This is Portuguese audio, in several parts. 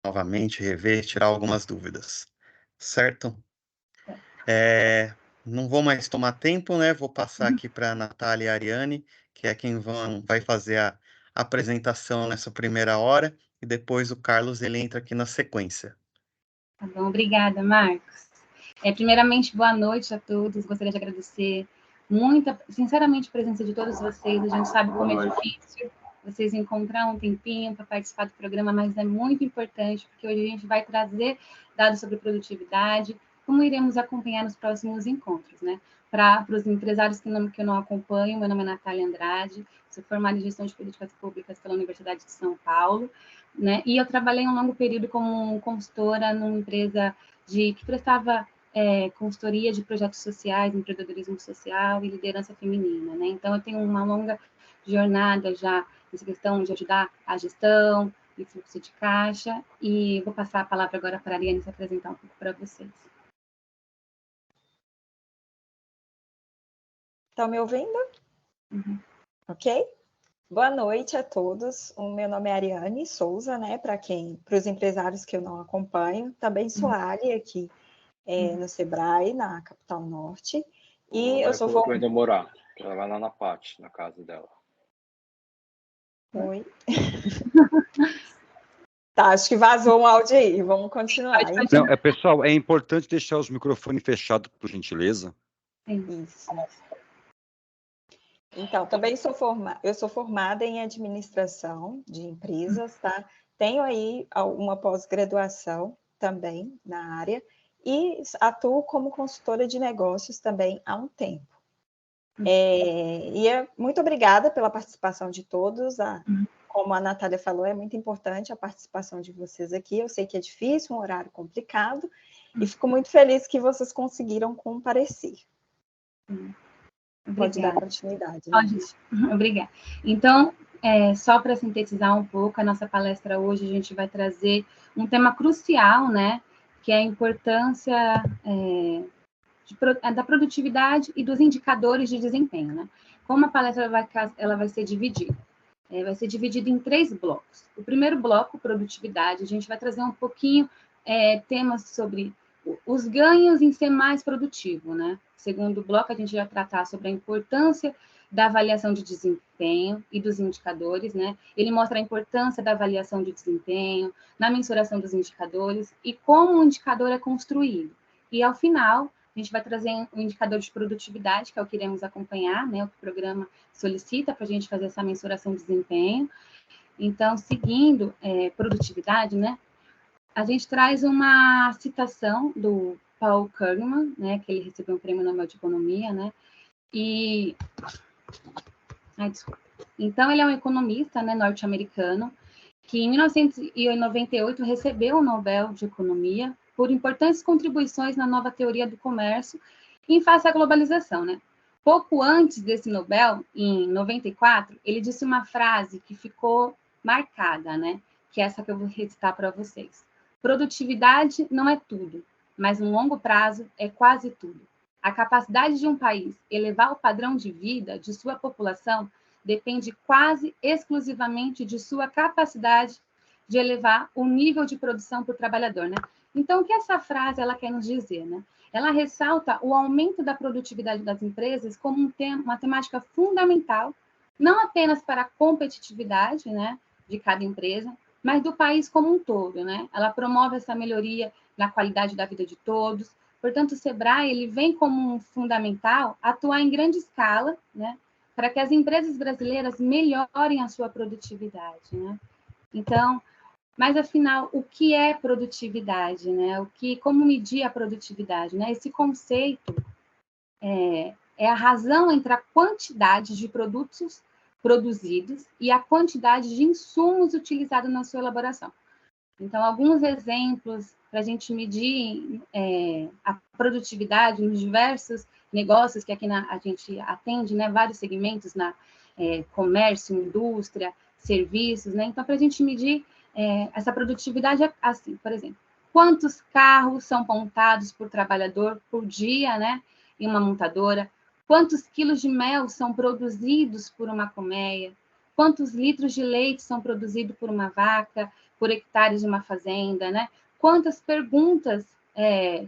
novamente, rever, tirar algumas dúvidas, certo? Não vou mais tomar tempo, né? Vou passar aqui para a Natália e a Ariane, que é quem vai fazer a apresentação nessa primeira hora, e depois o Carlos ele entra aqui na sequência. Tá bom, obrigada, Marcos. Primeiramente, boa noite a todos. Gostaria de agradecer sinceramente, a presença de todos vocês. A gente sabe como é difícil vocês encontrar um tempinho para participar do programa, mas é muito importante, porque hoje a gente vai trazer dados sobre produtividade, como iremos acompanhar nos próximos encontros, né? Para os empresários que eu não acompanho, meu nome é Natália Andrade, sou formada em Gestão de Políticas Públicas pela Universidade de São Paulo, né? E eu trabalhei um longo período como consultora numa empresa que prestava consultoria de projetos sociais, empreendedorismo social e liderança feminina, né? Então, eu tenho uma longa jornada já nessa questão de ajudar a gestão e fluxo de caixa, e vou passar a palavra agora para a Ariane se apresentar um pouco para vocês. Estão me ouvindo? Uhum. Ok? Boa noite a todos. O meu nome é Ariane Souza, né? Para os empresários que eu não acompanho. Também sou Ali aqui no Sebrae, na Capital Norte. E eu sou vai demorar. Ela vai lá na Paty, na casa dela. Oi. Tá, acho que vazou um áudio aí. Vamos continuar. Não, pessoal, é importante deixar os microfones fechados, por gentileza. Isso. Então, também eu sou formada em administração de empresas, tá? Tenho aí uma pós-graduação também na área e atuo como consultora de negócios também há um tempo. Muito obrigada pela participação de todos. Como a Natália falou, é muito importante a participação de vocês aqui. Eu sei que é difícil, um horário complicado, e fico muito feliz que vocês conseguiram comparecer. Pode dar continuidade. Né? Obrigada. Então, só para sintetizar um pouco, a nossa palestra hoje, a gente vai trazer um tema crucial, né, que é a importância da produtividade e dos indicadores de desempenho, né? Como a palestra ela vai ser dividida? Vai ser dividida em 3 blocos. O primeiro bloco, produtividade, a gente vai trazer um pouquinho temas sobre os ganhos em ser mais produtivo, né? Segundo bloco, a gente vai tratar sobre a importância da avaliação de desempenho e dos indicadores, né? Ele mostra a importância da avaliação de desempenho, na mensuração dos indicadores e como o indicador é construído. E, ao final, a gente vai trazer um indicador de produtividade, que é o que iremos acompanhar, né? O que o programa solicita para a gente fazer essa mensuração de desempenho. Então, seguindo produtividade, né? A gente traz uma citação do Paul Krugman, né, que ele recebeu um prêmio Nobel de Economia, né, Então, ele é um economista, né, norte-americano, que em 1998 recebeu o Nobel de Economia por importantes contribuições na nova teoria do comércio em face à globalização, né. Pouco antes desse Nobel, em 94, ele disse uma frase que ficou marcada, né, que é essa que eu vou recitar para vocês. Produtividade não é tudo, mas no longo prazo é quase tudo. A capacidade de um país elevar o padrão de vida de sua população depende quase exclusivamente de sua capacidade de elevar o nível de produção para o trabalhador, né? Então, o que essa frase ela quer nos dizer, né? Ela ressalta o aumento da produtividade das empresas como uma temática fundamental, não apenas para a competitividade, né, de cada empresa, mas do país como um todo, né? Ela promove essa melhoria na qualidade da vida de todos. Portanto, o Sebrae ele vem como um fundamental atuar em grande escala, né? Para que as empresas brasileiras melhorem a sua produtividade, né? Então, mas afinal, o que é produtividade, né? Como medir a produtividade, né? Esse conceito é a razão entre a quantidade de produtos produzidos e a quantidade de insumos utilizados na sua elaboração. Então, alguns exemplos para a gente medir a produtividade nos diversos negócios que aqui a gente atende, né, vários segmentos comércio, indústria, serviços, né? Então, para a gente medir essa produtividade é assim, por exemplo, quantos carros são montados por trabalhador por dia, né, em uma montadora? Quantos quilos de mel são produzidos por uma colmeia? quantos litros de leite são produzidos por uma vaca, por hectares de uma fazenda, né? Quantas perguntas,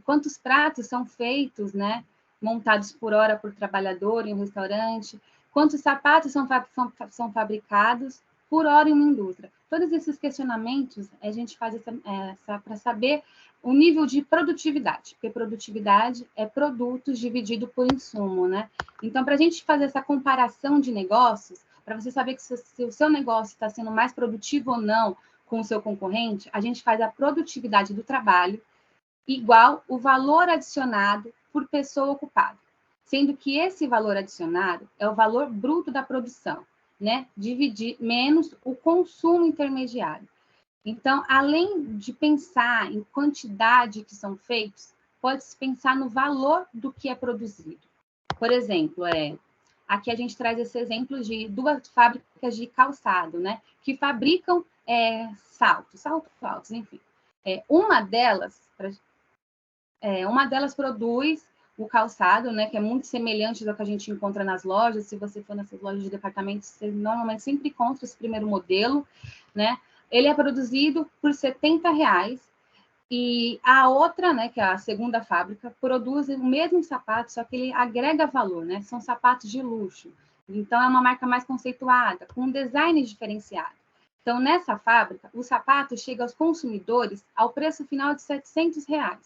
quantos pratos são feitos, né? Montados por hora por trabalhador em um restaurante, quantos sapatos são fabricados por hora em uma indústria. Todos esses questionamentos a gente faz para saber o nível de produtividade, porque produtividade é produtos dividido por insumo, né? Então, para a gente fazer essa comparação de negócios, para você saber que se o seu negócio está sendo mais produtivo ou não com o seu concorrente, a gente faz a produtividade do trabalho igual o valor adicionado por pessoa ocupada, sendo que esse valor adicionado é o valor bruto da produção, né? Dividir menos o consumo intermediário. Então, além de pensar em quantidade que são feitos, pode-se pensar no valor do que é produzido. Por exemplo, aqui a gente traz esse exemplo de 2 fábricas de calçado, né? Que fabricam saltos altos, enfim. Uma delas produz o calçado, né, que é muito semelhante ao que a gente encontra nas lojas. Se você for nessas lojas de departamentos, você normalmente sempre encontra esse primeiro modelo, né? Ele é produzido por R$70, e a outra, né, que é a segunda fábrica, produz o mesmo sapato, só que ele agrega valor, né? São sapatos de luxo. Então, é uma marca mais conceituada, com um design diferenciado. Então, nessa fábrica, o sapato chega aos consumidores ao preço final de R$700.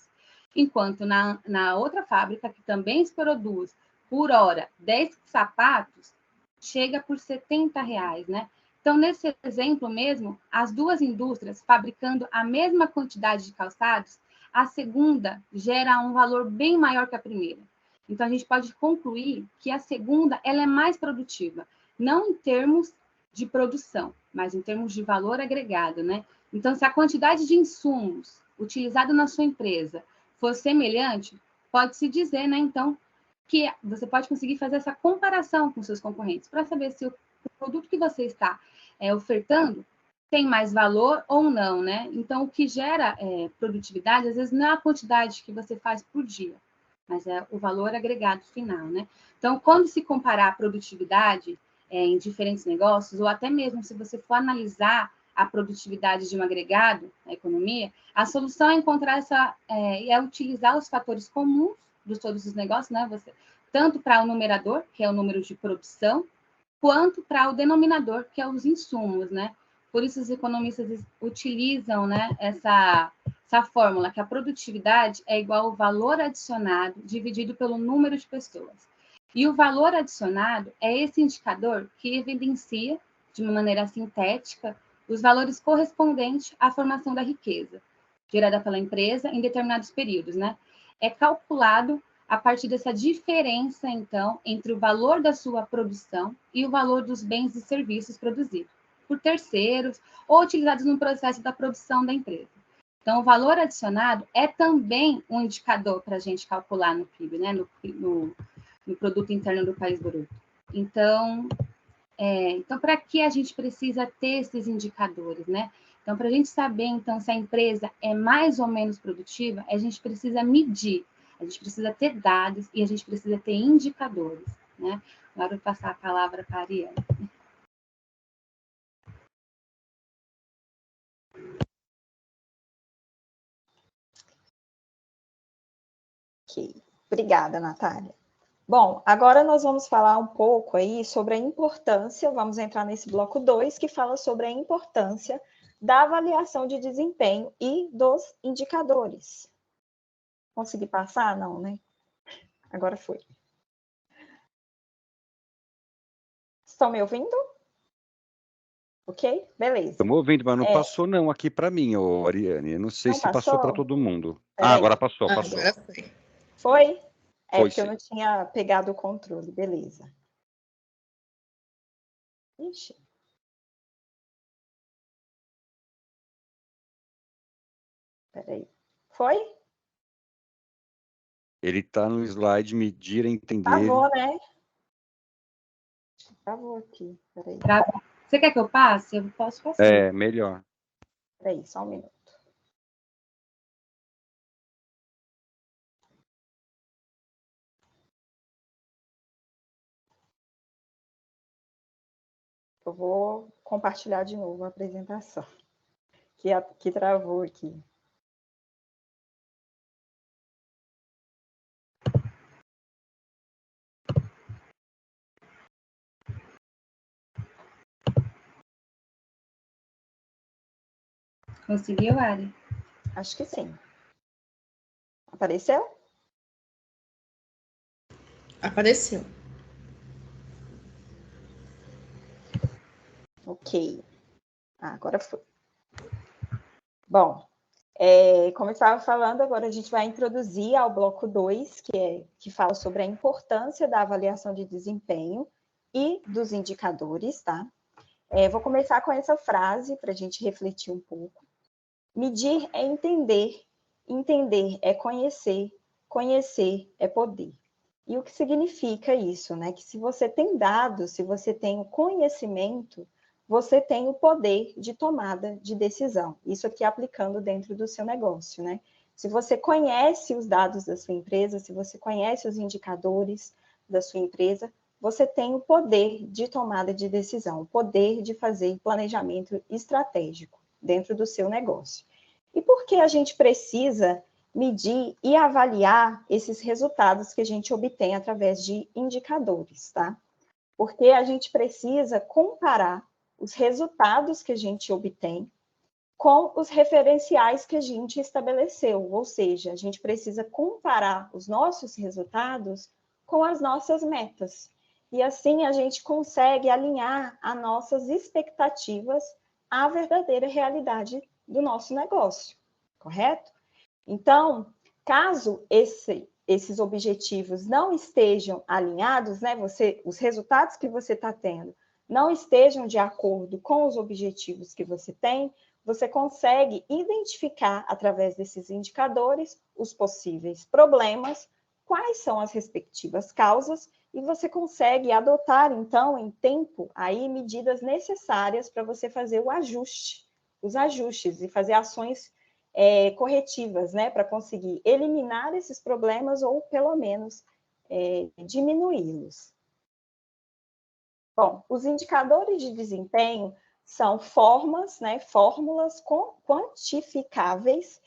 Enquanto na outra fábrica, que também se produz por hora 10 sapatos, chega por R$70, né? Então, nesse exemplo mesmo, as duas indústrias fabricando a mesma quantidade de calçados, a segunda gera um valor bem maior que a primeira. Então, a gente pode concluir que a segunda ela é mais produtiva, não em termos de produção, mas em termos de valor agregado, né? Então, se a quantidade de insumos utilizado na sua empresa for semelhante, pode-se dizer, né, então, que você pode conseguir fazer essa comparação com seus concorrentes para saber se o produto que você está ofertando tem mais valor ou não, né? Então, o que gera produtividade, às vezes, não é a quantidade que você faz por dia, mas é o valor agregado final, né? Então, quando se comparar a produtividade em diferentes negócios, ou até mesmo se você for analisar a produtividade de um agregado na economia, a solução é encontrar utilizar os fatores comuns de todos os negócios, né? Tanto para o numerador, que é o número de produção, quanto para o denominador, que é os insumos, né? Por isso, os economistas utilizam, né, essa fórmula, que a produtividade é igual ao valor adicionado dividido pelo número de pessoas. E o valor adicionado é esse indicador que evidencia, de uma maneira sintética, os valores correspondentes à formação da riqueza, gerada pela empresa em determinados períodos, né? É calculado a partir dessa diferença, então, entre o valor da sua produção e o valor dos bens e serviços produzidos por terceiros ou utilizados no processo da produção da empresa. Então, o valor adicionado é também um indicador para a gente calcular no PIB, né? No Produto Interno do País Bruto. Então, para que a gente precisa ter esses indicadores, né? Então, para a gente saber, então, se a empresa é mais ou menos produtiva, a gente precisa medir, a gente precisa ter dados e a gente precisa ter indicadores, né? Agora eu vou passar a palavra para a Ariane. Ok, obrigada, Natália. Bom, agora nós vamos falar um pouco aí sobre a importância, vamos entrar nesse bloco 2, que fala sobre a importância da avaliação de desempenho e dos indicadores. Consegui passar? Não, né? Agora foi. Estão me ouvindo? Ok? Beleza. Estamos ouvindo, mas não passou não aqui para mim, Ariane. Eu não sei Não se passou para passou? todo mundo. Peraí. Agora passou. Agora foi. Foi? Foi, Porque eu sim. não tinha pegado o controle. Beleza. Ixi. Peraí. Foi? Ele está no slide medir, entender. Travou, né? Travou aqui. Peraí. Você quer que eu passe? Eu posso passar. Melhor. Peraí, só um minuto. Eu vou compartilhar de novo a apresentação, que travou aqui. Conseguiu, Ari? Acho que sim. Apareceu? Apareceu. Ok. Agora foi. Bom, como eu estava falando, agora a gente vai introduzir ao bloco 2, que fala sobre a importância da avaliação de desempenho e dos indicadores, tá? Vou começar com essa frase para a gente refletir um pouco. Medir é entender, entender é conhecer, conhecer é poder. E o que significa isso, né? Que se você tem dados, se você tem o conhecimento, você tem o poder de tomada de decisão. Isso aqui aplicando dentro do seu negócio, né? Se você conhece os dados da sua empresa, se você conhece os indicadores da sua empresa, você tem o poder de tomada de decisão, o poder de fazer planejamento estratégico dentro do seu negócio. E por que a gente precisa medir e avaliar esses resultados que a gente obtém através de indicadores, tá? Porque a gente precisa comparar os resultados que a gente obtém com os referenciais que a gente estabeleceu, ou seja, a gente precisa comparar os nossos resultados com as nossas metas. E assim a gente consegue alinhar as nossas expectativas à verdadeira realidade do nosso negócio, correto? Então, caso esses objetivos não estejam alinhados, né, os resultados que você está tendo não estejam de acordo com os objetivos que você tem, você consegue identificar, através desses indicadores, os possíveis problemas, quais são as respectivas causas, e você consegue adotar, então, em tempo, aí, medidas necessárias para você fazer os ajustes, e fazer ações corretivas, né, para conseguir eliminar esses problemas ou, pelo menos, diminuí-los. Bom, os indicadores de desempenho são fórmulas quantificáveis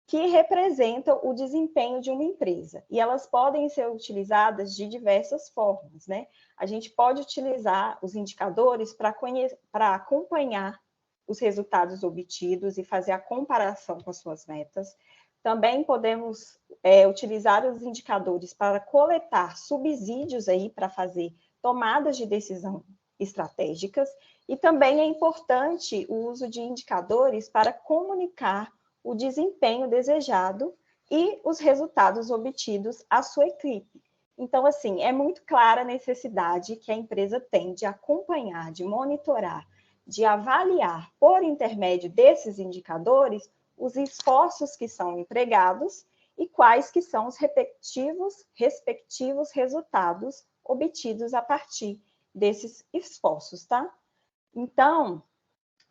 que representam o desempenho de uma empresa. E elas podem ser utilizadas de diversas formas, né? A gente pode utilizar os indicadores para acompanhar os resultados obtidos e fazer a comparação com as suas metas. Também podemos utilizar os indicadores para coletar subsídios aí para fazer tomadas de decisão estratégicas, e também é importante o uso de indicadores para comunicar o desempenho desejado e os resultados obtidos à sua equipe. Então, assim, é muito clara a necessidade que a empresa tem de acompanhar, de monitorar, de avaliar, por intermédio desses indicadores, os esforços que são empregados e quais que são os respectivos resultados obtidos a partir desses esforços, tá? Então,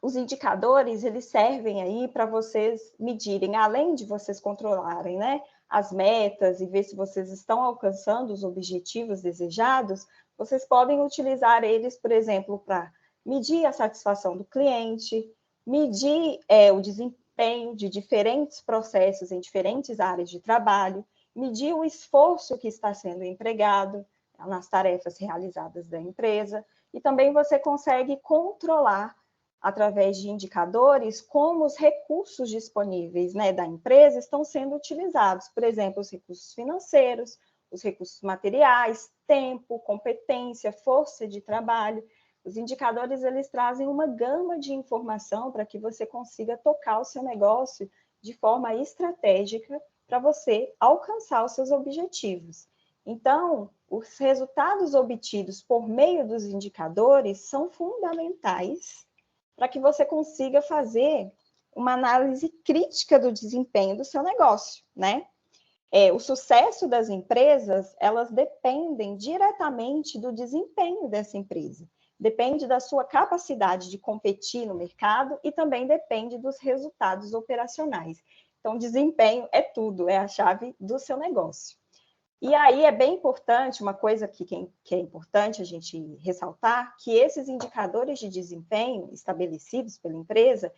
os indicadores, eles servem aí para vocês medirem, além de vocês controlarem, né, as metas e ver se vocês estão alcançando os objetivos desejados, vocês podem utilizar eles, por exemplo, para medir a satisfação do cliente, medir o desempenho de diferentes processos em diferentes áreas de trabalho, medir o esforço que está sendo empregado nas tarefas realizadas da empresa, e também você consegue controlar, através de indicadores, como os recursos disponíveis, né, da empresa estão sendo utilizados. Por exemplo, os recursos financeiros, os recursos materiais, tempo, competência, força de trabalho. Os indicadores, eles trazem uma gama de informação para que você consiga tocar o seu negócio de forma estratégica para você alcançar os seus objetivos. Então, os resultados obtidos por meio dos indicadores são fundamentais para que você consiga fazer uma análise crítica do desempenho do seu negócio, né? O sucesso das empresas, elas dependem diretamente do desempenho dessa empresa. Depende da sua capacidade de competir no mercado e também depende dos resultados operacionais. Então, desempenho é tudo, é a chave do seu negócio. E aí é bem importante, uma coisa que é importante a gente ressaltar, que esses indicadores de desempenho estabelecidos pela empresa,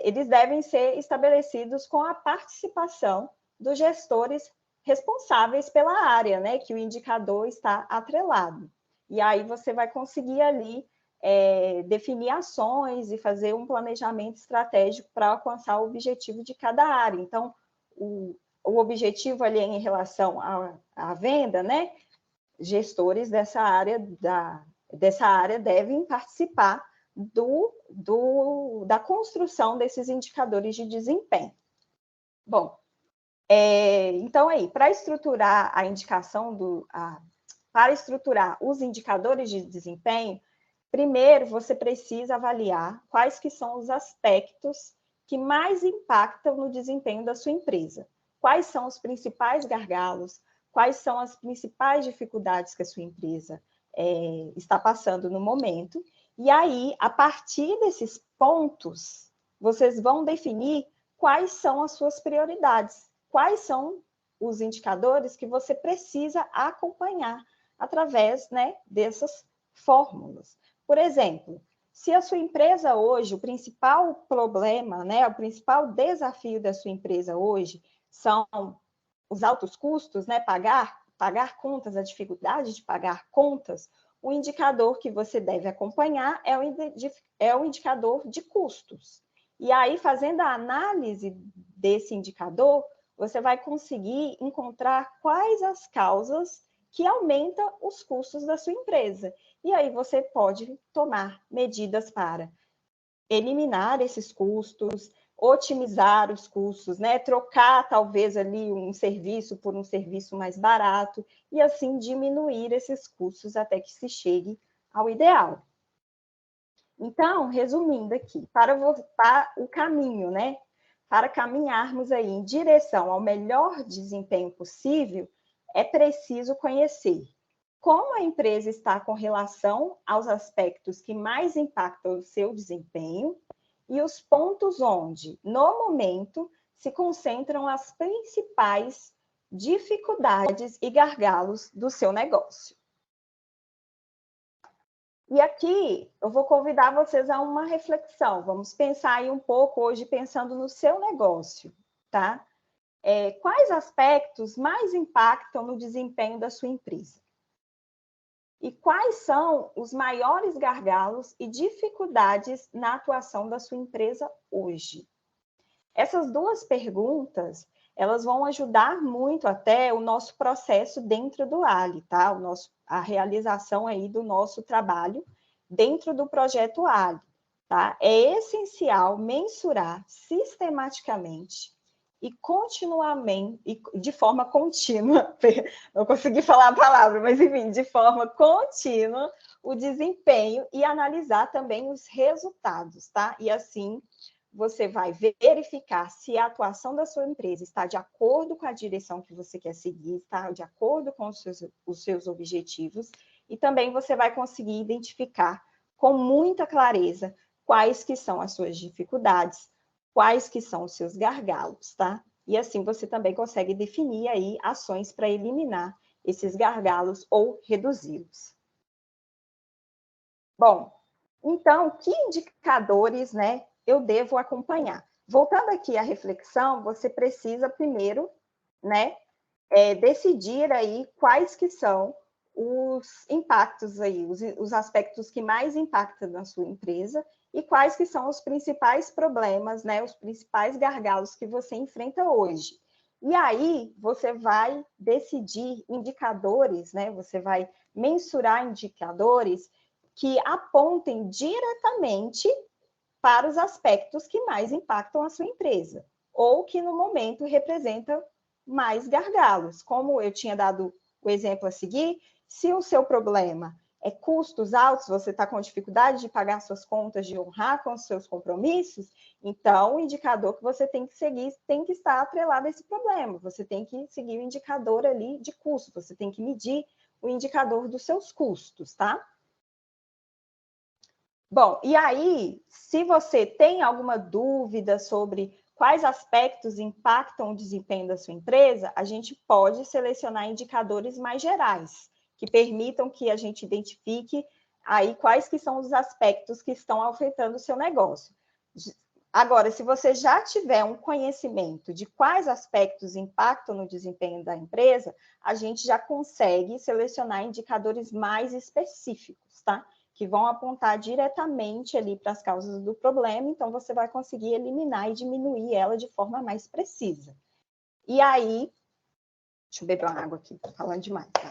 eles devem ser estabelecidos com a participação dos gestores responsáveis pela área, né, que o indicador está atrelado. E aí você vai conseguir ali definir ações e fazer um planejamento estratégico para alcançar o objetivo de cada área. Então, o objetivo ali em relação à venda, né, gestores dessa área devem participar da construção desses indicadores de desempenho. Bom, então aí, para estruturar a indicação para estruturar os indicadores de desempenho, primeiro você precisa avaliar quais que são os aspectos que mais impactam no desempenho da sua empresa. Quais são os principais gargalos, quais são as principais dificuldades que a sua empresa está passando no momento. E aí, a partir desses pontos, vocês vão definir quais são as suas prioridades, quais são os indicadores que você precisa acompanhar através, né, dessas fórmulas. Por exemplo, se a sua empresa hoje, o principal problema, né, o principal desafio da sua empresa hoje são os altos custos, né, pagar contas, a dificuldade de pagar contas, o indicador que você deve acompanhar é o indicador de custos. E aí, fazendo a análise desse indicador, você vai conseguir encontrar quais as causas que aumentam os custos da sua empresa. E aí você pode tomar medidas para eliminar esses custos, otimizar os custos, né? Trocar talvez ali um serviço por um serviço mais barato e assim diminuir esses custos até que se chegue ao ideal. Então, resumindo aqui, para o caminho, né? Para caminharmos aí em direção ao melhor desempenho possível, é preciso conhecer como a empresa está com relação aos aspectos que mais impactam o seu desempenho e os pontos onde, no momento, se concentram as principais dificuldades e gargalos do seu negócio. E aqui eu vou convidar vocês a uma reflexão. Vamos pensar aí um pouco hoje pensando no seu negócio, tá? Quais aspectos mais impactam no desempenho da sua empresa? E quais são os maiores gargalos e dificuldades na atuação da sua empresa hoje? Essas duas perguntas, elas vão ajudar muito até o nosso processo dentro do ALI, tá? A realização aí do nosso trabalho dentro do projeto ALI, tá? É essencial mensurar sistematicamente e continuamente, e de forma contínua, não consegui falar a palavra, mas enfim, de forma contínua, o desempenho e analisar também os resultados, tá? E assim, você vai verificar se a atuação da sua empresa está de acordo com a direção que você quer seguir, está de acordo com os seus objetivos, e também você vai conseguir identificar com muita clareza quais que são as suas dificuldades, quais que são os seus gargalos, tá? E assim você também consegue definir aí ações para eliminar esses gargalos ou reduzi-los. Bom, então, que indicadores, né, eu devo acompanhar? Voltando aqui à reflexão, você precisa primeiro, né, decidir aí quais que são os impactos aí, os aspectos que mais impactam na sua empresa e quais que são os principais problemas, né, os principais gargalos que você enfrenta hoje. E aí, você vai decidir indicadores, né, você vai mensurar indicadores que apontem diretamente para os aspectos que mais impactam a sua empresa, ou que no momento representam mais gargalos. Como eu tinha dado o exemplo a seguir, se o seu problema é custos altos, você está com dificuldade de pagar suas contas, de honrar com os seus compromissos, então o indicador que você tem que seguir tem que estar atrelado a esse problema. Você tem que seguir o indicador ali de custo, você tem que medir o indicador dos seus custos, tá? Bom, e aí, se você tem alguma dúvida sobre quais aspectos impactam o desempenho da sua empresa, a gente pode selecionar indicadores mais gerais, que permitam que a gente identifique aí quais que são os aspectos que estão afetando o seu negócio. Agora, se você já tiver um conhecimento de quais aspectos impactam no desempenho da empresa, a gente já consegue selecionar indicadores mais específicos, tá? Que vão apontar diretamente ali para as causas do problema, então você vai conseguir eliminar e diminuir ela de forma mais precisa. E aí, deixa eu beber uma água aqui, tô falando demais, tá?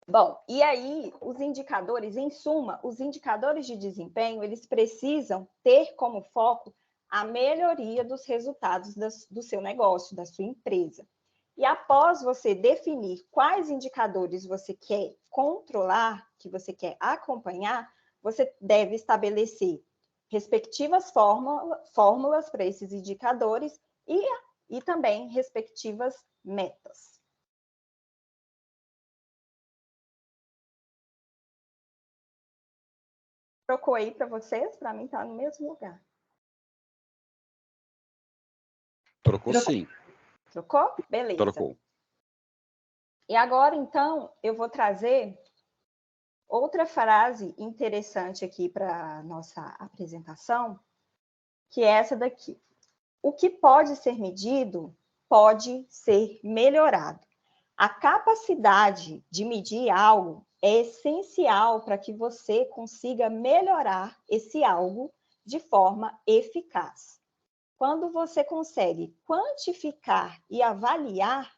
Bom, e aí, os indicadores, em suma, os indicadores de desempenho, eles precisam ter como foco a melhoria dos resultados do seu negócio, da sua empresa. E após você definir quais indicadores você quer controlar, que você quer acompanhar, você deve estabelecer respectivas fórmulas para esses indicadores e também respectivas metas. Trocou aí para vocês? Para mim está no mesmo lugar. Trocou sim. Trocou? Beleza. Trocou. E agora, então, eu vou trazer outra frase interessante aqui para a nossa apresentação, que é essa daqui. O que pode ser medido pode ser melhorado. A capacidade de medir algo é essencial para que você consiga melhorar esse algo de forma eficaz. Quando você consegue quantificar e avaliar,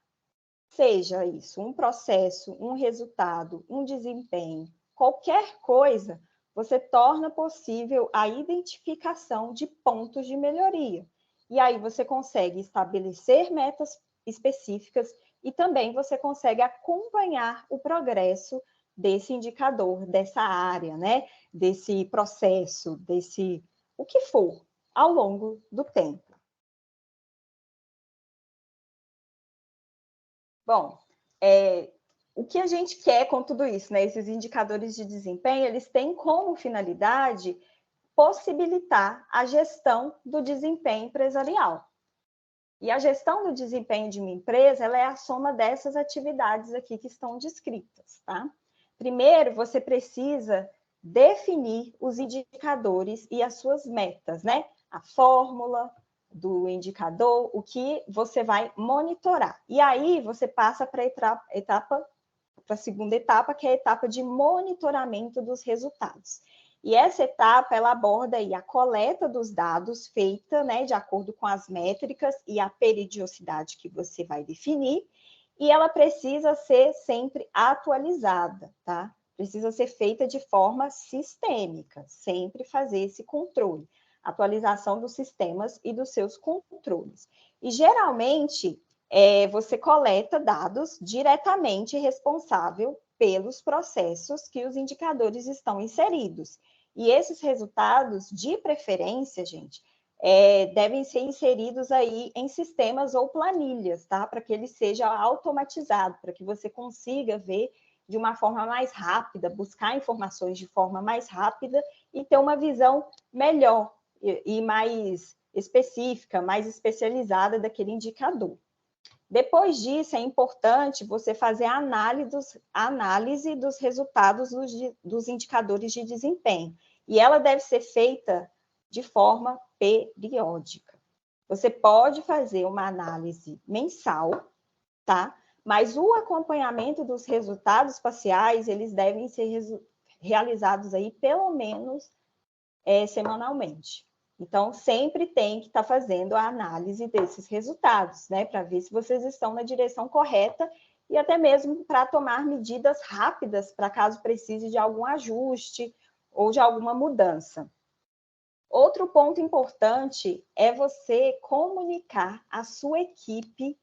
seja isso um processo, um resultado, um desempenho, qualquer coisa, você torna possível a identificação de pontos de melhoria. E aí você consegue estabelecer metas específicas e também você consegue acompanhar o progresso desse indicador, dessa área, né? Desse processo, desse o que for, ao longo do tempo. Bom, o que a gente quer com tudo isso, né? Esses indicadores de desempenho, eles têm como finalidade possibilitar a gestão do desempenho empresarial. E a gestão do desempenho de uma empresa, ela é a soma dessas atividades aqui que estão descritas, tá? Primeiro, você precisa definir os indicadores e as suas metas, né? A fórmula do indicador, o que você vai monitorar. E aí, você passa para a segunda etapa, que é a etapa de monitoramento dos resultados. E essa etapa, ela aborda aí a coleta dos dados feita, né, de acordo com as métricas e a periodicidade que você vai definir, e ela precisa ser sempre atualizada, tá? Precisa ser feita de forma sistêmica, sempre fazer esse controle, atualização dos sistemas e dos seus controles. E, geralmente, você coleta dados diretamente responsável pelos processos que os indicadores estão inseridos. E esses resultados, de preferência, gente, devem ser inseridos aí em sistemas ou planilhas, tá? Para que ele seja automatizado, para que você consiga ver de uma forma mais rápida, buscar informações de forma mais rápida e ter uma visão melhor e mais específica, mais especializada daquele indicador. Depois disso, é importante você fazer a análise dos resultados dos indicadores de desempenho. E ela deve ser feita de forma periódica. Você pode fazer uma análise mensal, tá? Mas o acompanhamento dos resultados parciais, eles devem ser realizados aí pelo menos semanalmente. Então, sempre tem que estar fazendo a análise desses resultados, né? Para ver se vocês estão na direção correta e até mesmo para tomar medidas rápidas para caso precise de algum ajuste ou de alguma mudança. Outro ponto importante é você comunicar à sua equipe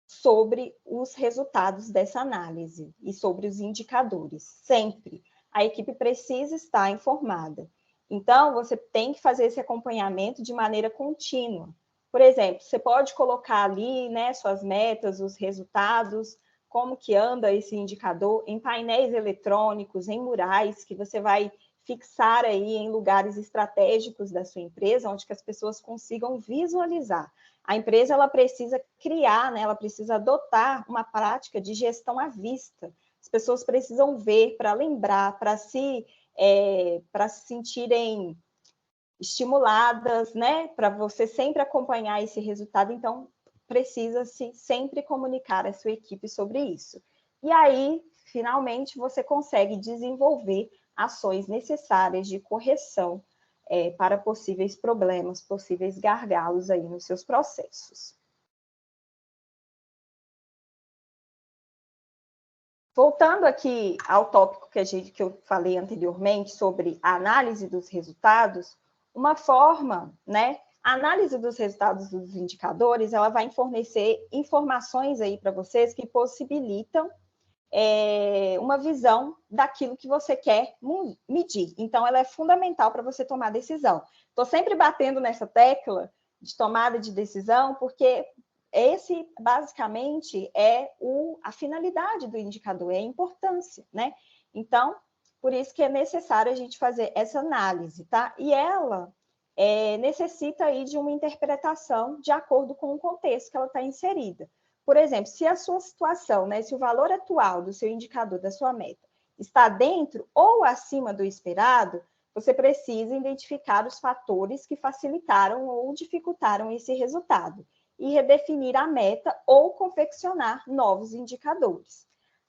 sobre os resultados dessa análise e sobre os indicadores. Sempre. A equipe precisa estar informada. Então, você tem que fazer esse acompanhamento de maneira contínua. Por exemplo, você pode colocar ali, né, suas metas, os resultados, como que anda esse indicador, em painéis eletrônicos, em murais, que você vai fixar aí em lugares estratégicos da sua empresa, onde que as pessoas consigam visualizar. A empresa ela precisa criar, né, ela precisa adotar uma prática de gestão à vista. As pessoas precisam ver para lembrar, para se sentirem estimuladas, né, para você sempre acompanhar esse resultado. Então, precisa-se sempre comunicar à sua equipe sobre isso. E aí, finalmente, você consegue desenvolver ações necessárias de correção para possíveis problemas, possíveis gargalos aí nos seus processos. Voltando aqui ao tópico que eu falei anteriormente sobre a análise dos resultados, uma forma, né? A análise dos resultados dos indicadores, ela vai fornecer informações aí para vocês que possibilitam uma visão daquilo que você quer medir. Então, ela é fundamental para você tomar decisão. Estou sempre batendo nessa tecla de tomada de decisão, porque esse, basicamente, é a finalidade do indicador, é a importância, né? Então, por isso que é necessário a gente fazer essa análise, tá? E ela necessita aí de uma interpretação de acordo com o contexto que ela está inserida. Por exemplo, se a sua situação, né, se o valor atual do seu indicador, da sua meta, está dentro ou acima do esperado, você precisa identificar os fatores que facilitaram ou dificultaram esse resultado e redefinir a meta ou confeccionar novos indicadores.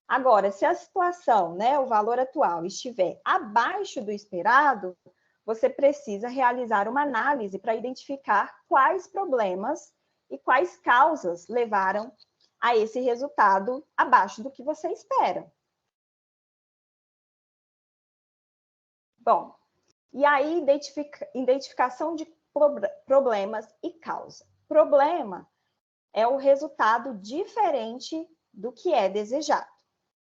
Agora, se a situação, né, o valor atual estiver abaixo do esperado, você precisa realizar uma análise para identificar quais problemas e quais causas levaram a esse resultado abaixo do que você espera. Bom, e aí identificação de problemas e causa. Problema é o resultado diferente do que é desejado.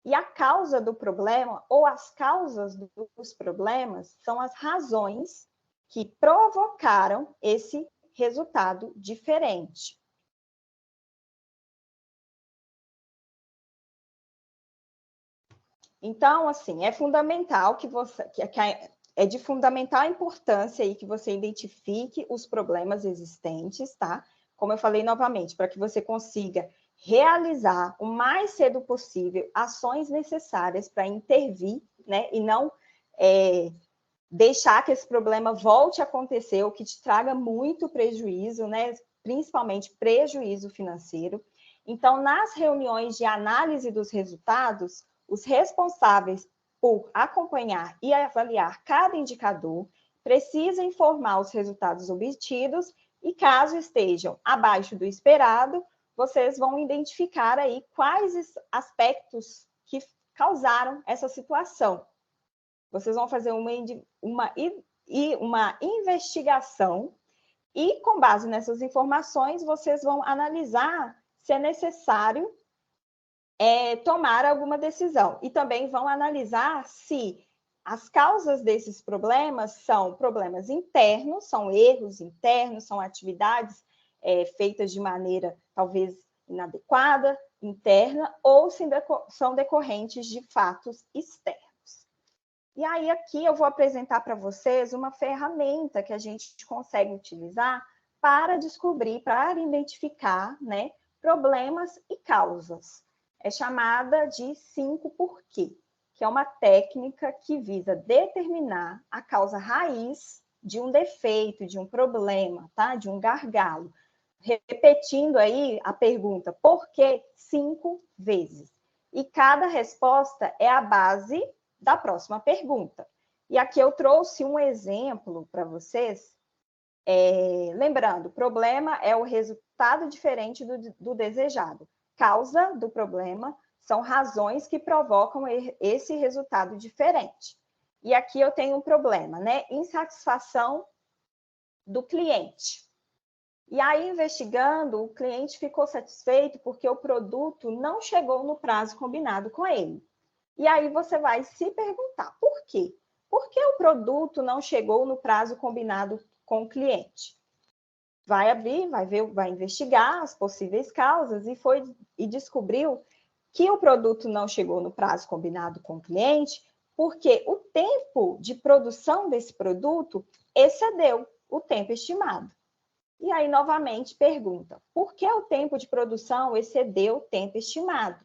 E a causa do problema, ou as causas dos problemas, são as razões que provocaram esse resultado diferente. Então, assim, é fundamental é de fundamental importância aí que você identifique os problemas existentes, tá? Como eu falei novamente, para que você consiga realizar o mais cedo possível ações necessárias para intervir, né? E não deixar que esse problema volte a acontecer, ou que te traga muito prejuízo, né? Principalmente prejuízo financeiro. Então, nas reuniões de análise dos resultados, os responsáveis por acompanhar e avaliar cada indicador precisam informar os resultados obtidos e, caso estejam abaixo do esperado, vocês vão identificar aí quais aspectos que causaram essa situação. Vocês vão fazer uma investigação e, com base nessas informações, vocês vão analisar se é necessário tomar alguma decisão. E também vão analisar se as causas desses problemas são problemas internos, são erros internos, são atividades feitas de maneira talvez inadequada, interna, ou se são decorrentes de fatos externos. E aí aqui eu vou apresentar para vocês uma ferramenta que a gente consegue utilizar para descobrir, para identificar, né, problemas e causas. É chamada de 5 porquê, que é uma técnica que visa determinar a causa raiz de um defeito, de um problema, tá? De um gargalo. Repetindo aí a pergunta, por que 5 vezes? E cada resposta é a base da próxima pergunta. E aqui eu trouxe um exemplo para vocês. Lembrando, problema é o resultado diferente do desejado. Causa do problema são razões que provocam esse resultado diferente. E aqui eu tenho um problema, né? Insatisfação do cliente. E aí, investigando, o cliente ficou satisfeito porque o produto não chegou no prazo combinado com ele. E aí você vai se perguntar, por quê? Por que o produto não chegou no prazo combinado com o cliente? Vai abrir, vai investigar as possíveis causas e descobriu que o produto não chegou no prazo combinado com o cliente Porque o tempo de produção desse produto excedeu o tempo estimado. E aí, novamente, pergunta, por que o tempo de produção excedeu o tempo estimado?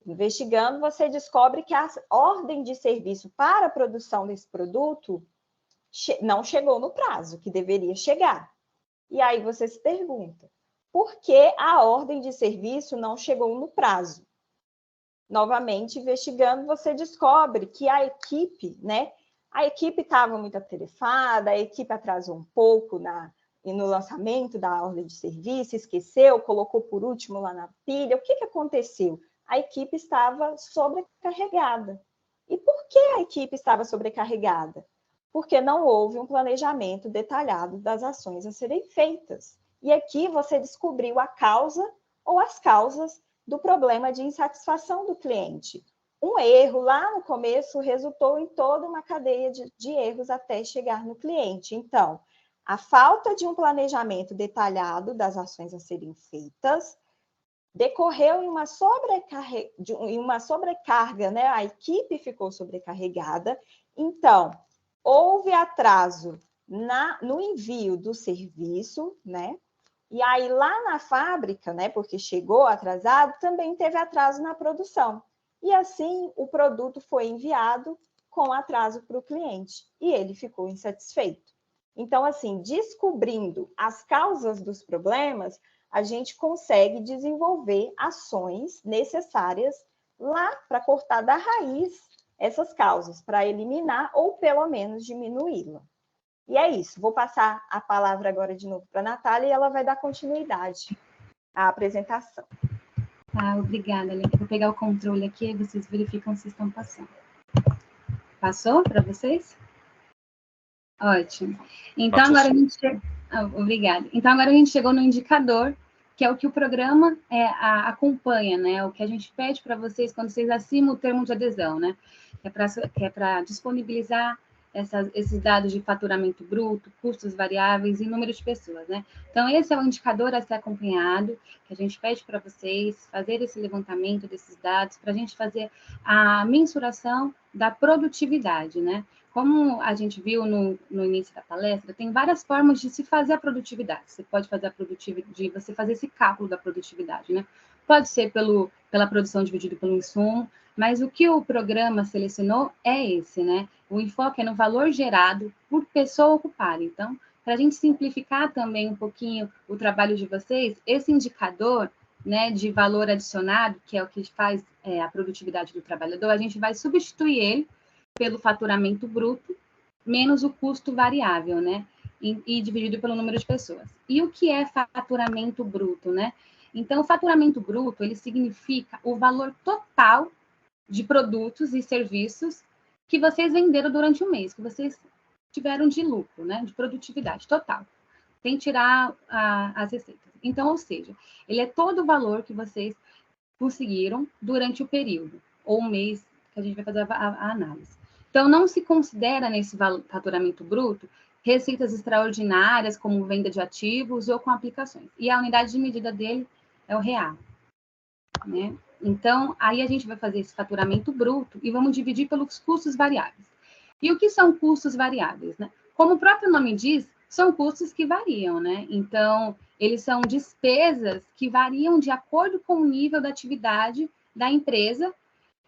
Investigando, você descobre que a ordem de serviço para a produção desse produto não chegou no prazo que deveria chegar. E aí você se pergunta, por que a ordem de serviço não chegou no prazo? Novamente, investigando, você descobre que a equipe, né? A equipe estava muito atarefada, a equipe atrasou um pouco no lançamento da ordem de serviço, esqueceu, colocou por último lá na pilha. O que aconteceu? A equipe estava sobrecarregada. E por que a equipe estava sobrecarregada? Porque não houve um planejamento detalhado das ações a serem feitas. E aqui você descobriu a causa ou as causas do problema de insatisfação do cliente. Um erro lá no começo resultou em toda uma cadeia de erros até chegar no cliente. Então, a falta de um planejamento detalhado das ações a serem feitas decorreu em uma sobrecarga, né? A equipe ficou sobrecarregada. Então, houve atraso no envio do serviço, né? E aí, lá na fábrica, né? Porque chegou atrasado, também teve atraso na produção. E assim, o produto foi enviado com atraso para o cliente. E ele ficou insatisfeito. Então, assim, descobrindo as causas dos problemas, a gente consegue desenvolver ações necessárias lá para cortar da raiz essas causas, para eliminar ou pelo menos diminuí-la. E é isso, vou passar a palavra agora de novo para a Natália e ela vai dar continuidade à apresentação. Obrigada, Lê. Vou pegar o controle aqui e vocês verificam se estão passando. Passou para vocês? Ótimo. Então, agora a gente... obrigada. Então, agora a gente chegou no indicador, que é o que o programa acompanha, né? O que a gente pede para vocês quando vocês assinam o termo de adesão, né? Que é para disponibilizar esses dados de faturamento bruto, custos variáveis e número de pessoas, né? Então, esse é o indicador a ser acompanhado, que a gente pede para vocês fazer esse levantamento desses dados, para a gente fazer a mensuração da produtividade, né? Como a gente viu no início da palestra, tem várias formas de se fazer a produtividade. Você pode fazer a produtividade, você fazer esse cálculo da produtividade, né? Pode ser pela produção dividido pelo insumo, mas o que o programa selecionou é esse, né? O enfoque é no valor gerado por pessoa ocupada. Então, para a gente simplificar também um pouquinho o trabalho de vocês, esse indicador, né, de valor adicionado, que é o que faz a produtividade do trabalhador, a gente vai substituir ele pelo faturamento bruto, menos o custo variável, né? E dividido pelo número de pessoas. E o que é faturamento bruto, né? Então, o faturamento bruto, ele significa o valor total de produtos e serviços que vocês venderam durante o mês, que vocês tiveram de lucro, né? De produtividade total, sem tirar as receitas. Então, ou seja, ele é todo o valor que vocês conseguiram durante o período, ou o mês que a gente vai fazer a análise. Então, não se considera nesse faturamento bruto receitas extraordinárias, como venda de ativos ou com aplicações. E a unidade de medida dele é o real, né? Então, aí a gente vai fazer esse faturamento bruto e vamos dividir pelos custos variáveis. E o que são custos variáveis, né? Como o próprio nome diz, são custos que variam, né? Então, eles são despesas que variam de acordo com o nível da atividade da empresa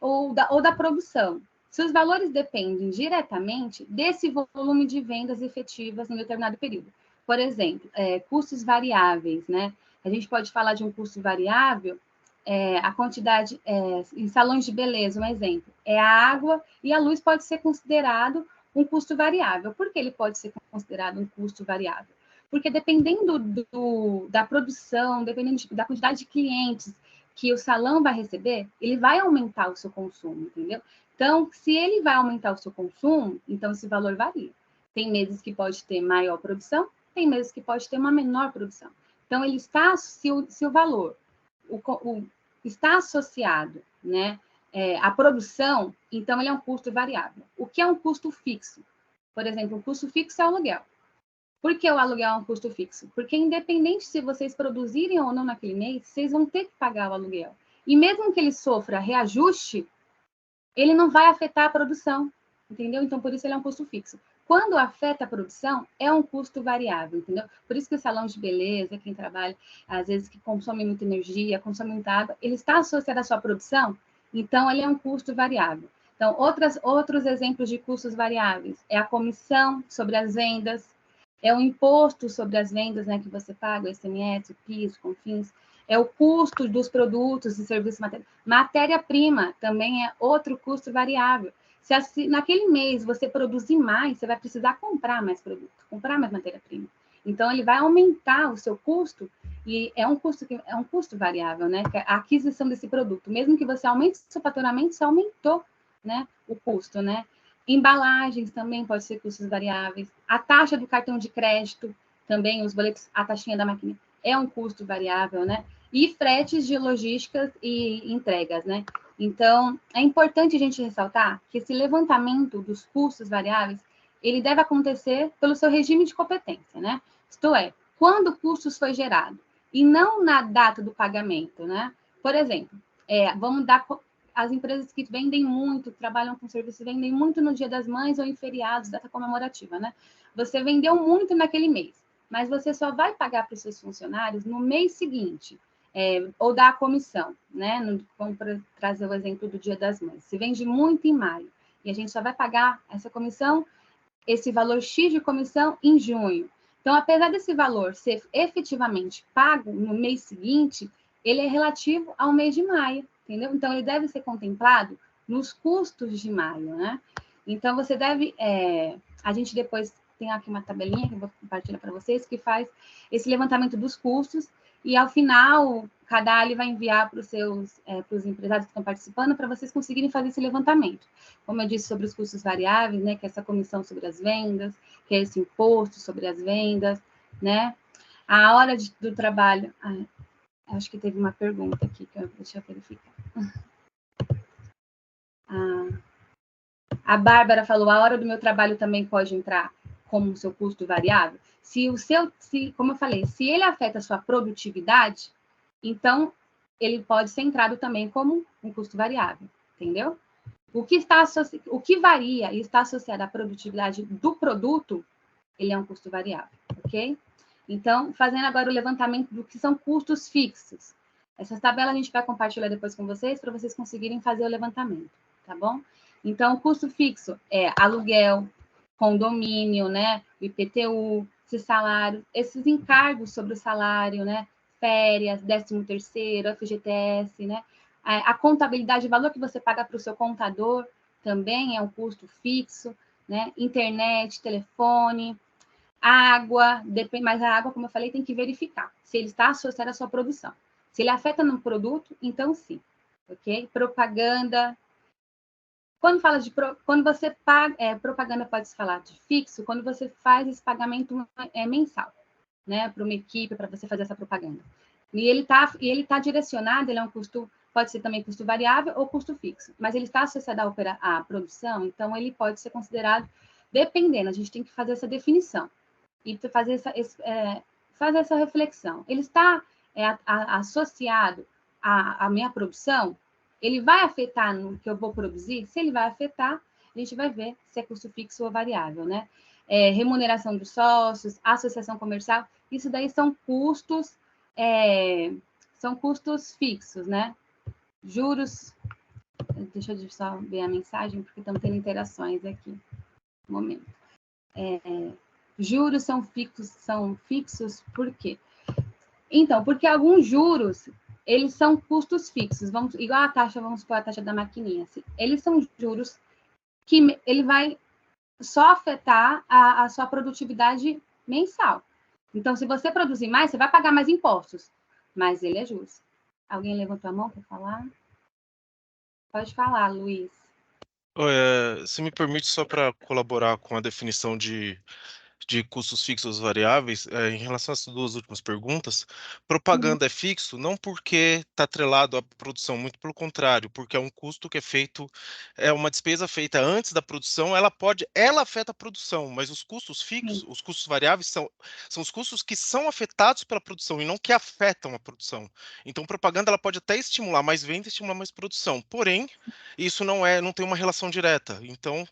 ou da produção. Se os valores dependem diretamente desse volume de vendas efetivas em determinado período. Por exemplo, custos variáveis, né? A gente pode falar de um custo variável, a quantidade, em salões de beleza, um exemplo, a água e a luz pode ser considerado um custo variável. Por que ele pode ser considerado um custo variável? Porque dependendo da produção, dependendo da quantidade de clientes que o salão vai receber, ele vai aumentar o seu consumo, entendeu? Então, se ele vai aumentar o seu consumo, então esse valor varia. Tem meses que pode ter maior produção, tem meses que pode ter uma menor produção. Então, ele está, se o valor está associado, né, à produção, então ele é um custo variável. O que é um custo fixo? Por exemplo, o custo fixo é o aluguel. Por que o aluguel é um custo fixo? Porque independente se vocês produzirem ou não naquele mês, vocês vão ter que pagar o aluguel. E mesmo que ele sofra reajuste, ele não vai afetar a produção, entendeu? Então, por isso ele é um custo fixo. Quando afeta a produção, é um custo variável, entendeu? Por isso que o salão de beleza, quem trabalha, às vezes, que consome muita energia, consome muita água, ele está associado à sua produção, então ele é um custo variável. Então, outros exemplos de custos variáveis é a comissão sobre as vendas, é o imposto sobre as vendas, né, que você paga, o ICMS, o PIS, o CONFINS, é o custo dos produtos e serviços materiais. Matéria-prima também é outro custo variável. Se naquele mês você produzir mais, você vai precisar comprar mais produto, comprar mais matéria-prima. Então, ele vai aumentar o seu custo, e é um custo variável, né? A aquisição desse produto. Mesmo que você aumente o seu faturamento, você aumentou, né, o custo, né? Embalagens também pode ser custos variáveis. A taxa do cartão de crédito, também, os boletos, a taxinha da maquininha, é um custo variável, né? E fretes de logísticas e entregas, né? Então, é importante a gente ressaltar que esse levantamento dos custos variáveis, ele deve acontecer pelo seu regime de competência, né? Isto é, quando o custo foi gerado, e não na data do pagamento, né? Por exemplo, vamos dar as empresas que vendem muito, trabalham com serviços, vendem muito no Dia das Mães ou em feriados, data comemorativa, né? Você vendeu muito naquele mês, mas você só vai pagar para os seus funcionários no mês seguinte, ou dar a comissão, né? Vamos trazer o exemplo do Dia das Mães. Se vende muito em maio, e a gente só vai pagar essa comissão, esse valor X de comissão, em junho. Então, apesar desse valor ser efetivamente pago no mês seguinte, ele é relativo ao mês de maio, entendeu? Então, ele deve ser contemplado nos custos de maio, né? Então, você deve... a gente depois tem aqui uma tabelinha que eu vou compartilhar para vocês, que faz esse levantamento dos custos, e ao final, cada área vai enviar para os empresários que estão participando, para vocês conseguirem fazer esse levantamento. Como eu disse sobre os custos variáveis, né, que é essa comissão sobre as vendas, que é esse imposto sobre as vendas, né? A hora do trabalho... acho que teve uma pergunta aqui, deixa eu verificar. A Bárbara falou, a hora do meu trabalho também pode entrar como seu custo variável? Como eu falei, se ele afeta a sua produtividade, então ele pode ser entrado também como um custo variável, entendeu? O que varia e está associado à produtividade do produto, ele é um custo variável, ok? Então, fazendo agora o levantamento do que são custos fixos. Essas tabelas a gente vai compartilhar depois com vocês, para vocês conseguirem fazer o levantamento, tá bom? Então, o custo fixo é aluguel, condomínio, né? IPTU, esse salário, esses encargos sobre o salário, né? Férias, 13º, FGTS, né? A contabilidade, o valor que você paga para o seu contador também é um custo fixo, né? Internet, telefone, água, mas a água, como eu falei, tem que verificar se ele está associado à sua produção. Se ele afeta no produto, então sim, ok? Propaganda. Quando você paga, propaganda pode-se falar de fixo, quando você faz esse pagamento mensal, né? Para uma equipe, para você fazer essa propaganda. E ele tá direcionado, ele é um custo, pode ser também custo variável ou custo fixo, mas ele está associado à produção, então ele pode ser considerado, dependendo, a gente tem que fazer essa definição e fazer essa reflexão. Ele está associado à minha produção? Ele vai afetar no que eu vou produzir? Se ele vai afetar, a gente vai ver se é custo fixo ou variável, né? Remuneração dos sócios, associação comercial, isso daí são custos fixos, né? Juros, deixa eu só ver a mensagem, porque estão tendo interações aqui. Um momento. Juros são fixos por quê? Então, porque alguns juros, eles são custos fixos, igual a taxa, vamos supor, a taxa da maquininha. Eles são juros que ele vai só afetar a sua produtividade mensal. Então, se você produzir mais, você vai pagar mais impostos, mas ele é juros. Alguém levantou a mão para falar? Pode falar, Luiz. Se me permite, só para colaborar com a definição de de custos fixos variáveis, em relação às duas últimas perguntas, propaganda é fixo não porque está atrelado à produção, muito pelo contrário, porque é um custo que é feito, é uma despesa feita antes da produção, ela afeta a produção, mas os custos fixos, Sim. os custos variáveis são os custos que são afetados pela produção e não que afetam a produção. Então, propaganda ela pode até estimular mais venda, estimular mais produção, porém, isso não tem uma relação direta. Então,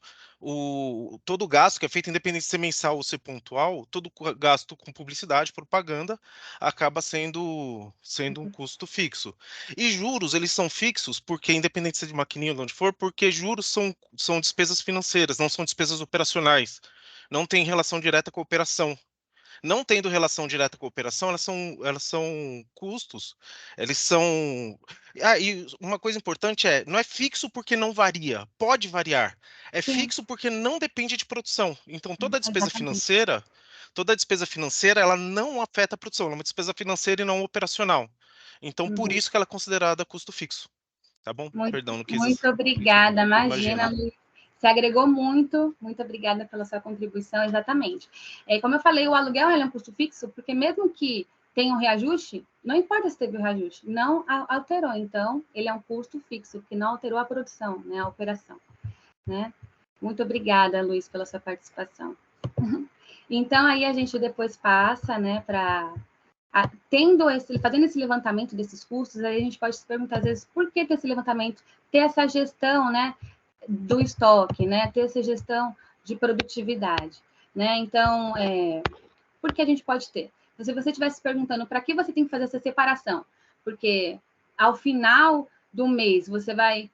todo gasto que é feito, independente de ser mensal ou ser pontual, todo gasto com publicidade, propaganda, acaba sendo um custo fixo. E juros, eles são fixos porque, independente de ser de maquininha ou de onde for, porque juros são despesas financeiras, não são despesas operacionais. Não tem relação direta com a operação. Não tendo relação direta com a operação, elas são custos, eles são. E uma coisa importante não é fixo porque não varia, pode variar. É Sim, fixo porque não depende de produção. Então, exatamente. toda despesa financeira, ela não afeta a produção, ela é uma despesa financeira e não operacional. Então, por Uhum. isso que ela é considerada custo fixo. Tá bom? Muito, Perdão, não quis. muito obrigada, imagina, Imagina. Luiz. Você agregou muito obrigada pela sua contribuição, exatamente. Como eu falei, o aluguel é um custo fixo, porque mesmo que tenha um reajuste, não importa se teve o reajuste, não alterou, então ele é um custo fixo, que não alterou a produção, né, a operação, né? Muito obrigada, Luiz, pela sua participação. Então, aí a gente depois passa, né, para fazendo esse levantamento desses custos, aí a gente pode se perguntar, às vezes, por que ter esse levantamento, ter essa gestão, né, do estoque, né, ter essa gestão de produtividade, né? Então, por que a gente pode ter? Então, se você estivesse perguntando para que você tem que fazer essa separação, porque ao final do mês você vai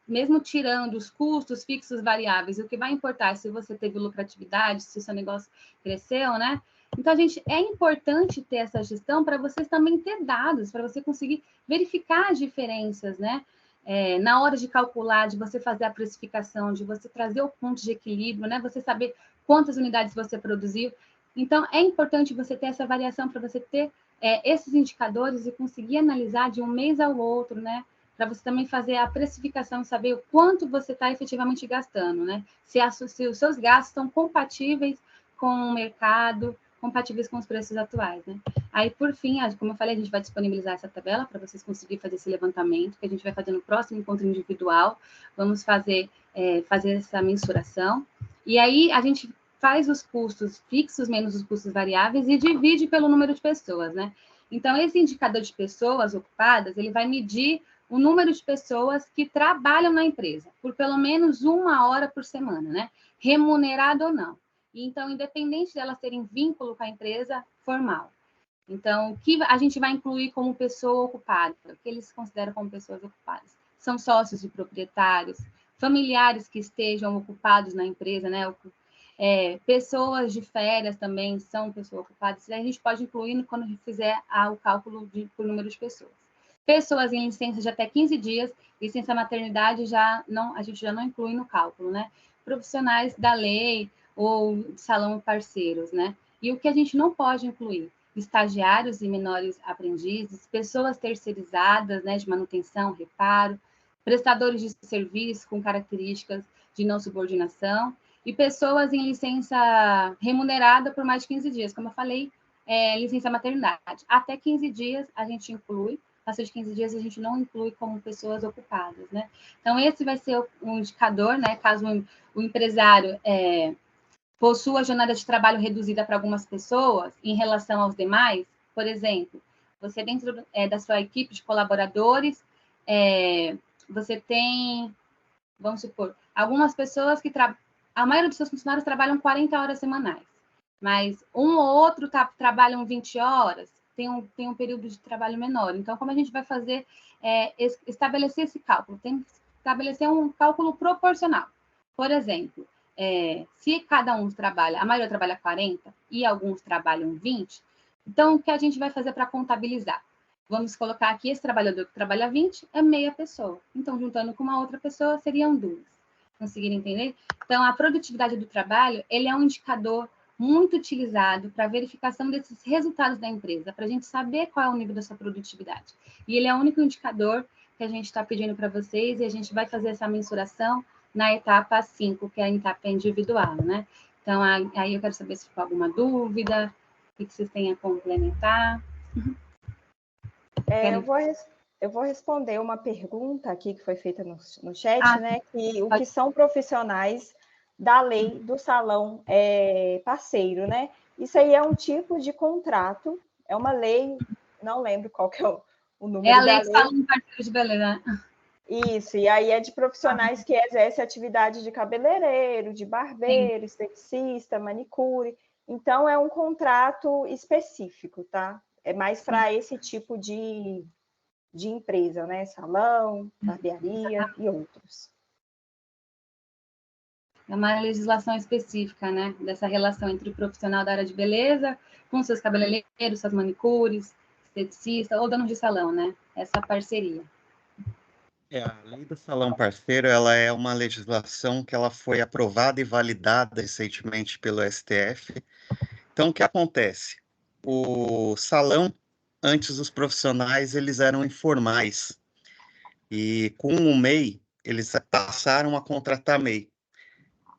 mesmo tirando os custos fixos variáveis, o que vai importar é se você teve lucratividade, se o seu negócio cresceu, né? Então, é importante ter essa gestão para vocês também ter dados, para você conseguir verificar as diferenças, né? Na hora de calcular, de você fazer a precificação, de você trazer o ponto de equilíbrio, né? Você saber quantas unidades você produziu. Então, é importante você ter essa variação para você ter esses indicadores e conseguir analisar de um mês ao outro, né? Para você também fazer a precificação e saber o quanto você está efetivamente gastando, né? Se os seus gastos estão compatíveis com o mercado, compatíveis com os preços atuais, né? Aí, por fim, como eu falei, a gente vai disponibilizar essa tabela para vocês conseguirem fazer esse levantamento, que a gente vai fazer no próximo encontro individual. Vamos fazer essa mensuração. E aí, a gente faz os custos fixos menos os custos variáveis e divide pelo número de pessoas, né? Então, esse indicador de pessoas ocupadas, ele vai medir o número de pessoas que trabalham na empresa, por pelo menos 1 hora por semana, né? Remunerado ou não. Então, independente delas terem vínculo com a empresa formal. Então, o que a gente vai incluir como pessoa ocupada? O que eles consideram como pessoas ocupadas? São sócios de proprietários, familiares que estejam ocupados na empresa, né? Pessoas de férias também são pessoas ocupadas. A gente pode incluir quando fizer o cálculo por número de pessoas. Pessoas em licença de até 15 dias, licença maternidade a gente já não inclui no cálculo, né? Profissionais da lei ou de salão parceiros, né? E o que a gente não pode incluir? Estagiários e menores aprendizes, pessoas terceirizadas, né, de manutenção, reparo, prestadores de serviço com características de não subordinação e pessoas em licença remunerada por mais de 15 dias, como eu falei, licença maternidade. Até 15 dias a gente inclui, passou de 15 dias a gente não inclui como pessoas ocupadas, né? Então, esse vai ser um indicador, né, caso o empresário possua jornada de trabalho reduzida para algumas pessoas em relação aos demais. Por exemplo, você dentro da sua equipe de colaboradores, você tem, vamos supor, algumas pessoas que a maioria dos seus funcionários trabalham 40 horas semanais, mas um ou outro trabalham 20 horas, tem um período de trabalho menor. Então, como a gente vai fazer estabelecer esse cálculo? Tem que estabelecer um cálculo proporcional. Por exemplo, se cada um trabalha, a maioria trabalha 40 e alguns trabalham 20, então o que a gente vai fazer para contabilizar? Vamos colocar aqui, esse trabalhador que trabalha 20 é meia pessoa. Então, juntando com uma outra pessoa, seriam 2. Conseguiram entender? Então, a produtividade do trabalho, ele é um indicador muito utilizado para verificação desses resultados da empresa, para a gente saber qual é o nível da sua produtividade. E ele é o único indicador que a gente está pedindo para vocês, e a gente vai fazer essa mensuração na etapa 5, que é a etapa individual, né? Então, aí eu quero saber se ficou alguma dúvida, o que vocês têm a complementar. Eu vou responder uma pergunta aqui que foi feita no chat, né? Que o que são profissionais da lei do salão parceiro, né? Isso aí é um tipo de contrato, é uma lei, não lembro qual que é o número da lei. É a lei do salão parceiro de beleza. Isso, e aí é de profissionais que exercem atividade de cabeleireiro, de barbeiro, esteticista, manicure. Então, é um contrato específico, tá? É mais para esse tipo de empresa, né? Salão, barbearia e outros. É uma legislação específica, né? Dessa relação entre o profissional da área de beleza com seus cabeleireiros, suas manicures, esteticista ou dono de salão, né? Essa parceria. A lei do salão parceiro, ela é uma legislação que ela foi aprovada e validada recentemente pelo STF. Então, o que acontece? O salão, antes os profissionais, eles eram informais. E com o MEI, eles passaram a contratar MEI.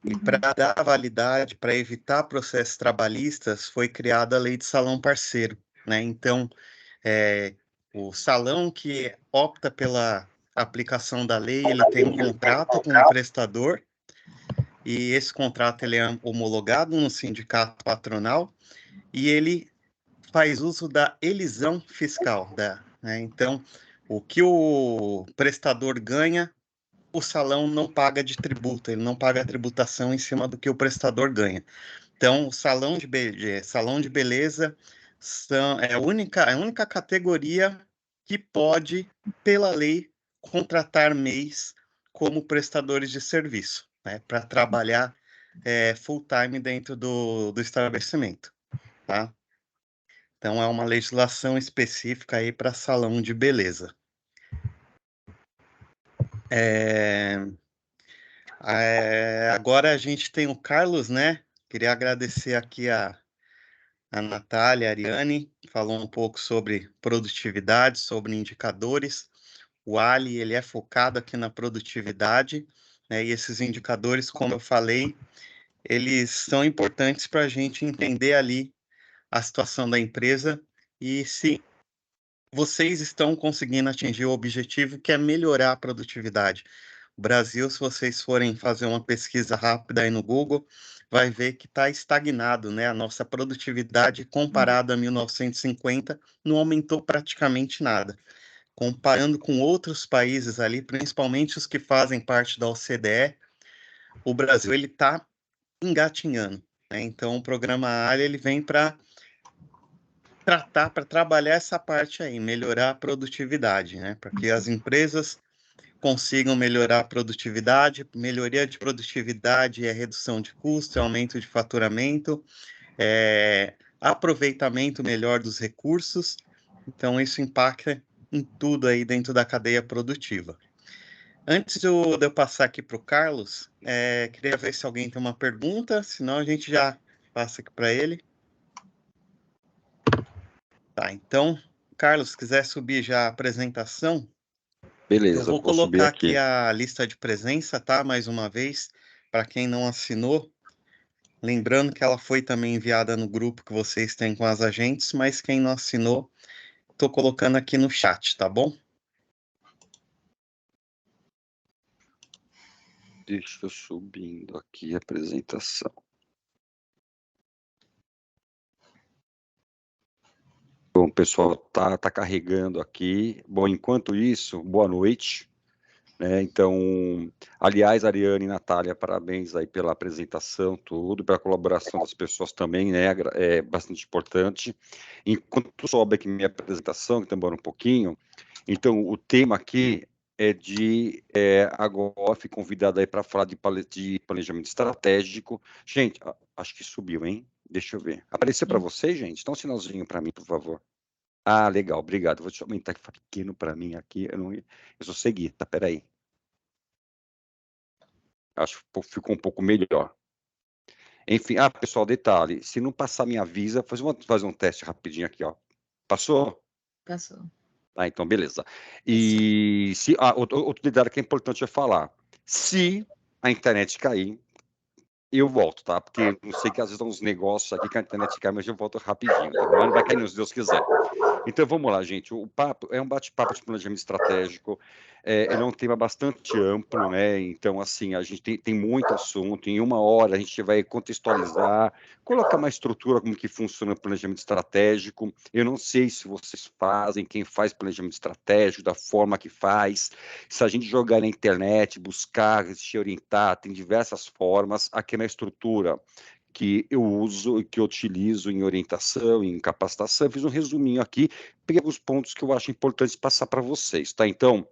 E para dar validade, para evitar processos trabalhistas, foi criada a lei de salão parceiro, né? Então, o salão que opta pela aplicação da lei, ele tem um contrato com o prestador, e esse contrato ele é homologado no sindicato patronal, e ele faz uso da elisão fiscal, né? Então, o que o prestador ganha, o salão não paga de tributo, ele não paga a tributação em cima do que o prestador ganha. Então, o salão de beleza é a única categoria que pode, pela lei, contratar MEIs como prestadores de serviço, né, para trabalhar full-time dentro do estabelecimento, tá? Então, é uma legislação específica aí para salão de beleza. Agora a gente tem o Carlos, né? Queria agradecer aqui a Natália, a Ariane, falou um pouco sobre produtividade, sobre indicadores. O Ali, ele é focado aqui na produtividade, né? E esses indicadores, como eu falei, eles são importantes para a gente entender ali a situação da empresa e se vocês estão conseguindo atingir o objetivo, que é melhorar a produtividade. O Brasil, se vocês forem fazer uma pesquisa rápida aí no Google, vai ver que está estagnado, né? A nossa produtividade, comparado a 1950, não aumentou praticamente nada. Comparando com outros países ali, principalmente os que fazem parte da OCDE, o Brasil ele está engatinhando, né? Então, o programa ALIA, ele vem para trabalhar essa parte aí, melhorar a produtividade, né? Para que as empresas consigam melhorar a produtividade. Melhoria de produtividade é redução de custo, é aumento de faturamento, aproveitamento melhor dos recursos. Então, isso impacta em tudo aí dentro da cadeia produtiva. Antes de eu passar aqui para o Carlos, queria ver se alguém tem uma pergunta, senão a gente já passa aqui para ele. Tá, então, Carlos, se quiser subir já a apresentação. Beleza, Eu vou colocar aqui a lista de presença, tá? Mais uma vez, para quem não assinou. Lembrando que ela foi também enviada no grupo que vocês têm com as agentes, mas quem não assinou, estou colocando aqui no chat, tá bom? Deixa eu subindo aqui a apresentação. Bom, pessoal, tá carregando aqui. Bom, enquanto isso, boa noite. Né? Então, aliás, Ariane e Natália, parabéns aí pela apresentação, tudo, pela colaboração das pessoas também, né? É bastante importante. Enquanto sobe aqui minha apresentação, que demora um pouquinho, então o tema aqui é agora fui convidado aí para falar de planejamento estratégico. Gente, acho que subiu, hein? Deixa eu ver. Apareceu para vocês, gente? Dá um sinalzinho para mim, por favor. Ah, legal, obrigado. Vou te aumentar que fica pequeno para mim aqui. Eu só segui, tá? Peraí. Acho que ficou um pouco melhor. Enfim, pessoal, detalhe. Se não passar, me avisa. Fazer um teste rapidinho aqui, ó. Passou? Passou. Ah, então, beleza. E outro detalhe que é importante eu falar. Se a internet cair, Eu volto, tá? Porque não sei que às vezes dá uns negócios aqui que a internet cai, mas eu volto rapidinho, tá bom? Não vai cair, se Deus quiser. Então vamos lá, gente. O papo é um bate-papo de planejamento estratégico. Ele é um tema bastante amplo, né? Então, assim, a gente tem muito assunto. Em uma hora a gente vai contextualizar, colocar uma estrutura como que funciona o planejamento estratégico. Eu não sei se vocês fazem, quem faz planejamento estratégico, da forma que faz. Se a gente jogar na internet, buscar, se orientar, tem diversas formas. Aqui na estrutura que eu uso e que eu utilizo em orientação, em capacitação. Eu fiz um resuminho aqui, peguei alguns pontos que eu acho importantes passar para vocês, tá? Então,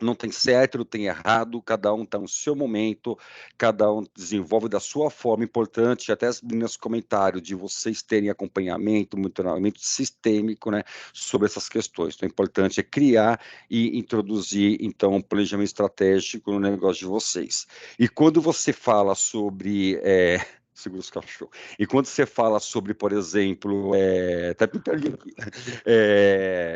não tem certo, não tem errado, cada um está no seu momento, cada um desenvolve da sua forma. Importante, até as meninas comentaram, de vocês terem acompanhamento, monitoramento sistêmico, né, sobre essas questões. Então, o importante é criar e introduzir, então, um planejamento estratégico no negócio de vocês. E quando você fala sobre... segura os cachorros. E quando você fala sobre, por exemplo, até me perdi aqui,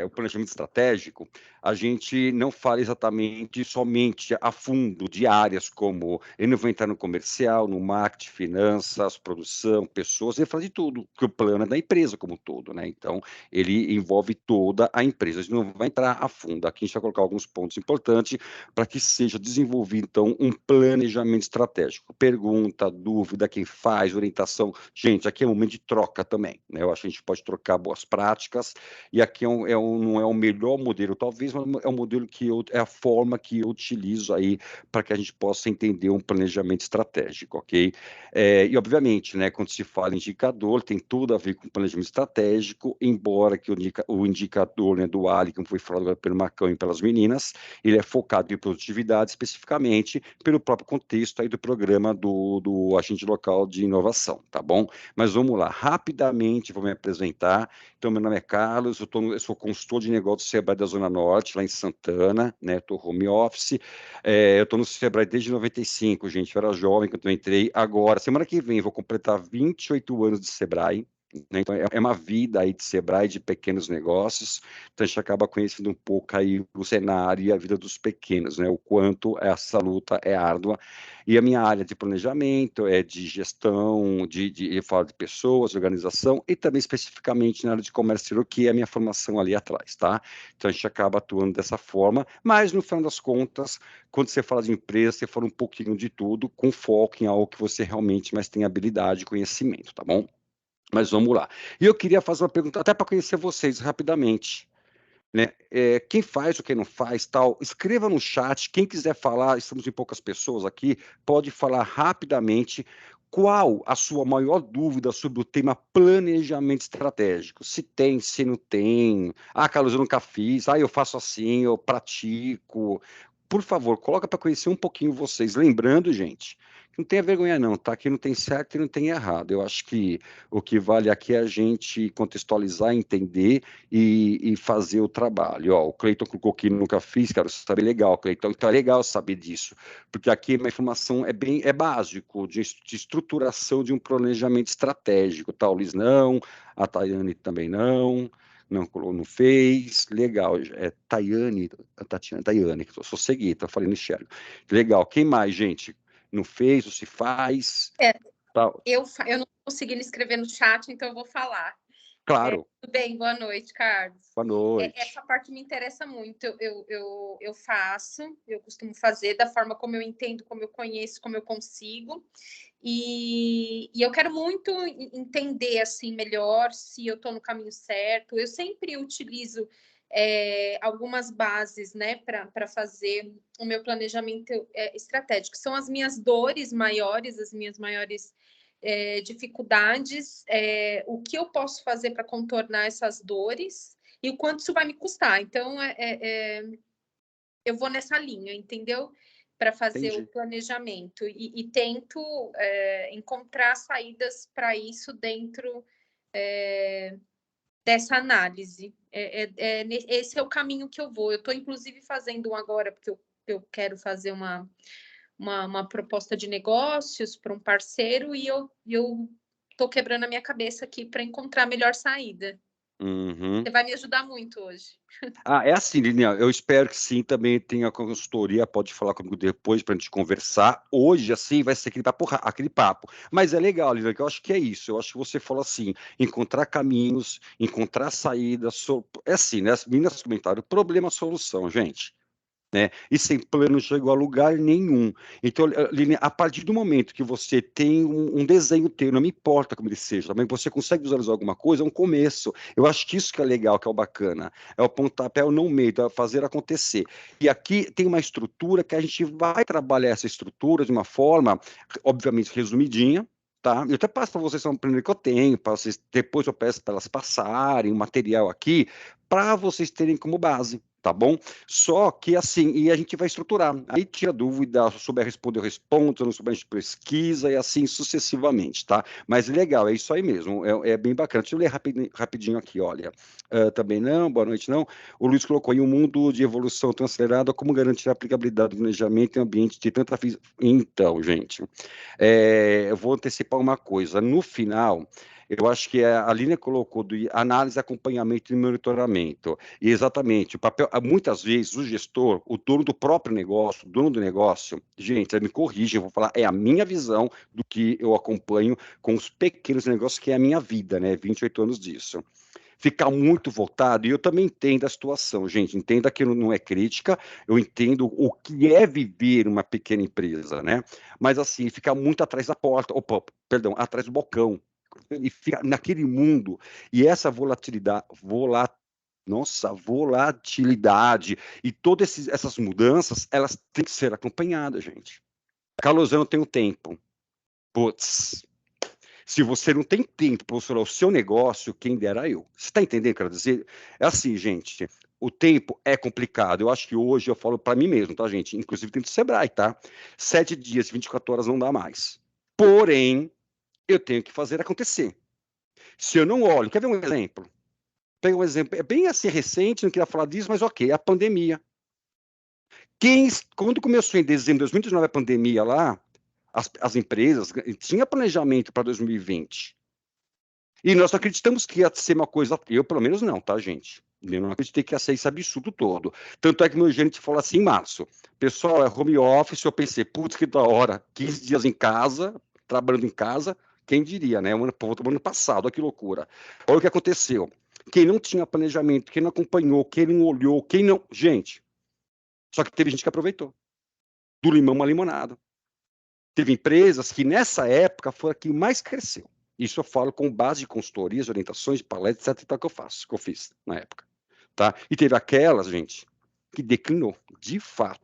o planejamento estratégico, a gente não fala exatamente somente a fundo de áreas como ele não vai entrar no comercial, no marketing, finanças, produção, pessoas, ele fala de tudo, que o plano é da empresa como um todo, né? Então, ele envolve toda a empresa. A gente não vai entrar a fundo. Aqui a gente vai colocar alguns pontos importantes para que seja desenvolvido, então, um planejamento estratégico. Pergunta, dúvida, quem faz, orientação. Gente, aqui é um momento de troca também, né? Eu acho que a gente pode trocar boas práticas, e aqui não é o melhor modelo, talvez, mas é um modelo é a forma que eu utilizo aí para que a gente possa entender um planejamento estratégico, ok? E obviamente, né, quando se fala em indicador, tem tudo a ver com planejamento estratégico, embora que o indicador, né, do Ali, como foi falado agora pelo Marcão e pelas meninas, ele é focado em produtividade, especificamente pelo próprio contexto aí do programa do agente local de inovação, tá bom? Mas vamos lá, rapidamente vou me apresentar. Então, meu nome é Carlos, eu sou consultor de negócio do Sebrae da Zona Norte, lá em Santana, né? Estou home office. Eu estou no Sebrae desde 95, gente. Eu era jovem quando eu entrei. Agora, semana que vem, vou completar 28 anos de Sebrae. Né? Então, é uma vida aí de Sebrae, de pequenos negócios. Então, a gente acaba conhecendo um pouco aí o cenário e a vida dos pequenos, né? O quanto essa luta é árdua. E a minha área de planejamento é de gestão, eu falo de pessoas, organização, e também especificamente na área de comércio exterior, que é a minha formação ali atrás, tá? Então, a gente acaba atuando dessa forma, mas no final das contas, quando você fala de empresa, você fala um pouquinho de tudo, com foco em algo que você realmente mais tem habilidade e conhecimento, tá bom? Mas vamos lá. E eu queria fazer uma pergunta, até para conhecer vocês rapidamente, né? Quem faz ou quem não faz, tal, escreva no chat. Quem quiser falar, estamos em poucas pessoas aqui, pode falar rapidamente qual a sua maior dúvida sobre o tema planejamento estratégico. Se tem, se não tem. Ah, Carlos, eu nunca fiz. Ah, eu faço assim, eu pratico. Por favor, coloca para conhecer um pouquinho vocês. Lembrando, gente, que não tenha vergonha não, tá? Que não tem certo e não tem errado. Eu acho que o que vale aqui é a gente contextualizar, entender e fazer o trabalho. Ó, o Cleiton colocou que nunca fiz, quero saber, legal, Cleiton. Então é legal saber disso, porque aqui a informação é básico, de estruturação de um planejamento estratégico, tá? O Luiz não, a Tayane também não fez, legal, Tayane, Tatiana, Tayane, que eu sou seguir, tá falando enxergo. Legal, quem mais, gente? Não fez ou se faz? Tá. Eu não consegui escrever no chat, então eu vou falar. Claro. Tudo bem, boa noite, Carlos. Boa noite. Essa parte me interessa muito. Eu faço, eu costumo fazer da forma como eu entendo, como eu conheço, como eu consigo. E eu quero muito entender assim melhor se eu estou no caminho certo. Eu sempre utilizo algumas bases, né, para fazer o meu planejamento estratégico. São as minhas dores maiores, as minhas maiores dificuldades, o que eu posso fazer para contornar essas dores e o quanto isso vai me custar. Então, eu vou nessa linha, entendeu? Para fazer o planejamento e tento encontrar saídas para isso dentro dessa análise. Esse é o caminho que eu vou. Eu estou, inclusive, fazendo um agora, porque eu quero fazer uma proposta de negócios para um parceiro e eu estou quebrando a minha cabeça aqui para encontrar a melhor saída. Uhum. Você vai me ajudar muito hoje. É assim, Lilian, eu espero que sim, também tenha consultoria, pode falar comigo depois para a gente conversar. Hoje, assim, vai ser aquele papo. Mas é legal, Lilian, que eu acho que é isso. Eu acho que você falou assim, encontrar caminhos, encontrar saídas. É assim, né? As meninas comentaram, problema, solução, gente. Né? E sem plano não chegou a lugar nenhum. Então, Lilian, a partir do momento que você tem um desenho teu, não me importa como ele seja, também você consegue visualizar alguma coisa, é um começo. Eu acho que isso que é legal, que é o bacana. É o pontapé, o não medo, é fazer acontecer. E aqui tem uma estrutura que a gente vai trabalhar essa estrutura de uma forma, obviamente, resumidinha. Tá? Eu até passo para vocês um primeiro que eu tenho, para vocês, depois eu peço para elas passarem o material aqui, para vocês terem como base, tá bom? Só que assim, e a gente vai estruturar. Aí tira dúvida, se eu souber responder, eu respondo, se eu não souber, a gente pesquisa e assim sucessivamente, tá? Mas legal, é isso aí mesmo, é bem bacana. Deixa eu ler rapidinho aqui, olha. Também não, boa noite não. O Luiz colocou em um mundo de evolução tão acelerada, como garantir a aplicabilidade do planejamento em ambiente de tanta física? Então, gente, eu vou antecipar uma coisa. No final, eu acho que a Aline colocou de análise, acompanhamento e monitoramento. E exatamente, o papel, muitas vezes, o gestor, o dono do próprio negócio, o dono do negócio, gente, me corrija, eu vou falar, é a minha visão do que eu acompanho com os pequenos negócios, que é a minha vida, né? 28 anos disso. Ficar muito voltado, e eu também entendo a situação, gente, entenda que não é crítica, eu entendo o que é viver uma pequena empresa, né? Mas assim, ficar muito atrás da porta, perdão, atrás do balcão, e fica naquele mundo, e essa volatilidade e todas essas mudanças, elas têm que ser acompanhadas, gente. Carlos, eu não tenho tempo. Putz, se você não tem tempo para o seu negócio, quem dera eu. Você está entendendo o que eu quero dizer? É assim, gente, o tempo é complicado. Eu acho que hoje eu falo para mim mesmo, tá, gente? Inclusive dentro do Sebrae, tá? 7 dias, 24 horas não dá mais. Porém, eu tenho que fazer acontecer. Se eu não olho, quer ver um exemplo? Pega um exemplo, é bem assim recente, não queria falar disso, mas ok, a pandemia. Quando começou em dezembro de 2019 a pandemia lá, as empresas tinham planejamento para 2020. E nós acreditamos que ia ser uma coisa, eu pelo menos não, tá, gente? Eu não acreditei que ia ser esse absurdo todo. Tanto é que meu gerente falou assim em março, pessoal, é home office, eu pensei, putz, que da hora, 15 dias em casa, trabalhando em casa, quem diria, né? O ano passado, olha que loucura. Olha o que aconteceu. Quem não tinha planejamento, quem não acompanhou, quem não olhou, quem não... Gente, só que teve gente que aproveitou. Do limão uma limonada. Teve empresas que nessa época foi a que mais cresceu. Isso eu falo com base de consultorias, orientações, palestras, etc. que eu fiz na época. Tá? E teve aquelas, gente, que declinou, de fato.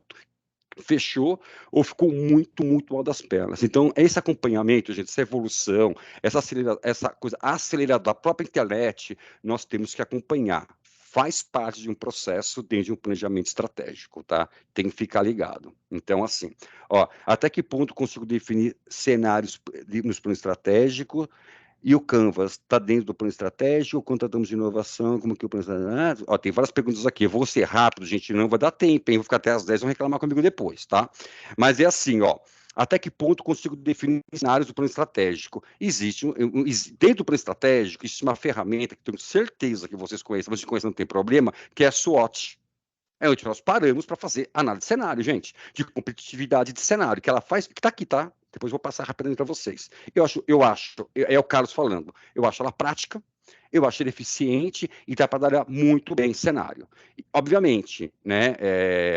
Fechou ou ficou muito, muito mal das pernas. Então, esse acompanhamento, gente, essa evolução, essa coisa acelerada da própria internet, nós temos que acompanhar. Faz parte de um processo dentro de um planejamento estratégico, tá? Tem que ficar ligado. Então, assim, até que ponto consigo definir cenários nos planos estratégicos e o Canvas está dentro do plano estratégico, contratamos de inovação, como que o plano estratégico... tem várias perguntas aqui, eu vou ser rápido, gente, não vai dar tempo, hein? Vou ficar até às 10, vão reclamar comigo depois, tá? Mas é assim, até que ponto consigo definir cenários do plano estratégico? Dentro do plano estratégico, existe uma ferramenta que tenho certeza que vocês conhecem, não tem problema, que é a SWOT. É onde nós paramos para fazer análise de cenário, gente, de competitividade de cenário, que ela faz, que está aqui, tá? Depois vou passar rapidamente para vocês. Eu acho, é o Carlos falando, eu acho ela prática, eu acho ela eficiente e dá para dar muito bem cenário. E, obviamente, né,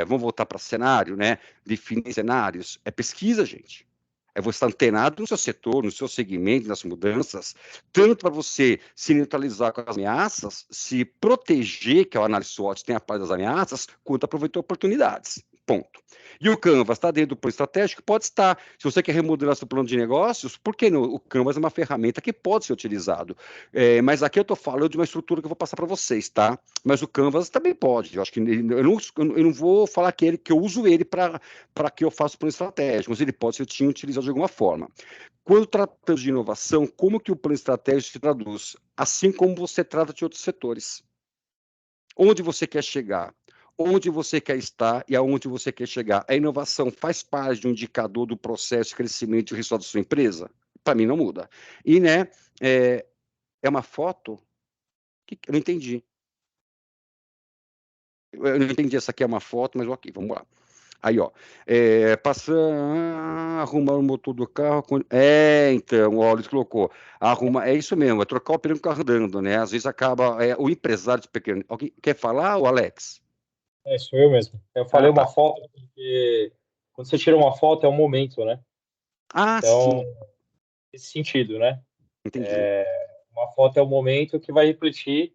vamos voltar para cenário, né, definir cenários, é pesquisa, gente. É você estar antenado no seu setor, no seu segmento, nas mudanças, tanto para você se neutralizar com as ameaças, se proteger, que é o análise SWOT, tem a parte das ameaças, quanto aproveitar oportunidades. Ponto. E o Canvas está dentro do plano estratégico? Pode estar. Se você quer remodelar seu plano de negócios, por que não? O Canvas é uma ferramenta que pode ser utilizado. Mas aqui eu estou falando de uma estrutura que eu vou passar para vocês, tá? Mas o Canvas também pode. Eu acho que eu não vou falar que eu uso ele para que eu faça o plano estratégico, mas ele pode ser utilizado de alguma forma. Quando tratamos de inovação, como que o plano estratégico se traduz? Assim como você trata de outros setores. Onde você quer chegar? Onde você quer estar e aonde você quer chegar. A inovação faz parte de um indicador do processo de crescimento e resultado da sua empresa? Para mim, não muda. E, né, é uma foto Eu não entendi. Eu não entendi, essa aqui é uma foto, mas ok, vamos lá. Aí, ó, arrumar o motor do carro. Então, ó, ele colocou, é isso mesmo, é trocar o pneu do carro andando, né? Às vezes acaba, o empresário de pequeno. Alguém quer falar, o Alex? Sou eu mesmo. Eu falei tá. uma foto porque quando você tira uma foto é um momento, né? Então, Sim, nesse sentido, né? entendi. Uma foto é um momento que vai refletir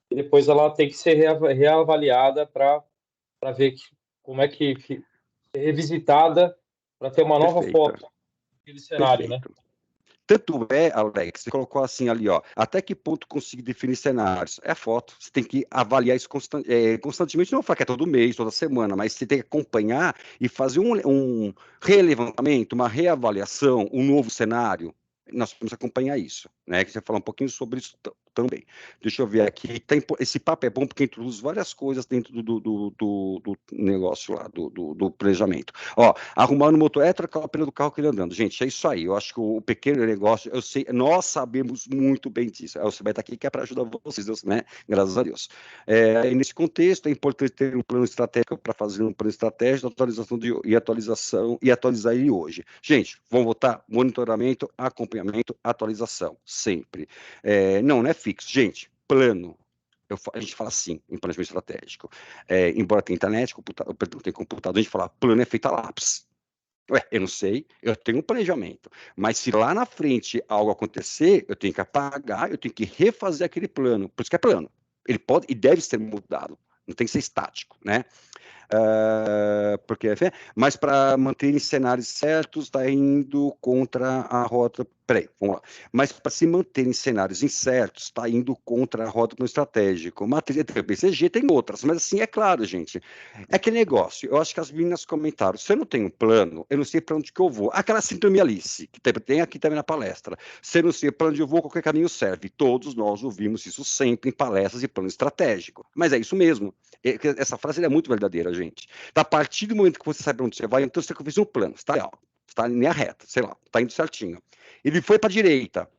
e depois ela tem que ser reavaliada para ver como é que revisitada para ter uma nova Perfeito, foto daquele cenário, né? perfeito. Tanto é, Alex, você colocou assim ali, ó, até que ponto conseguir definir cenários? É a foto, você tem que avaliar isso constantemente, não falar que é todo mês, toda semana, mas você tem que acompanhar e fazer um relevantamento, uma reavaliação, um novo cenário. Nós precisamos acompanhar isso, né? Que você fala um pouquinho sobre isso também. Deixa eu ver aqui. Esse papo é bom porque introduz várias coisas dentro do negócio lá, do planejamento. Ó, arrumar no motor é trocar o pneu do carro que ele andando. Gente, é isso aí. Eu acho que o pequeno negócio, eu sei, nós sabemos muito bem disso. Você vai estar aqui que é para ajudar vocês, Deus, né? Graças a Deus. E nesse contexto, é importante ter um plano estratégico para fazer um plano estratégico, atualização e atualizar ele hoje. Gente, vamos votar monitoramento, acompanhamento, atualização, sempre. Não é fixo. Gente, plano. A gente fala assim em planejamento estratégico. Embora tenha internet, tem computador, a gente fala plano é feito a lápis. Ué, eu não sei, eu tenho um planejamento, mas se lá na frente algo acontecer, eu tenho que apagar, eu tenho que refazer aquele plano. Por isso que é plano. Ele pode e deve ser mudado, não tem que ser estático, né? Mas para manter em cenários certos, está indo contra a rota. Peraí, vamos lá. Mas para se manter em cenários incertos, está indo contra a rota do estratégico. Matriz BCG tem outras, mas assim, é claro, gente. É que negócio, eu acho que as meninas comentaram, se eu não tenho um plano, eu não sei para onde que eu vou. Aquela síndrome Alice, que tem aqui também na palestra. Se eu não sei para onde eu vou, qualquer caminho serve. Todos nós ouvimos isso sempre em palestras e plano estratégico. Mas é isso mesmo. Essa frase é muito verdadeira, gente. A partir do momento que você sabe onde você vai, então você fez um plano, está legal, está em linha reta, sei lá, está indo certinho. Ele foi para a direita.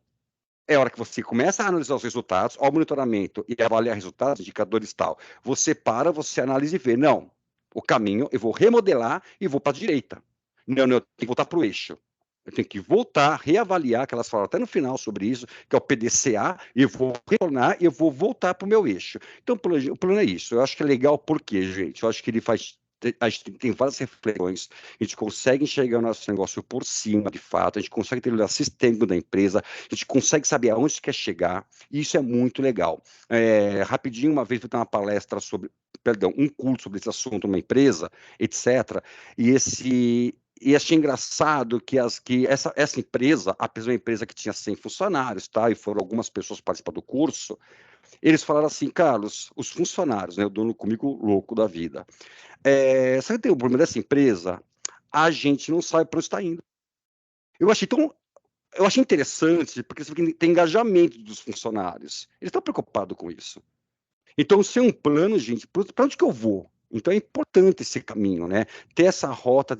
É a hora que você começa a analisar os resultados, ao monitoramento e avaliar resultados, indicadores e tal. Você você analisa e vê, não, o caminho eu vou remodelar e vou para a direita. Não, eu tenho que voltar para o eixo. Eu tenho que voltar, reavaliar, que elas falam até no final sobre isso, que é o PDCA, e eu vou retornar e eu vou voltar para o meu eixo. Então, o plano é isso. Eu acho que é legal porque, gente, eu acho que ele faz. A gente tem várias reflexões, a gente consegue enxergar o nosso negócio por cima, de fato, a gente consegue ter o olhar sistêmico da empresa, a gente consegue saber aonde quer chegar, e isso é muito legal. Rapidinho, uma vez eu dei uma palestra um curso sobre esse assunto numa empresa, etc., e achei engraçado que essa empresa, apesar de uma empresa que tinha 100 funcionários, tá, e foram algumas pessoas participar do curso, eles falaram assim, Carlos, os funcionários, né, o dono comigo louco da vida, sabe que tem o problema dessa empresa? A gente não sabe para onde está indo. Eu achei interessante, porque você tem engajamento dos funcionários. Eles estão preocupados com isso. Então, ser um plano, gente, para onde que eu vou? Então, é importante esse caminho, né? Ter essa rota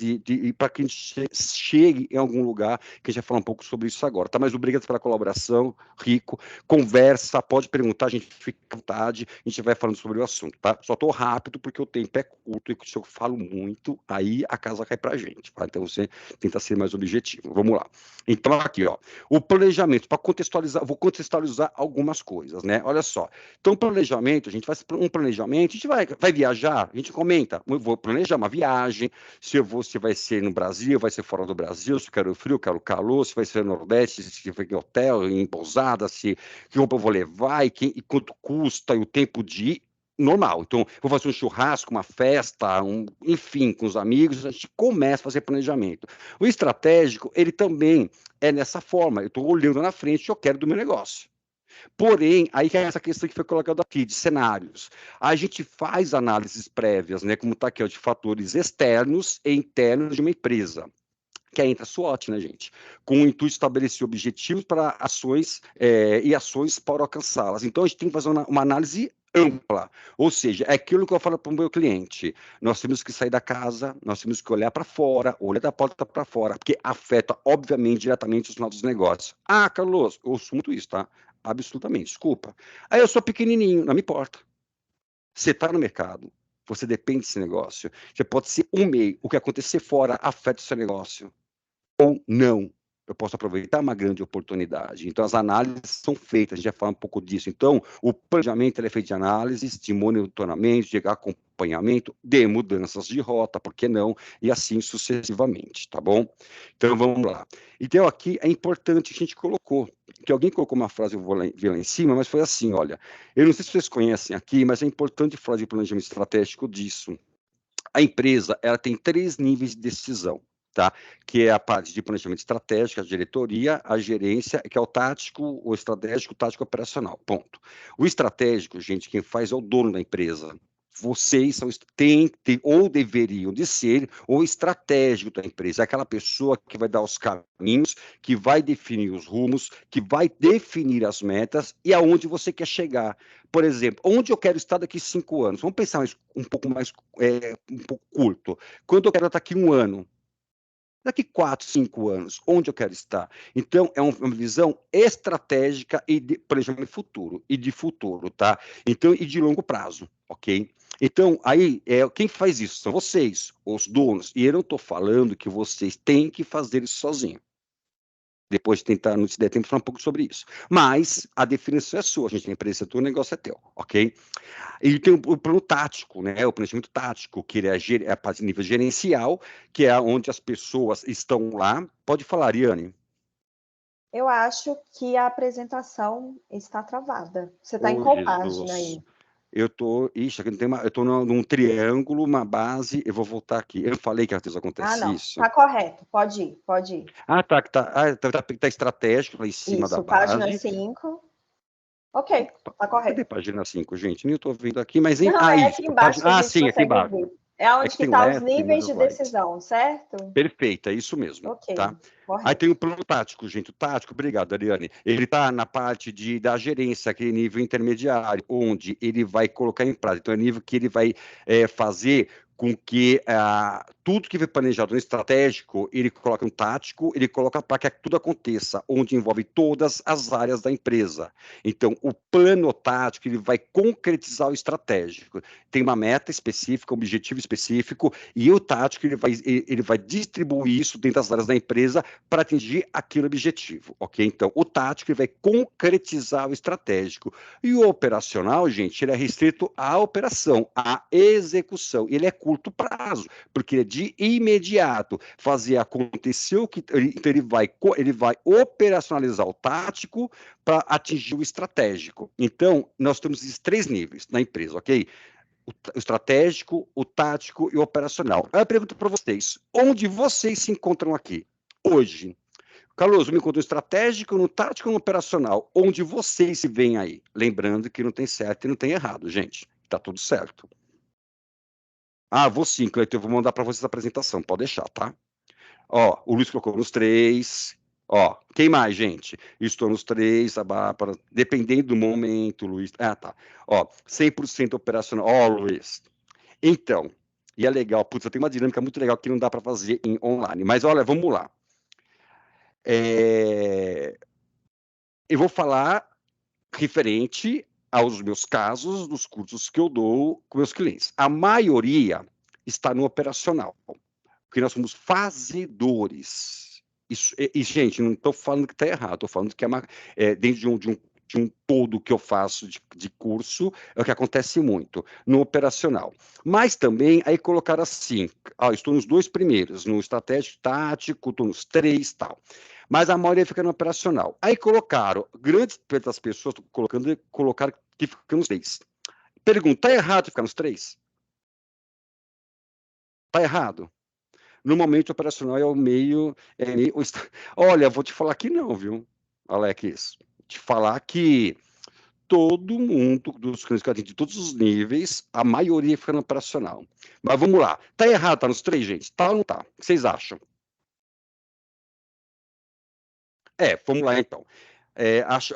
para que a gente chegue em algum lugar, que a gente vai falar um pouco sobre isso agora, tá? Mas obrigado pela colaboração, Rico. Conversa, pode perguntar, a gente fica à vontade, a gente vai falando sobre o assunto, tá? Só estou rápido, porque o tempo é curto, e se eu falo muito, aí a casa cai para a gente, tá? Então, você tenta ser mais objetivo. Vamos lá. Então, aqui, ó, o planejamento, para contextualizar, vou contextualizar algumas coisas, né? Olha só. Então, planejamento, a gente faz um planejamento, a gente vai viajar, a gente comenta, eu vou planejar uma viagem, se vai ser no Brasil, vai ser fora do Brasil, se eu quero frio, quero calor, se vai ser no Nordeste, se vai em hotel, em pousada, que roupa eu vou levar, e quanto custa, e o tempo de ir, normal. Então, vou fazer um churrasco, uma festa, enfim, com os amigos, a gente começa a fazer planejamento. O estratégico, ele também é nessa forma, eu estou olhando na frente, eu quero do meu negócio. Porém, aí que é essa questão que foi colocada aqui, de cenários. A gente faz análises prévias, né, como está aqui, ó, de fatores externos e internos de uma empresa, que entra a SWOT, né, gente? Com o intuito de estabelecer objetivos para ações e ações para alcançá-las. Então, a gente tem que fazer uma análise ampla, ou seja, é aquilo que eu falo para o meu cliente, nós temos que sair da casa, nós temos que olhar para fora, olhar da porta para fora, porque afeta, obviamente, diretamente os nossos negócios. Ah, Carlos, eu ouço muito isso, tá? Absolutamente, desculpa. Aí eu sou pequenininho, não me importa. Você está no mercado, você depende desse negócio, você pode ser um meio, o que acontecer fora afeta o seu negócio, ou não. Eu posso aproveitar uma grande oportunidade. Então, as análises são feitas, a gente já fala um pouco disso. Então, o planejamento ele é feito de análises, de monitoramento, de acompanhamento, de mudanças de rota, por que não? E assim sucessivamente, tá bom? Então, vamos lá. Então, aqui é importante, a gente colocou, que alguém colocou uma frase, eu vou ver lá em cima, mas foi assim, olha, eu não sei se vocês conhecem aqui, mas é importante falar de planejamento estratégico disso. A empresa, ela tem 3 níveis de decisão, tá? Que é a parte de planejamento estratégico, a diretoria, a gerência, que é o tático, o estratégico, o tático operacional, ponto. O estratégico, gente, quem faz é o dono da empresa. Vocês são, ou deveriam de ser o estratégico da empresa, aquela pessoa que vai dar os caminhos, que vai definir os rumos, que vai definir as metas e aonde você quer chegar. Por exemplo, onde eu quero estar daqui 5 anos? Vamos pensar um pouco mais um pouco curto. Quando eu quero estar aqui 1 ano? Daqui 4, 5 anos, onde eu quero estar? Então, é uma visão estratégica e de planejamento futuro, e de futuro, tá? Então, e de longo prazo, ok? Então, aí, quem faz isso? São vocês, os donos. E eu não estou falando que vocês têm que fazer isso sozinho. Depois de tentar, se der tempo, falar um pouco sobre isso. Mas a definição é sua, a gente tem empresa, o negócio é teu, ok? E tem o plano tático, né? O planejamento tático, que é a parte de nível gerencial, que é onde as pessoas estão lá. Pode falar, Ariane. Eu acho que a apresentação está travada. Você está em qual página aí? Eu estou num triângulo, uma base. Eu vou voltar aqui. Eu falei que às vezes acontece não. isso. Está correto. Pode ir, pode ir. Tá estratégico lá em cima da base. Página 5. Ok, tá correto. Cadê página 5, gente? Nem estou vendo aqui, mas... Não, é aqui embaixo que a gente sim, aqui embaixo. ver. É onde que estão os níveis de decisão, certo? Perfeito, é isso mesmo. Ok, tá? correto. Aí tem o plano tático, gente. O tático, obrigado, Ariane. Ele está na parte da gerência, aquele nível intermediário, onde ele vai colocar em prática. Então, é nível que ele vai fazer com que tudo que foi planejado no estratégico, ele coloca no tático, ele coloca para que tudo aconteça, onde envolve todas as áreas da empresa. Então, o plano tático, ele vai concretizar o estratégico. Tem uma meta específica, um objetivo específico, e o tático, ele vai distribuir isso dentro das áreas da empresa para atingir aquele objetivo, ok? Então, o tático, ele vai concretizar o estratégico. E o operacional, gente, ele é restrito à operação, à execução. Ele é curto prazo, porque ele é de imediato. Fazer acontecer o que... Então, ele vai operacionalizar o tático para atingir o estratégico. Então, nós temos esses 3 níveis na empresa, ok? O estratégico, o tático e o operacional. Aí eu pergunto para vocês, onde vocês se encontram aqui hoje? Carlos, eu me encontro no estratégico, no tático e no operacional. Onde vocês se veem aí? Lembrando que não tem certo e não tem errado, gente. Tá tudo certo. Vou sim, Cleiton, eu vou mandar para vocês a apresentação, pode deixar, tá? Ó, o Luiz colocou nos 3. Ó, quem mais, gente? Estou nos 3, a Bárbara, dependendo do momento, Luiz. Tá. Ó, 100% operacional. Ó, Luiz. Então, e é legal, putz, eu tenho uma dinâmica muito legal que não dá para fazer em online. Mas olha, vamos lá. Eu vou falar referente aos meus casos, dos cursos que eu dou com meus clientes. A maioria está no operacional, porque nós somos fazedores. Isso, gente, não estou falando que está errado, estou falando que dentro de um todo que eu faço de curso, é o que acontece muito, no operacional. Mas também, aí colocaram assim, estou nos 2 primeiros, no estratégico, tático, estou nos 3 e tal. Mas a maioria fica no operacional. Aí colocaram, grande parte das pessoas colocaram que fica nos 3. Pergunta, está errado ficar nos 3? Está errado? Normalmente o operacional é o meio... Olha, vou te falar que não, viu, Alex? Te falar que todo mundo, dos clientes que eu atendi, de todos os níveis, a maioria fica no operacional. Mas vamos lá. Está errado, está nos 3, gente? Tá ou não tá? O que vocês acham? Vamos lá, então.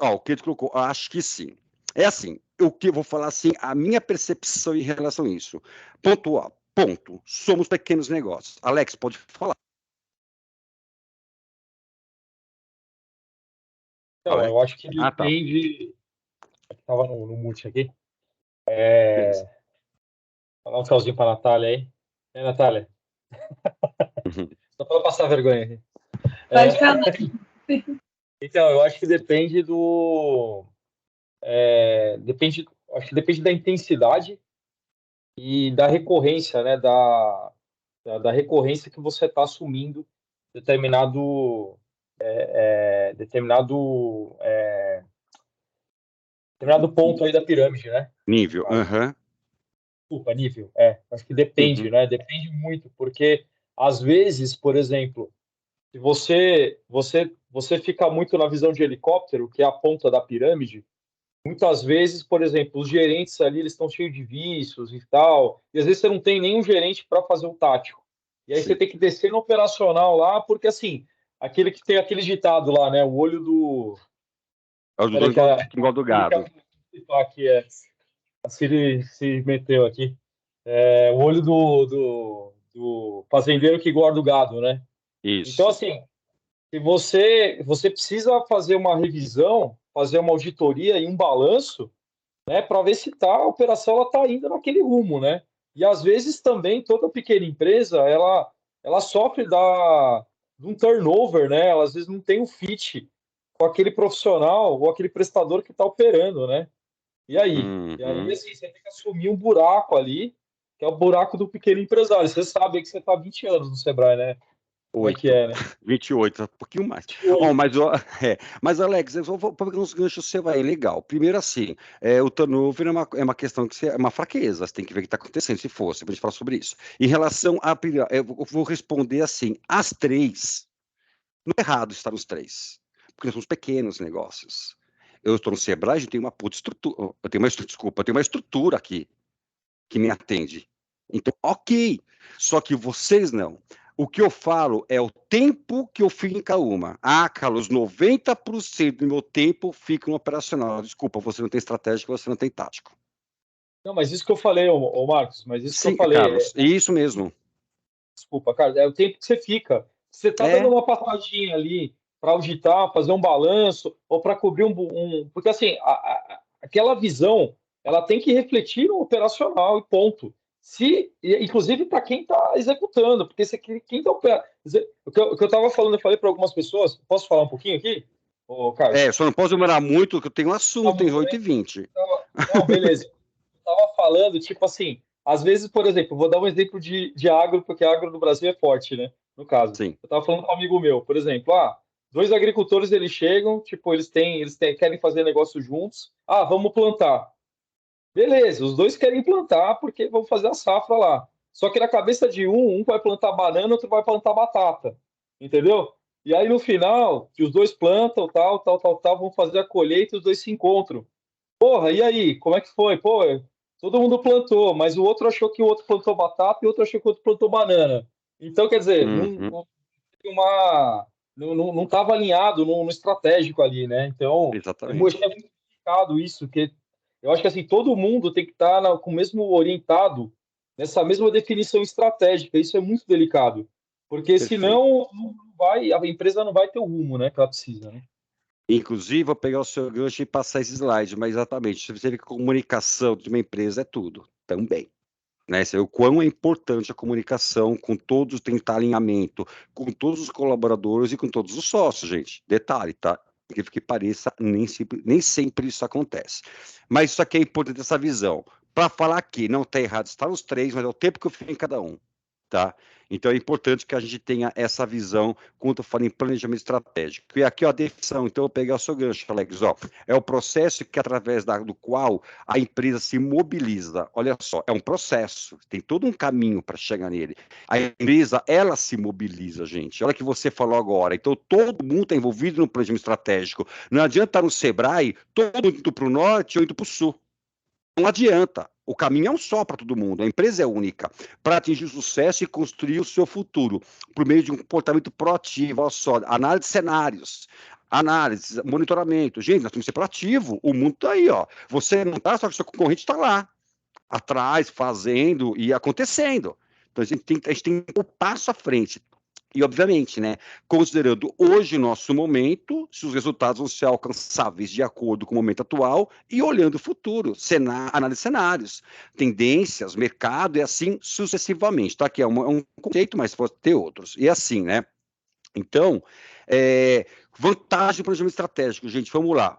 O que ele colocou? Acho que sim. É assim, o que eu vou falar assim, a minha percepção em relação a isso. Ponto A, ponto. Somos pequenos negócios. Alex, pode falar. Então, Alex? eu acho que Tá. depende. Estava no mute aqui. Falar um tchauzinho para a Natália aí. Natália? Só para passar vergonha aqui. Pode falar. Então, eu acho que depende acho que depende da intensidade e da recorrência, né? Da recorrência que você está assumindo determinado ponto aí da pirâmide, né? Nível. Desculpa, nível. Acho que depende, Uhum. né? Depende muito, porque às vezes, por exemplo, se você fica muito na visão de helicóptero, que é a ponta da pirâmide, muitas vezes, por exemplo, os gerentes ali, eles estão cheios de vícios e tal, e às vezes você não tem nenhum gerente para fazer o tático. E aí Sim. você tem que descer no operacional lá, porque assim, aquele que tem aquele ditado lá, né? O olho do... É o do igual do gado. Aqui a Siri se meteu aqui. O olho do fazendeiro que guarda o gado, né? Isso. Então, assim, se você precisa fazer uma revisão, fazer uma auditoria e um balanço, né, para ver se a operação está indo naquele rumo, né? E às vezes também toda pequena empresa ela sofre de um turnover, né? Ela às vezes não tem um fit com aquele profissional ou aquele prestador que está operando, né? E aí? Uhum. E aí, assim, você tem que assumir um buraco ali, que é o buraco do pequeno empresário. Você sabe que você está há 20 anos no Sebrae, né? Como é que é, né? 28, um pouquinho mais. 28. Mas, Alex, eu vou pegar uns ganchos você vai legal. Primeiro, assim, o turnover é uma questão que é uma fraqueza, você tem que ver o que está acontecendo, se fosse, para a gente falar sobre isso. Em relação a. Eu vou responder assim: as três, não é errado estar nos três, porque nós somos pequenos negócios. Eu estou no Sebrae, a gente tem uma puta estrutura, eu tenho uma estrutura aqui que me atende. Então, ok. Só que vocês não. O que eu falo é o tempo que eu fico em cada uma. Ah, Carlos, 90% do meu tempo fica no operacional. Desculpa, você não tem estratégico, você não tem tático. Não, mas isso que eu falei, ô Marcos, mas isso que eu falei. Carlos, isso mesmo. Desculpa, cara, é o tempo que você fica. Você está dando uma passadinha ali para auditar, fazer um balanço, ou para cobrir porque assim, aquela visão, ela tem que refletir no operacional e ponto. Inclusive para quem está executando, porque quem está operando. O que eu estava falando, eu falei para algumas pessoas, posso falar um pouquinho aqui? Ô, Carlos? Só não posso demorar muito, porque eu tenho um assunto, tem 8h20. Não, beleza. Eu estava falando, tipo assim, às vezes, por exemplo, vou dar um exemplo de agro, porque agro no Brasil é forte, né? No caso. Sim. Eu estava falando com um amigo meu, por exemplo, dois agricultores, eles chegam, tipo, querem fazer negócio juntos. Vamos plantar. Beleza, os dois querem plantar porque vão fazer a safra lá. Só que na cabeça de um vai plantar banana, outro vai plantar batata. Entendeu? E aí, no final, que os dois plantam, tal, vão fazer a colheita e os dois se encontram. Porra, e aí? Como é que foi? Pô, todo mundo plantou, mas o outro achou que o outro plantou batata e o outro achou que o outro plantou banana. Então, quer dizer, não estava alinhado no estratégico ali, né? Então, exatamente. É muito complicado isso, porque eu acho que assim, todo mundo tem que estar com o mesmo orientado, nessa mesma definição estratégica. Isso é muito delicado, porque senão a empresa não vai ter o rumo, né, que ela precisa, né? Inclusive, vou pegar o seu gancho e passar esse slide, mas exatamente, você vê que a comunicação de uma empresa é tudo, também. Né? O quão é importante a comunicação com todos, tentar alinhamento, com todos os colaboradores e com todos os sócios, gente. Detalhe, tá? Que pareça, nem sempre isso acontece. Mas isso aqui é importante, essa visão. Para falar que não está errado estar os três, mas é o tempo que eu fico em cada um. Tá? Então é importante que a gente tenha essa visão quando eu falo em planejamento estratégico. E aqui, ó, a definição, então eu vou pegar o seu gancho, Alex, é o processo que através do qual a empresa se mobiliza. Olha só, é um processo, tem todo um caminho para chegar nele. A empresa, ela se mobiliza, gente. Olha o que você falou agora. Então todo mundo está envolvido no planejamento estratégico. Não adianta estar no Sebrae, todo mundo indo para o norte ou indo para o sul. Não adianta. O caminho é um só para todo mundo. A empresa é única para atingir o sucesso e construir o seu futuro por meio de um comportamento proativo, olha só, análise de cenários, análise, monitoramento. Gente, nós temos que ser proativo. O mundo está aí, ó. Você não está, só que o seu concorrente está lá, atrás, fazendo e acontecendo. Então, a gente tem um passo à frente. E, obviamente, né, considerando hoje o nosso momento, se os resultados vão ser alcançáveis de acordo com o momento atual e olhando o futuro, análise de cenários, tendências, mercado e assim sucessivamente. Tá? Que é um conceito, mas pode ter outros. E assim, né? Então, vantagem do planejamento estratégico, gente, vamos lá.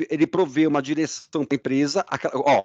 Ele provê uma direção para a empresa.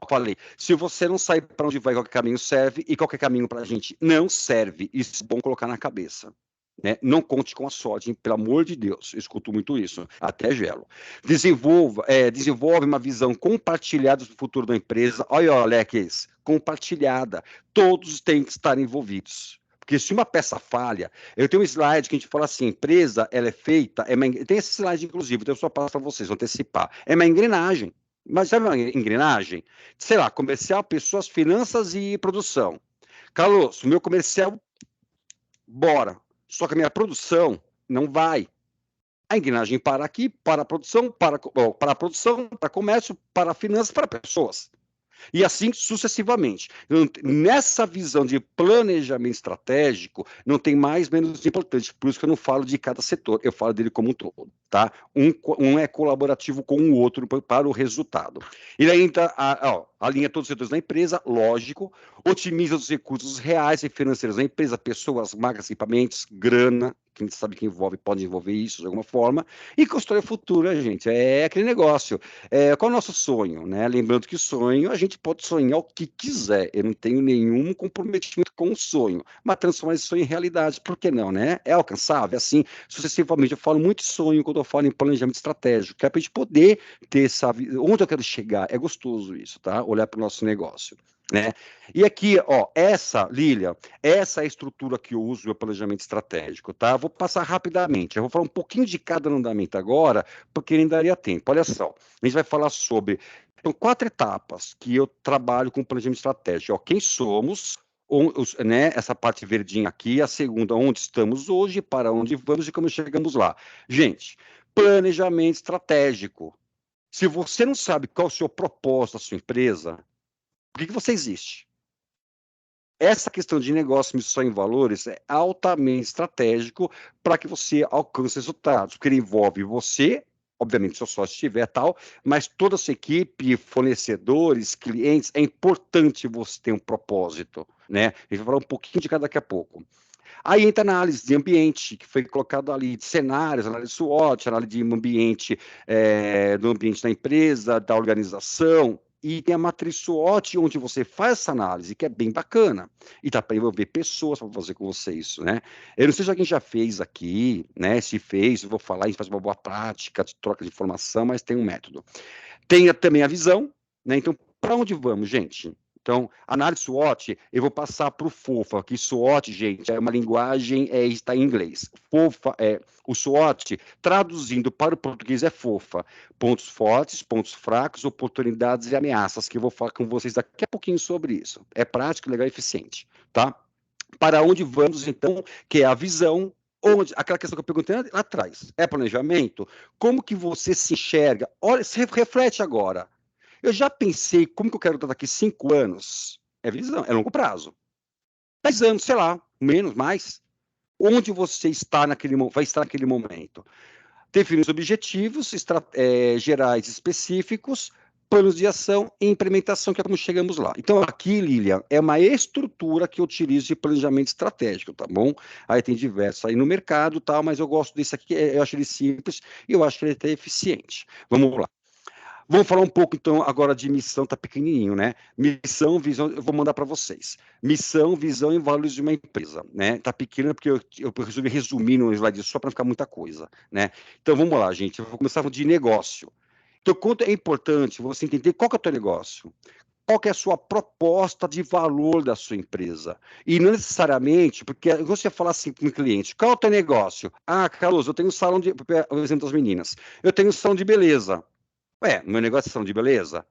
Falei, se você não sabe para onde vai, qualquer caminho serve, e qualquer caminho para a gente não serve. Isso é bom colocar na cabeça. Né? Não conte com a sorte, hein? Pelo amor de Deus, eu escuto muito isso, até gelo. Desenvolve uma visão compartilhada do futuro da empresa. Olha, Alex, compartilhada. Todos têm que estar envolvidos. Porque se uma peça falha, eu tenho um slide que a gente fala assim, empresa, ela é feita, tem esse slide inclusive, então eu só passo para vocês, vou antecipar. É uma engrenagem. Mas sabe uma engrenagem? Sei lá, comercial, pessoas, finanças e produção. Carlos, o meu comercial, bora. Só que a minha produção não vai. A engrenagem para aqui, para a produção, para a produção, para comércio, para finanças, para pessoas. E assim sucessivamente. Nessa visão de planejamento estratégico, não tem mais menos importante, por isso que eu não falo de cada setor, eu falo dele como um todo. Tá? Um é colaborativo com o outro para o resultado. Ele ainda alinha todos os setores da empresa, lógico, otimiza os recursos reais e financeiros da empresa, pessoas, marcas, equipamentos, grana, que a gente sabe que envolve, pode envolver isso de alguma forma, e constrói o futuro, gente. É aquele negócio. Qual é o nosso sonho? Né? Lembrando que sonho, a gente pode sonhar o que quiser. Eu não tenho nenhum comprometimento com o sonho, mas transformar esse sonho em realidade, por que não, né? É alcançável, assim, sucessivamente. Eu falo muito sonho quando eu falo em planejamento estratégico, que é para a gente poder ter essa... Onde eu quero chegar? É gostoso isso, tá? Olhar para o nosso negócio. Né? E aqui, Lília, essa é a estrutura que eu uso no planejamento estratégico, tá? Vou passar rapidamente, eu vou falar um pouquinho de cada andamento agora, porque nem daria tempo. Olha só, a gente vai falar sobre... São 4 etapas que eu trabalho com planejamento estratégico. Quem somos, né, essa parte verdinha aqui, a segunda, onde estamos hoje, para onde vamos e como chegamos lá. Gente, planejamento estratégico. Se você não sabe qual é o seu propósito da sua empresa, por que você existe? Essa questão de negócio, missão e valores é altamente estratégico para que você alcance resultados, porque ele envolve você, obviamente, se o sócio estiver tal, mas toda a sua equipe, fornecedores, clientes, é importante você ter um propósito, né? A gente vai falar um pouquinho de cada daqui a pouco. Aí entra a análise de ambiente, que foi colocado ali, de cenários, análise SWOT, análise de ambiente, do ambiente da empresa, da organização, e tem a matriz SWOT, onde você faz essa análise, que é bem bacana, e dá para envolver pessoas para fazer com você isso, né? Eu não sei se alguém já fez aqui, né? Se fez, eu vou falar, a gente faz uma boa prática de troca de informação, mas tem um método. Tem também a visão, né? Então, para onde vamos, gente? Então, análise SWOT, eu vou passar para o FOFA, que SWOT, gente, é uma linguagem, está em inglês. FOFA, o SWOT, traduzindo para o português, é FOFA. Pontos fortes, pontos fracos, oportunidades e ameaças, que eu vou falar com vocês daqui a pouquinho sobre isso. É prático, legal e eficiente, tá? Para onde vamos, então, que é a visão, aquela questão que eu perguntei lá atrás, é planejamento? Como que você se enxerga? Olha, se reflete agora. Eu já pensei como que eu quero estar daqui 5 anos. É visão, é longo prazo. 10 anos, sei lá, menos, mais. Onde você está vai estar naquele momento? Definir os objetivos gerais específicos, planos de ação e implementação, que é como chegamos lá. Então, aqui, Lilian, é uma estrutura que eu utilizo de planejamento estratégico, tá bom? Aí tem diversos aí no mercado, tal, mas eu gosto desse aqui, eu acho ele simples e eu acho que ele é até eficiente. Vamos lá. Vamos falar um pouco, então, agora de missão, tá pequenininho, né? Missão, visão, eu vou mandar para vocês. Missão, visão e valores de uma empresa, né? Tá pequeno porque eu resolvi resumir no slide só para não ficar muita coisa, né? Então, vamos lá, gente. Eu vou começar de negócio. Então, quanto é importante você entender qual que é o teu negócio, qual que é a sua proposta de valor da sua empresa. E não necessariamente, porque você falar assim com o cliente, qual é o teu negócio? Ah, Carlos, eu tenho um salão de... O exemplo das meninas. Eu tenho um salão de beleza. Meu negócio é salão de beleza.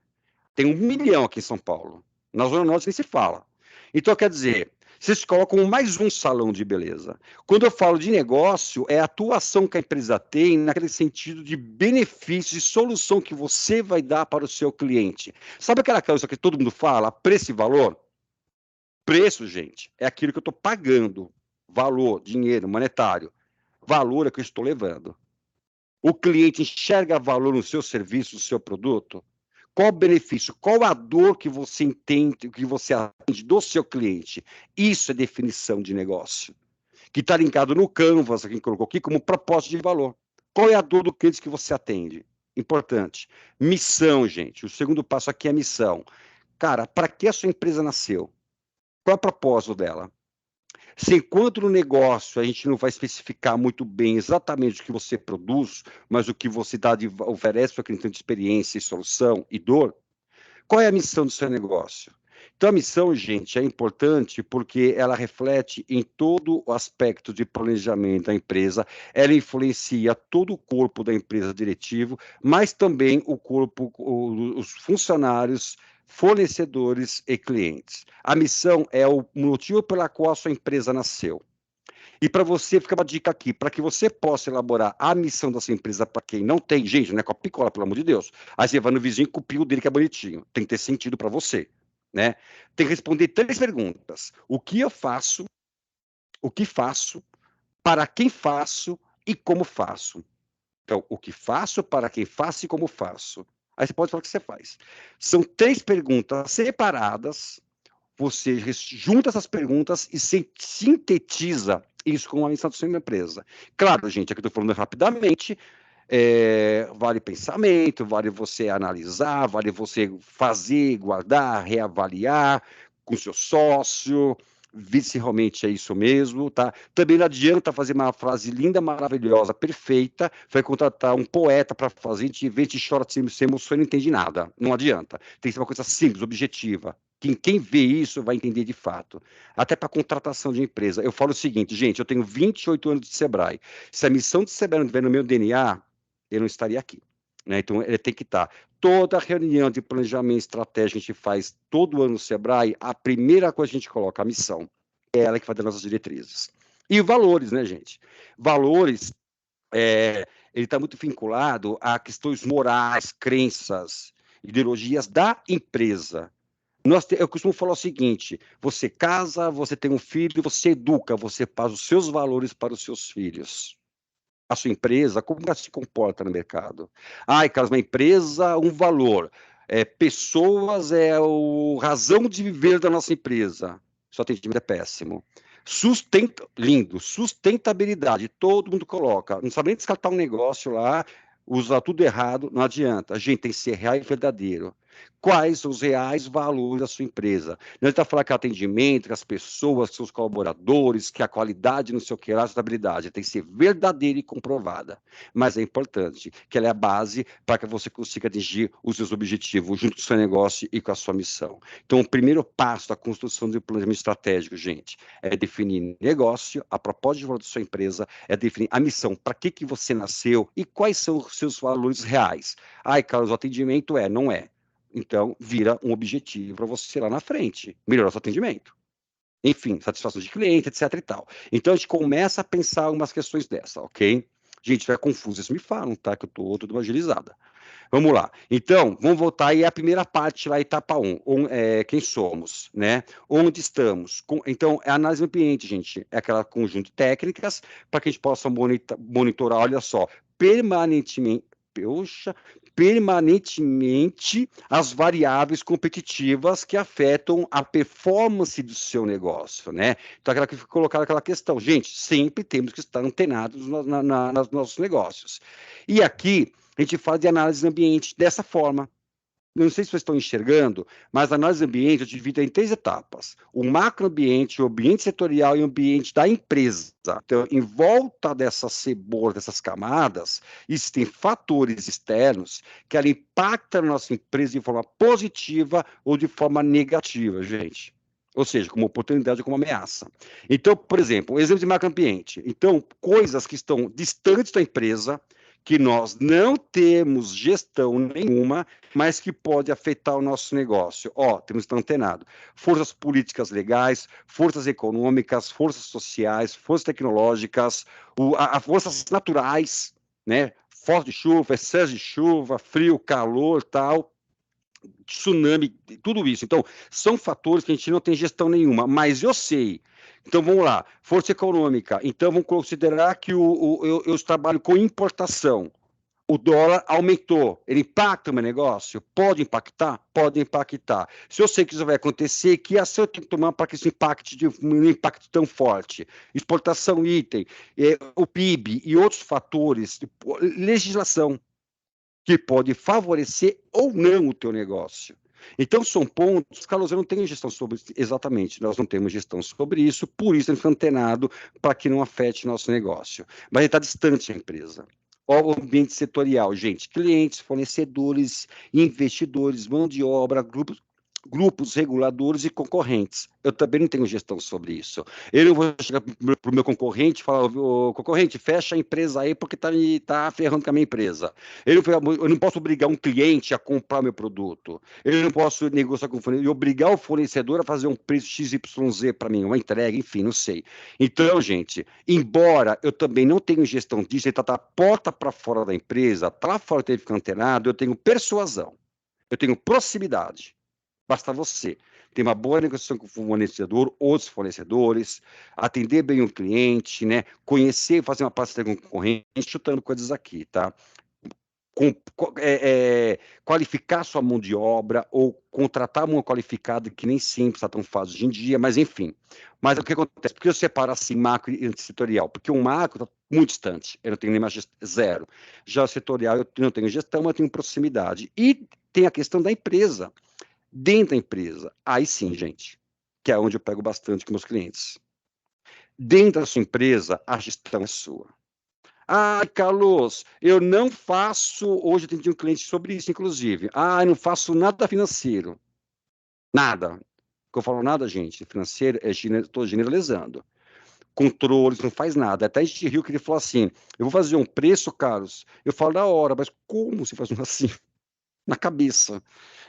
Tem 1 milhão aqui em São Paulo. Na Zona Norte nem se fala. Então, quer dizer, Vocês colocam mais um salão de beleza. Quando eu falo de negócio, é a atuação que a empresa tem naquele sentido de benefício e solução que você vai dar para o seu cliente. Sabe aquela coisa que todo mundo fala, preço e valor? Preço, gente, é aquilo que eu estou pagando. Valor, dinheiro, monetário. Valor é o que eu estou levando. O cliente enxerga valor no seu serviço, no seu produto? Qual o benefício? Qual a dor que você entende, que você atende do seu cliente? Isso é definição de negócio. Que está linkado no Canvas, que a gente colocou aqui, como propósito de valor. Qual é a dor do cliente que você atende? Importante. Missão, gente. O segundo passo aqui é a missão. Cara, para que a sua empresa nasceu? Qual é o propósito dela? Se enquanto no negócio a gente não vai especificar muito bem exatamente o que você produz, mas o que você oferece para o cliente de experiência e solução e dor, qual é a missão do seu negócio? Então, a missão, gente, é importante porque ela reflete em todo o aspecto de planejamento da empresa, ela influencia todo o corpo da empresa diretivo, mas também o corpo, os funcionários, fornecedores e clientes. A missão é o motivo pela qual a sua empresa nasceu. E para você, fica uma dica aqui, para que você possa elaborar a missão da sua empresa para quem não tem, gente, não é copia e cola, pelo amor de Deus. Aí você vai no vizinho e copia o dele que é bonitinho. Tem que ter sentido para você, né? Tem que responder 3 perguntas. O que eu faço? O que faço? Para quem faço? E como faço? Então, o que faço, para quem faço e como faço? Aí você pode falar o que você faz. São 3 perguntas separadas. Você junta essas perguntas e sintetiza isso com uma missão da sua empresa. Claro, gente, aqui eu estou falando rapidamente, vale pensamento, vale você analisar, vale você fazer, guardar, reavaliar com seu sócio, ver se realmente é isso mesmo, tá? Também não adianta fazer uma frase linda, maravilhosa, perfeita, vai contratar um poeta para fazer, a gente vê, te chora, se emociona e não entende nada. Não adianta. Tem que ser uma coisa simples, objetiva. Quem vê isso vai entender de fato. Até para contratação de empresa. Eu falo o seguinte, gente, eu tenho 28 anos de Sebrae. Se a missão de Sebrae não estiver no meu DNA, eu não estaria aqui. Né? Então, ele tem que estar. Toda reunião de planejamento estratégico que a gente faz todo ano no Sebrae, a primeira coisa que a gente coloca, a missão. É ela que vai dar nossas diretrizes. E valores, né, gente? Valores, ele está muito vinculado a questões morais, crenças, ideologias da empresa. Eu costumo falar o seguinte, você casa, você tem um filho, você educa, você passa os seus valores para os seus filhos. A sua empresa, como ela se comporta no mercado? Carlos, uma empresa, um valor. Pessoas é a razão de viver da nossa empresa. Seu atendimento é péssimo. Lindo, sustentabilidade, todo mundo coloca. Não sabe nem descartar um negócio lá, usa tudo errado, não adianta. A gente tem que ser real e verdadeiro. Quais os reais valores da sua empresa? Não está falando que é atendimento, que as pessoas, que seus colaboradores, que a qualidade, não sei o que, a estabilidade. Tem que ser verdadeira e comprovada. Mas é importante que ela é a base para que você consiga atingir os seus objetivos junto com o seu negócio e com a sua missão. Então, o primeiro passo da construção do planejamento estratégico, gente, é definir negócio, a propósito de valor da sua empresa, é definir a missão, para que você nasceu e quais são os seus valores reais. Carlos, o atendimento não é. Então, vira um objetivo para você lá na frente, melhorar o seu atendimento. Enfim, satisfação de cliente, etc e tal. Então, a gente começa a pensar algumas questões dessa, ok? Gente, se estiver confuso, vocês me falam, tá? Que eu estou tudo agilizada. Vamos lá. Então, vamos voltar aí à primeira parte lá, etapa 1. Quem somos, né? Onde estamos? Então, a análise do ambiente, gente, é aquela conjunto de técnicas para que a gente possa monitorar, olha só, permanentemente as variáveis competitivas que afetam a performance do seu negócio, né? Então, aquela que foi colocada aquela questão, gente, sempre temos que estar antenados nos nossos negócios. E aqui, a gente fala de análise do ambiente dessa forma. Não sei se vocês estão enxergando, mas a análise do ambiente eu divido em 3 etapas. O macroambiente, o ambiente setorial e o ambiente da empresa. Então, em volta dessa cebola, dessas camadas, existem fatores externos que ela impactam na nossa empresa de forma positiva ou de forma negativa, gente. Ou seja, como oportunidade ou como ameaça. Então, por exemplo, um exemplo de macroambiente. Então, coisas que estão distantes da empresa, que nós não temos gestão nenhuma, mas que pode afetar o nosso negócio. Ó, temos que estar antenado. Forças políticas legais, forças econômicas, forças sociais, forças tecnológicas, forças naturais, né? Forte de chuva, excesso de chuva, frio, calor, tal, tsunami, tudo isso. Então, são fatores que a gente não tem gestão nenhuma, mas eu sei. Então, vamos lá, força econômica. Então, vamos considerar que eu trabalho com importação. O dólar aumentou. Ele impacta o meu negócio? Pode impactar? Pode impactar. Se eu sei que isso vai acontecer, que ação eu tenho que tomar para que isso não impacte tão forte? Exportação, item, o PIB e outros fatores, legislação, que pode favorecer ou não o teu negócio. Então, são pontos, Carlos, eu não tenho gestão sobre isso, exatamente, nós não temos gestão sobre isso, por isso a gente fica antenado para que não afete nosso negócio. Mas está distante a empresa. O ambiente setorial, gente, clientes, fornecedores, investidores, mão de obra, grupos reguladores e concorrentes. Eu também não tenho gestão sobre isso. Eu não vou chegar para o meu concorrente e falar, concorrente, fecha a empresa aí porque tá ferrando com a minha empresa. Eu não posso obrigar um cliente a comprar meu produto. Eu não posso negociar com o fornecedor e obrigar o fornecedor a fazer um preço XYZ para mim, uma entrega, enfim, não sei. Então, gente, embora eu também não tenha gestão disso, ele está da porta para fora da empresa, tá lá fora, tem que ficar antenado, eu tenho persuasão, eu tenho proximidade. Basta você ter uma boa negociação com o fornecedor, outros fornecedores, atender bem o cliente, né? Conhecer, fazer uma parceria com o concorrente, chutando coisas aqui, tá? Qualificar sua mão de obra ou contratar uma qualificada, que nem sempre está tão fácil hoje em dia, mas enfim. Mas o que acontece? Por que eu separo assim macro e setorial? Porque o macro está muito distante, eu não tenho nem mais zero. Já o setorial eu não tenho gestão, mas eu tenho proximidade. E tem a questão da empresa. Dentro da empresa, aí sim, gente, que é onde eu pego bastante com meus clientes. Dentro da sua empresa, a gestão é sua. Ai, Carlos, eu não faço. Hoje eu atendi um cliente sobre isso, inclusive. Ah, eu não faço nada financeiro. Nada. Quando eu falo nada, gente, financeiro, estou generalizando. Controles, não faz nada. Até a gente riu que ele falou assim: eu vou fazer um preço, Carlos. Eu falo da hora, mas como você faz um assim? Na cabeça.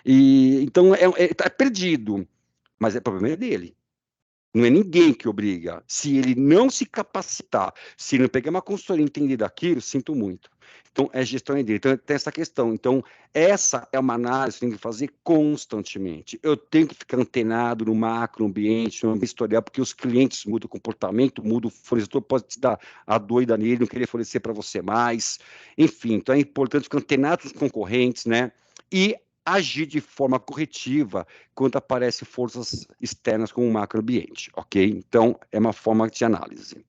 E então é perdido, mas o problema é dele. Não é ninguém que obriga. Se ele não se capacitar, se ele não pegar uma consultoria e entender daquilo, sinto muito. Então, é gestão dele. Então, tem essa questão. Então, essa é uma análise que eu tenho que fazer constantemente. Eu tenho que ficar antenado no macro ambiente, no ambiente historial, porque os clientes mudam o comportamento, mudam o fornecedor, pode te dar a doida nele, não querer fornecer para você mais. Enfim, então é importante ficar antenado com os concorrentes, né? E agir de forma corretiva quando aparecem forças externas como o macroambiente, ok? Então, é uma forma de análise.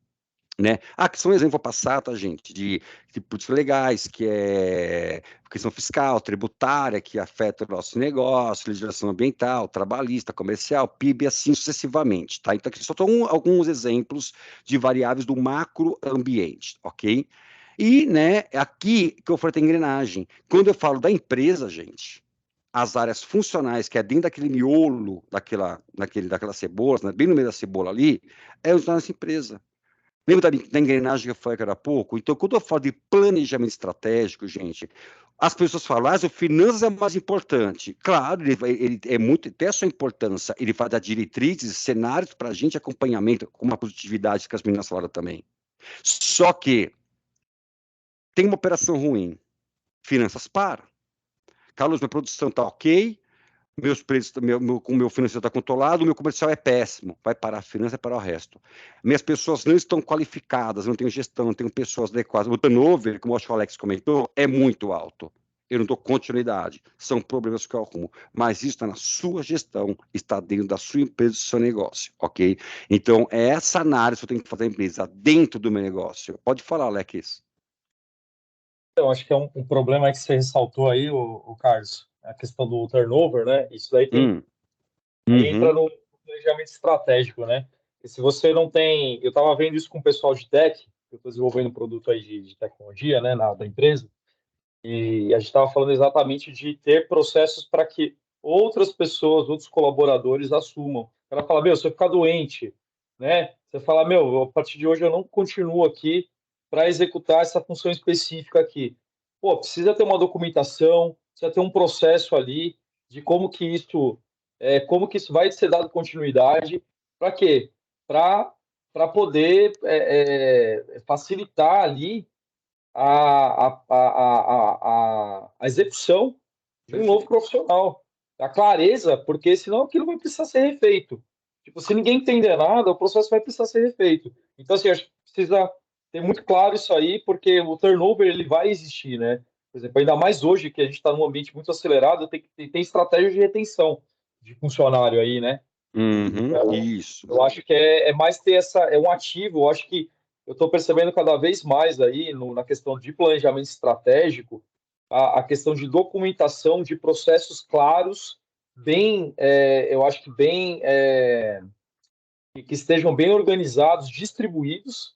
Né? Que são exemplos, vou passar, tá, gente, de políticas legais, que é questão fiscal, tributária, que afeta o nosso negócio, legislação ambiental, trabalhista, comercial, PIB, assim sucessivamente, tá? Então, aqui só estão alguns exemplos de variáveis do macroambiente, ok? E, né, aqui que eu falei da engrenagem. Quando eu falo da empresa, gente, as áreas funcionais, que é dentro daquele miolo, daquela cebola, né, bem no meio da cebola ali, é o nessa empresa. Lembra da engrenagem que eu falei agora há pouco? Então, quando eu falo de planejamento estratégico, gente, as pessoas falam, o finanças é mais importante. Claro, ele é muito, tem a sua importância, ele vai dar diretrizes, cenários para a gente, acompanhamento, com uma positividade que as meninas falaram também. Só que tem uma operação ruim, finanças para. Carlos, minha produção está ok, meus preços, o meu financeiro está controlado, o meu comercial é péssimo, vai parar a finança e parar o resto. Minhas pessoas não estão qualificadas, não tenho gestão, não tenho pessoas adequadas. O turnover, como acho que o Alex comentou, é muito alto. Eu não dou continuidade, são problemas que eu arrumo. Mas isso está na sua gestão, está dentro da sua empresa, do seu negócio, ok? Então, é essa análise que eu tenho que fazer a empresa dentro do meu negócio. Pode falar, Alex. Então, acho que é um problema que você ressaltou aí, o Carlos, a questão do turnover, né? Isso daí aí entra no planejamento estratégico, né? E se você não tem... Eu estava vendo isso com o pessoal de tech, eu estou desenvolvendo um produto aí de tecnologia, né, da empresa, e a gente estava falando exatamente de ter processos para que outras pessoas, outros colaboradores assumam. Ela fala, se eu ficar doente, né? Você fala, a partir de hoje eu não continuo aqui para executar essa função específica aqui. Pô, precisa ter uma documentação, precisa ter um processo ali de como que isso vai ser dado continuidade. Para quê? Para poder facilitar ali a execução de um novo profissional. A clareza, porque senão aquilo vai precisar ser refeito. Tipo, se ninguém entender nada, o processo vai precisar ser refeito. Então, assim, acho que precisa ter muito claro isso aí, porque o turnover ele vai existir, né? Por exemplo, ainda mais hoje que a gente está num ambiente muito acelerado, tem estratégia de retenção de funcionário aí, né? Então, Isso. eu acho que é mais ter um ativo. Eu acho que eu estou percebendo cada vez mais aí na questão de planejamento estratégico, a questão de documentação de processos claros, eu acho que que estejam bem organizados, distribuídos,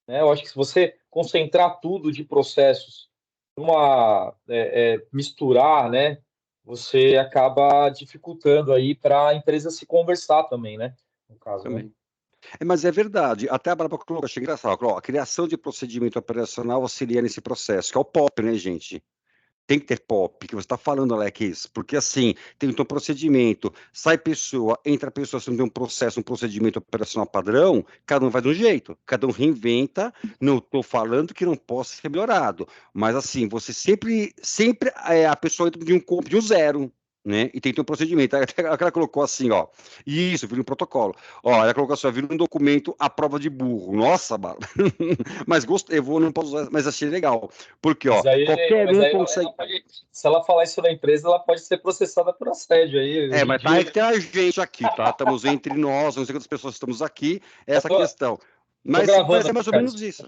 né? Eu acho que se você concentrar tudo de processos, misturar, né? Você acaba dificultando aí para a empresa se conversar também, né? No caso, Também. né? Mas é verdade, até a Bárbara colocou, achei engraçado, a criação de procedimento operacional auxilia nesse processo, que é o POP, né, gente? Tem que ter POP, que você está falando, Alex, porque assim, tem um procedimento, sai pessoa, entra pessoa, se não tem um processo, um procedimento operacional padrão, cada um vai de um jeito, cada um reinventa, não estou falando que não possa ser melhorado, mas assim, você sempre a pessoa entra de um zero, né, e tem que ter um procedimento. Até ela colocou assim, ó, isso, vira um protocolo. Ó, ela colocou assim, ó, vira um documento à prova de burro. Nossa, Bárbara. Mas gostei, não posso usar, mas achei legal. Porque, ó, qualquer um consegue. Se ela falar isso na empresa, ela pode ser processada por assédio aí. Mas tá entre a gente aqui, tá? Estamos entre nós, não sei quantas pessoas estamos aqui, essa questão. Mas é mais ou menos isso.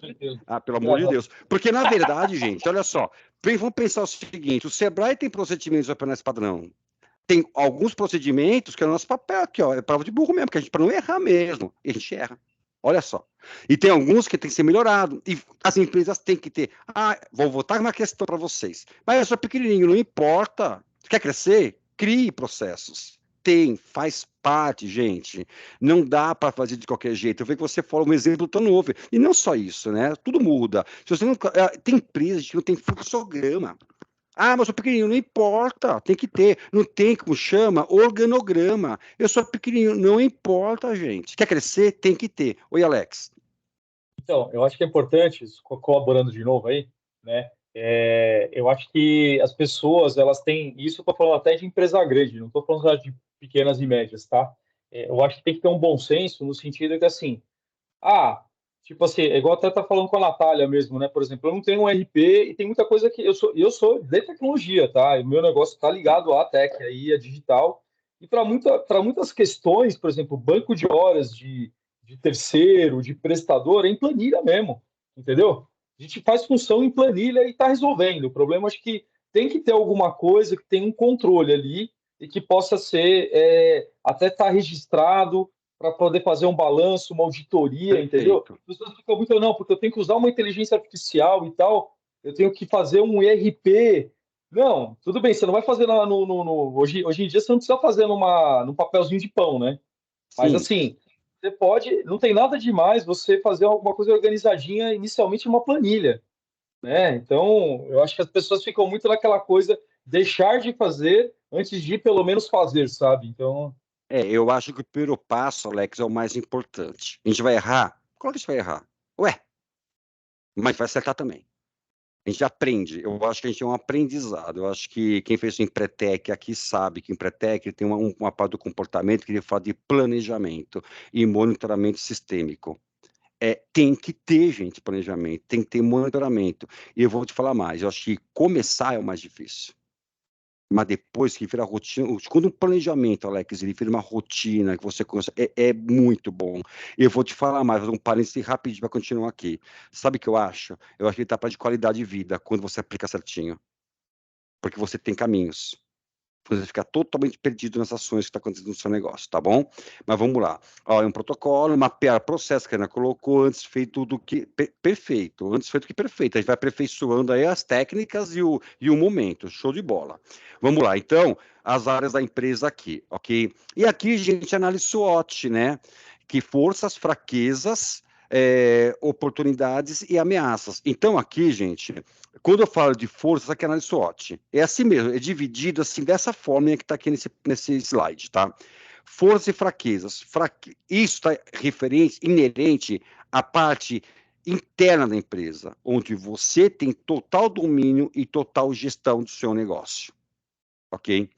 Pelo amor de Deus. Porque, na verdade, gente, olha só, vamos pensar o seguinte: o Sebrae tem procedimentos operacionais padrão. Tem alguns procedimentos que é o nosso papel aqui, ó, é prova de burro mesmo, que a gente, para não errar mesmo, e a gente erra. Olha só. E tem alguns que tem que ser melhorado. E as empresas têm que ter. Vou voltar uma questão para vocês. Mas eu sou pequenininho, não importa. Quer crescer? Crie processos. Faz parte, gente. Não dá para fazer de qualquer jeito. Eu vejo que você fala um exemplo tão novo. E não só isso, né? Tudo muda. Se você não, tem empresas que não tem fluxograma. Mas eu sou pequenininho, não importa, tem que ter. Não tem, como chama, organograma. Eu sou pequenininho, não importa, gente. Quer crescer, tem que ter. Oi, Alex. Então, eu acho que é importante, colaborando de novo aí, né? Eu acho que as pessoas, elas têm, isso eu estou falando até de empresa grande, não estou falando só de pequenas e médias, tá? Eu acho que tem que ter um bom senso no sentido que, assim, tipo assim, é igual até tá falando com a Natália mesmo, né? Por exemplo, eu não tenho um RP e tem muita coisa que eu sou de tecnologia, tá? E o meu negócio está ligado à tech, aí, a digital. E para muitas questões, por exemplo, banco de horas de terceiro, de prestador, é em planilha mesmo, entendeu? A gente faz função em planilha e está resolvendo. O problema acho que tem que ter alguma coisa que tenha um controle ali e que possa ser até estar registrado para poder fazer um balanço, uma auditoria, entendeu? As pessoas ficam muito, não, porque eu tenho que usar uma inteligência artificial e tal, eu tenho que fazer um ERP. Não, tudo bem, você não vai fazer hoje em dia você não precisa fazer num papelzinho de pão, né? Mas Sim. assim, você pode, não tem nada demais você fazer alguma coisa organizadinha inicialmente em uma planilha, né? Então, eu acho que as pessoas ficam muito naquela coisa, deixar de fazer antes de pelo menos fazer, sabe? Então, eu acho que o primeiro passo, Alex, é o mais importante. A gente vai errar? Claro que a gente vai errar. Mas vai acertar também. A gente aprende. Eu acho que a gente tem um aprendizado. Eu acho que quem fez o Empretec aqui sabe que o Empretec tem uma parte do comportamento que ele fala de planejamento e monitoramento sistêmico. Tem que ter, gente, planejamento, tem que ter monitoramento. E eu vou te falar mais, eu acho que começar é o mais difícil. Mas depois que vira rotina, quando um planejamento, Alex, ele vira uma rotina que você começa, é muito bom. Eu vou te falar mais, vou dar um parênteses rapidinho para continuar aqui. Sabe o que eu acho? Eu acho que ele está para de qualidade de vida quando você aplica certinho. Porque você tem caminhos. Você fica totalmente perdido nas ações que está acontecendo no seu negócio, tá bom? Mas vamos lá. É um protocolo, mapear processo que a Ana colocou, antes feito do que perfeito, antes feito do que perfeito. A gente vai aperfeiçoando aí as técnicas e o momento. Show de bola. Vamos lá, então, as áreas da empresa aqui, ok? E aqui a gente analisa SWOT, né? Que forças, fraquezas, oportunidades e ameaças. Então, aqui, gente, quando eu falo de forças, aqui é análise SWOT. É assim mesmo, é dividido assim, dessa forma que está aqui nesse slide, tá? Forças e fraquezas. Isso está inerente à parte interna da empresa, onde você tem total domínio e total gestão do seu negócio. Ok?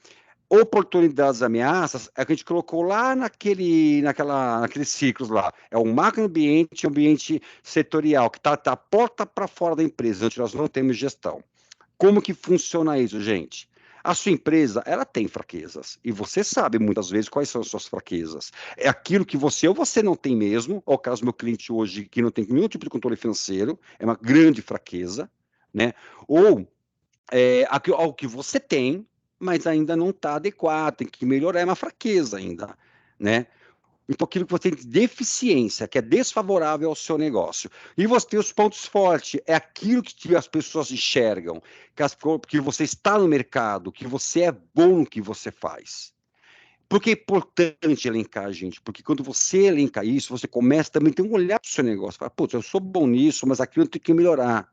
Oportunidades, ameaças, é que a gente colocou lá naqueles ciclos lá. É um macroambiente, ambiente setorial, que está da porta para fora da empresa, onde nós não temos gestão. Como que funciona isso, gente? A sua empresa, ela tem fraquezas, e você sabe muitas vezes quais são as suas fraquezas. É aquilo que você ou você não tem mesmo, é o caso do meu cliente hoje, que não tem nenhum tipo de controle financeiro, é uma grande fraqueza, né? Ou algo que você tem, mas ainda não está adequado, tem que melhorar, é uma fraqueza ainda, né? Então, aquilo que você tem de deficiência, que é desfavorável ao seu negócio. E você tem os pontos fortes, é aquilo que as pessoas enxergam, que você está no mercado, que você é bom no que você faz. Por que é importante elencar, gente? Porque quando você elenca isso, você começa também a ter um olhar para o seu negócio. Fala, putz, eu sou bom nisso, mas aquilo tem que melhorar.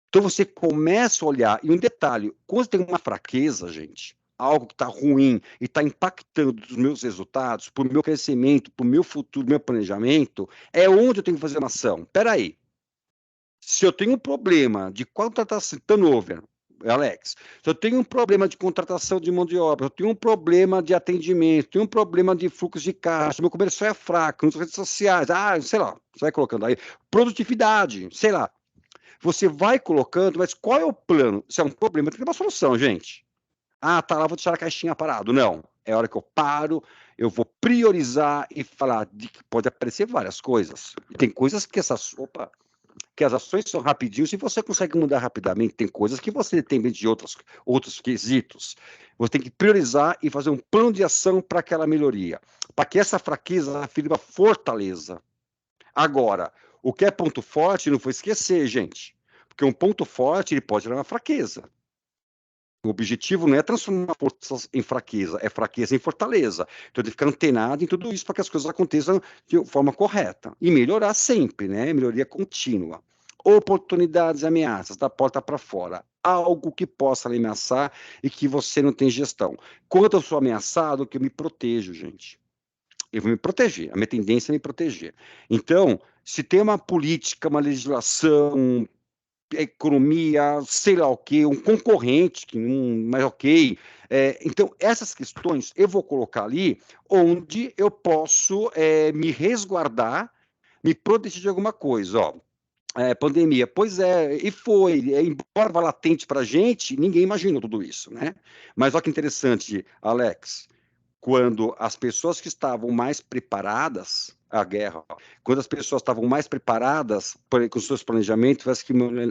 Então você começa a olhar, e um detalhe, quando tem uma fraqueza, gente, algo que está ruim e está impactando os meus resultados, para o meu crescimento, para o meu futuro, meu planejamento, é onde eu tenho que fazer uma ação. Espera aí, se eu tenho um problema de contratação, turnover, Alex, se eu tenho um problema de contratação de mão de obra, eu tenho um problema de atendimento, tenho um problema de fluxo de caixa, meu comercial é fraco, nas redes sociais, sei lá, você vai colocando aí, produtividade, sei lá. Você vai colocando, mas qual é o plano? Se é um problema, tem que ter uma solução, gente. Tá lá, vou deixar a caixinha parado. Não. É a hora que eu paro, eu vou priorizar e falar de que pode aparecer várias coisas. E tem coisas que que as ações são rapidinhas e você consegue mudar rapidamente. Tem coisas que você depende de outros quesitos. Você tem que priorizar e fazer um plano de ação para aquela melhoria. Para que essa fraqueza firme fortaleza. Agora, o que é ponto forte, não vou esquecer, gente. Porque um ponto forte, ele pode gerar uma fraqueza. O objetivo não é transformar forças em fraqueza, é fraqueza em fortaleza. Então, tem que ficar antenado em tudo isso para que as coisas aconteçam de forma correta. E melhorar sempre, né? Melhoria contínua. Oportunidades e ameaças, da porta para fora. Algo que possa lhe ameaçar e que você não tem gestão. Quando eu sou ameaçado, que eu me protejo, gente. Eu vou me proteger, a minha tendência é me proteger. Então, se tem uma política, uma legislação, economia, sei lá o quê, um concorrente, mas ok. Então, essas questões eu vou colocar ali onde eu posso me resguardar, me proteger de alguma coisa, ó. Pandemia, pois é, e foi, embora vá latente para a gente, ninguém imaginou tudo isso, né? Mas olha que interessante, Alex, quando as pessoas que estavam mais preparadas à guerra, quando as pessoas estavam mais preparadas com os seus planejamentos,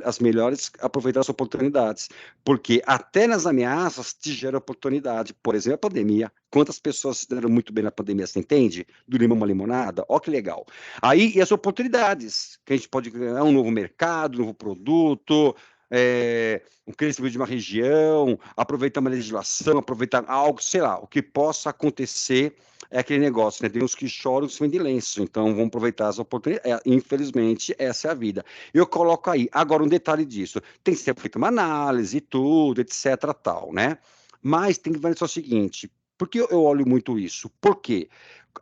as melhores aproveitaram as oportunidades, porque até nas ameaças te gera oportunidade. Por exemplo, a pandemia. Quantas pessoas se deram muito bem na pandemia, você entende? Do limão uma limonada, ó que legal. Aí, e as oportunidades, que a gente pode ganhar um novo mercado, um novo produto, um crescimento de uma região, aproveitar uma legislação, aproveitar algo, sei lá, o que possa acontecer é aquele negócio, né? Tem uns que choram, os que vendem lenço, então vamos aproveitar as oportunidades. Infelizmente, essa é a vida. Eu coloco aí, agora um detalhe disso, tem que ser feita uma análise e tudo, etc, tal, né? Mas tem que ver só o seguinte, por que eu olho muito isso? Porque,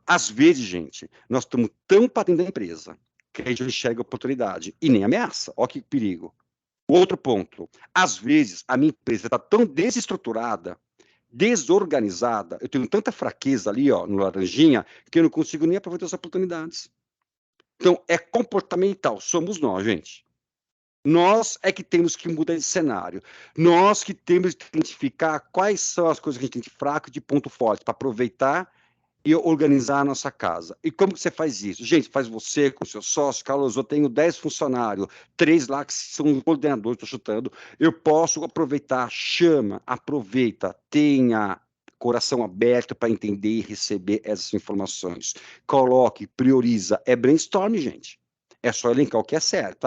às vezes, gente, nós estamos tão para dentro da empresa que a gente enxerga oportunidade e nem ameaça. Olha que perigo. Outro ponto, às vezes a minha empresa está tão desestruturada, desorganizada, eu tenho tanta fraqueza ali, ó, no laranjinha, que eu não consigo nem aproveitar as oportunidades. Então, é comportamental, somos nós, gente. Nós é que temos que mudar esse cenário. Nós que temos que identificar quais são as coisas que a gente tem de fraco e de ponto forte, para aproveitar e organizar a nossa casa. E como que você faz isso? Gente, faz você com o seu sócio. Carlos, eu tenho 10 funcionários, 3 lá que são coordenadores, estou chutando. Eu posso aproveitar, chama, aproveita, tenha coração aberto para entender e receber essas informações. Coloque, prioriza. É brainstorm, gente. É só elencar o que é certo.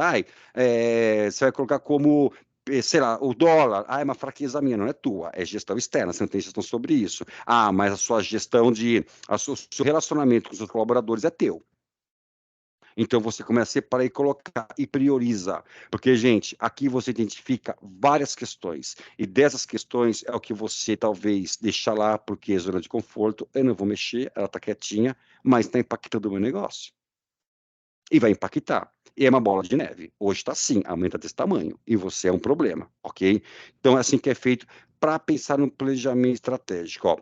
Você vai colocar como, sei lá, o dólar, é uma fraqueza minha, não é tua, é gestão externa, você não tem gestão sobre isso. Mas a sua gestão o seu relacionamento com os seus colaboradores é teu. Então você começa a separar e colocar e priorizar. Porque, gente, aqui você identifica várias questões. E dessas questões é o que você talvez deixa lá, porque é zona de conforto, eu não vou mexer, ela está quietinha, mas está impactando o meu negócio. E vai impactar. E é uma bola de neve. Hoje está assim, aumenta desse tamanho. E você é um problema, ok? Então é assim que é feito para pensar no planejamento estratégico. Ó,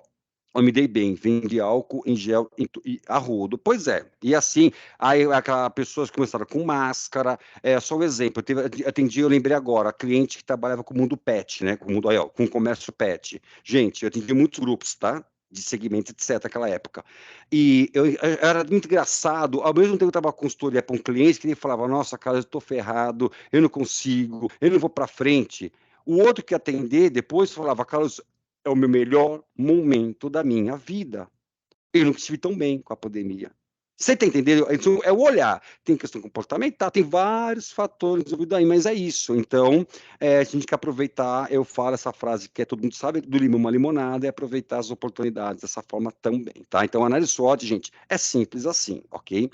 eu me dei bem, vendi álcool em gel e arrodo. Pois é, e assim, aí aquelas pessoas começaram com máscara, só um exemplo, atendi, eu lembrei agora, cliente que trabalhava com o mundo pet, né, com o mundo, aí, ó, com o comércio pet. Gente, eu atendi muitos grupos, tá? De segmento, etc., naquela época. E era muito engraçado, ao mesmo tempo que eu estava consultoria para um cliente, que ele falava, nossa, cara, eu estou ferrado, eu não consigo, eu não vou para frente. O outro que atender depois falava, Carlos, é o meu melhor momento da minha vida. Eu não estive tão bem com a pandemia. Você está entendendo? Isso é o olhar. Tem questão comportamental, tem vários fatores envolvidos aí, mas é isso. Então, a gente tem que aproveitar, eu falo essa frase que todo mundo sabe, do limão uma limonada, é aproveitar as oportunidades dessa forma também, tá? Então, a análise SWOT, gente, é simples assim, ok?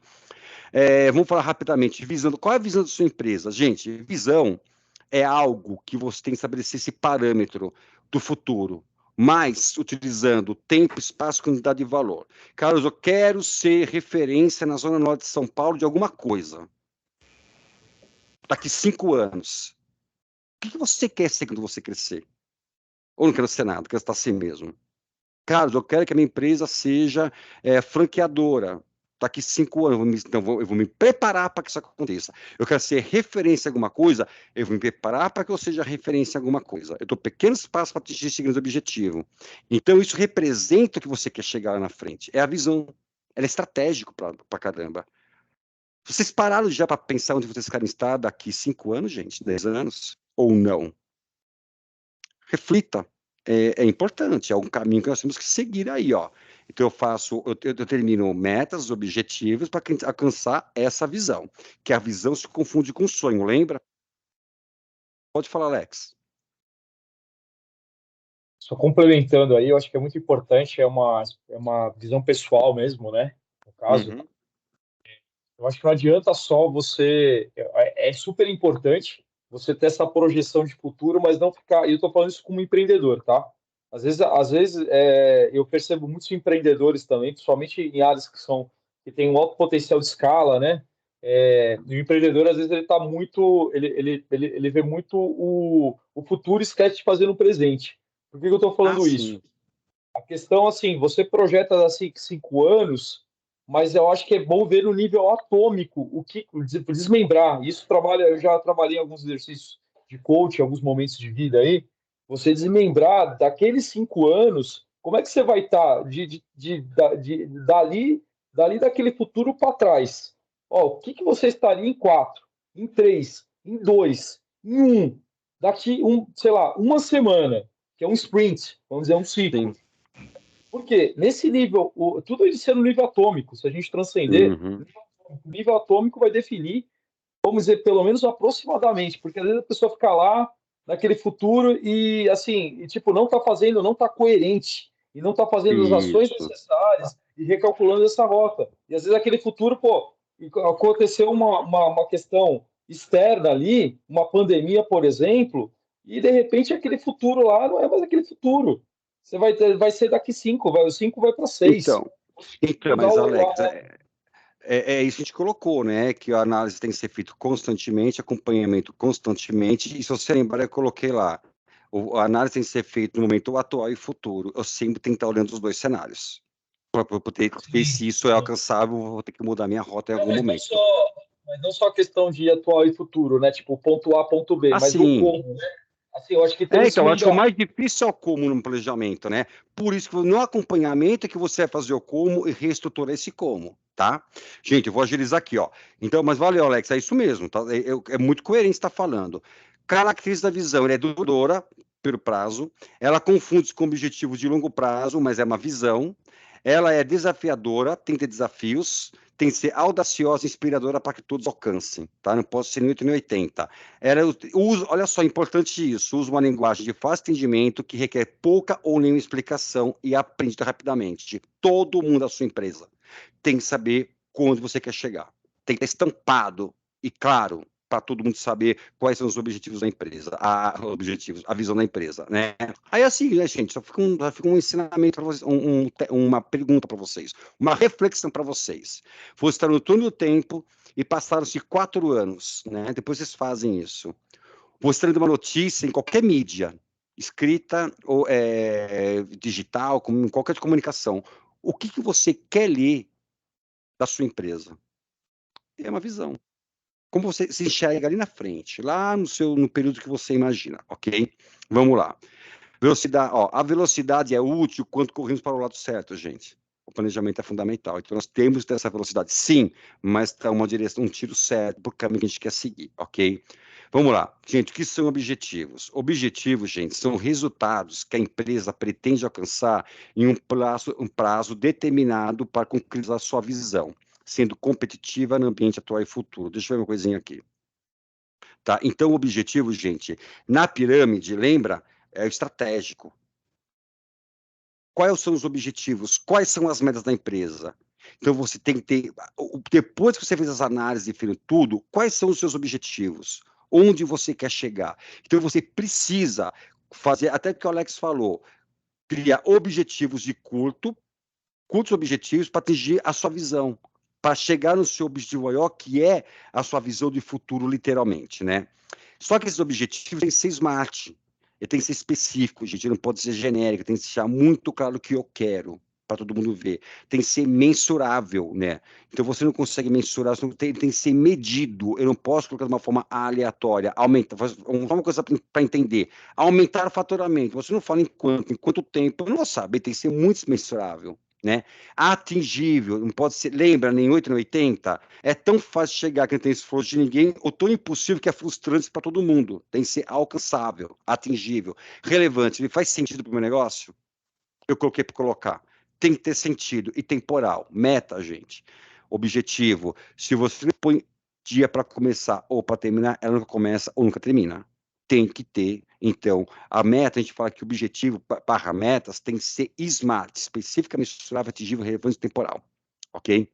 Vamos falar rapidamente, visando, qual é a visão da sua empresa? Gente, visão é algo que você tem que estabelecer esse parâmetro do futuro, mas utilizando tempo, espaço, quantidade e valor. Carlos, eu quero ser referência na Zona Norte de São Paulo de alguma coisa. Daqui 5 anos. O que você quer ser quando você crescer? Ou não quero ser nada, quero estar assim mesmo. Carlos, eu quero que a minha empresa seja franqueadora. Daqui 5 anos, eu vou me preparar para que isso aconteça. Eu quero ser referência em alguma coisa, eu vou me preparar para que eu seja referência em alguma coisa. Eu dou pequenos passos para atingir esse grande objetivo. Então, isso representa o que você quer chegar lá na frente. É a visão. Ela é estratégico para caramba. Vocês pararam já para pensar onde vocês querem estar daqui 5 anos, gente? 10 anos? Ou não? Reflita. É importante, é um caminho que nós temos que seguir aí, ó. Então eu termino metas, objetivos para alcançar essa visão, que a visão se confunde com o sonho, lembra? Pode falar, Alex. Só complementando aí, eu acho que é muito importante, é uma visão pessoal mesmo, né? No caso, eu acho que não adianta só você. É super importante você ter essa projeção de futuro, mas não ficar. E eu estou falando isso como empreendedor, tá? Às vezes eu percebo muitos empreendedores também, principalmente em áreas que têm um alto potencial de escala, né? O empreendedor, às vezes, ele está muito. Ele vê muito o futuro e esquece de fazer no presente. Por que eu estou falando isso? Sim. A questão, assim, você projeta assim 5 anos, mas eu acho que é bom ver no nível atômico o que desmembrar. Eu já trabalhei em alguns exercícios de coaching, alguns momentos de vida aí. Você desmembrar daqueles 5 anos, como é que você vai estar dali daquele futuro para trás? Ó, o que você estaria em 4, em 3, em 2, em 1, daqui sei lá, uma semana, que é um sprint, vamos dizer, um ciclo. Sim. Porque nesse nível, tudo isso é no nível atômico. Se a gente transcender, o nível atômico vai definir, vamos dizer, pelo menos aproximadamente, porque às vezes a pessoa fica lá naquele futuro e assim, tipo, não está coerente e não está fazendo as ações Isso. necessárias e recalculando essa rota. E às vezes aquele futuro, pô, aconteceu uma questão externa ali, uma pandemia, por exemplo, e de repente aquele futuro lá não é mais aquele futuro. Você vai ser daqui 5, o 5 vai para 6. Então, mas Alex, isso que a gente colocou, né? Que a análise tem que ser feita constantemente, acompanhamento constantemente. E se você lembrar, eu coloquei lá. A análise tem que ser feita no momento atual e futuro. Eu sempre tenho que estar olhando os dois cenários. Para poder ver se isso é alcançável, vou ter que mudar minha rota em algum momento. Mas não só a questão de atual e futuro, né? Tipo, ponto A, ponto B, mas o como, né? Assim, eu acho que tem então, acho que o mais difícil é o como no planejamento, né? Por isso que no acompanhamento é que você vai fazer o como e reestruturar esse como, tá? Gente, eu vou agilizar aqui, ó. Então, mas valeu, Alex, é isso mesmo, tá? É muito coerente estar falando. Característica da visão, ela é duradoura pelo prazo, ela confunde com objetivos de longo prazo, mas é uma visão. Ela é desafiadora, tem que ter desafios, tem que ser audaciosa e inspiradora para que todos alcancem, tá? Não pode ser nem 8 nem 80. Olha só, importante isso, usa uma linguagem de fácil entendimento que requer pouca ou nenhuma explicação e aprende rapidamente. Todo mundo da sua empresa tem que saber onde você quer chegar. tem que estar estampado e claro para todo mundo saber quais são os objetivos da empresa, a visão da empresa, né? Aí assim, né, gente, só fica um ensinamento para vocês, uma pergunta para vocês, uma reflexão para vocês. Você está no túnel do tempo e passaram-se 4 anos, né? Depois vocês fazem isso. Você está lendo uma notícia em qualquer mídia, escrita ou digital, em qualquer comunicação. O que você quer ler da sua empresa? É uma visão. Como você se enxerga ali na frente, lá no período que você imagina, ok? Vamos lá. Velocidade, a velocidade é útil quando corremos para o lado certo, gente. O planejamento é fundamental. Então, nós temos que ter essa velocidade, sim, mas está uma direção, um tiro certo para o caminho que a gente quer seguir, ok? Vamos lá. Gente, o que são objetivos? Objetivos, gente, são resultados que a empresa pretende alcançar em um prazo determinado para concretizar a sua visão, sendo competitiva no ambiente atual e futuro. Deixa eu ver uma coisinha aqui. Tá? Então, o objetivo, gente, na pirâmide, lembra, é o estratégico. Quais são os objetivos? Quais são as metas da empresa? Então, você tem que ter, depois que você fez as análises e fez tudo, quais são os seus objetivos? Onde você quer chegar? Então, você precisa fazer, até que o Alex falou, criar objetivos de curtos objetivos para atingir a sua visão, para chegar no seu objetivo maior, que é a sua visão de futuro, literalmente, né? Só que esses objetivos têm que ser smart, ele tem que ser específico, gente, não pode ser genérico, tem que deixar muito claro o que eu quero, para todo mundo ver. Tem que ser mensurável, né? Então, você não consegue mensurar, tem que ser medido. Eu não posso colocar de uma forma aleatória, uma coisa para entender. Aumentar o faturamento, você não fala em quanto tempo, eu não vou saber, tem que ser muito mensurável. Né? Atingível, não pode ser, lembra, nem 8 nem 80, é tão fácil chegar que não tem esforço de ninguém, ou tão impossível que é frustrante para todo mundo, tem que ser alcançável, atingível, relevante, ele faz sentido para o meu negócio? Eu coloquei para colocar, tem que ter sentido, e temporal, meta, gente, objetivo, se você põe dia para começar ou para terminar, ela nunca começa ou nunca termina. Tem que ter, então, a meta, a gente fala que o objetivo barra metas tem que ser smart, específica, mensurável, atingível, relevante e temporal, ok?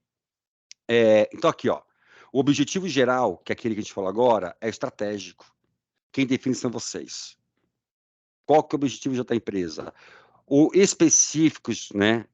Então, aqui, ó, o objetivo geral, que é aquele que a gente falou agora, é estratégico. Quem define são vocês. Qual que é o objetivo da empresa? O específicos, né,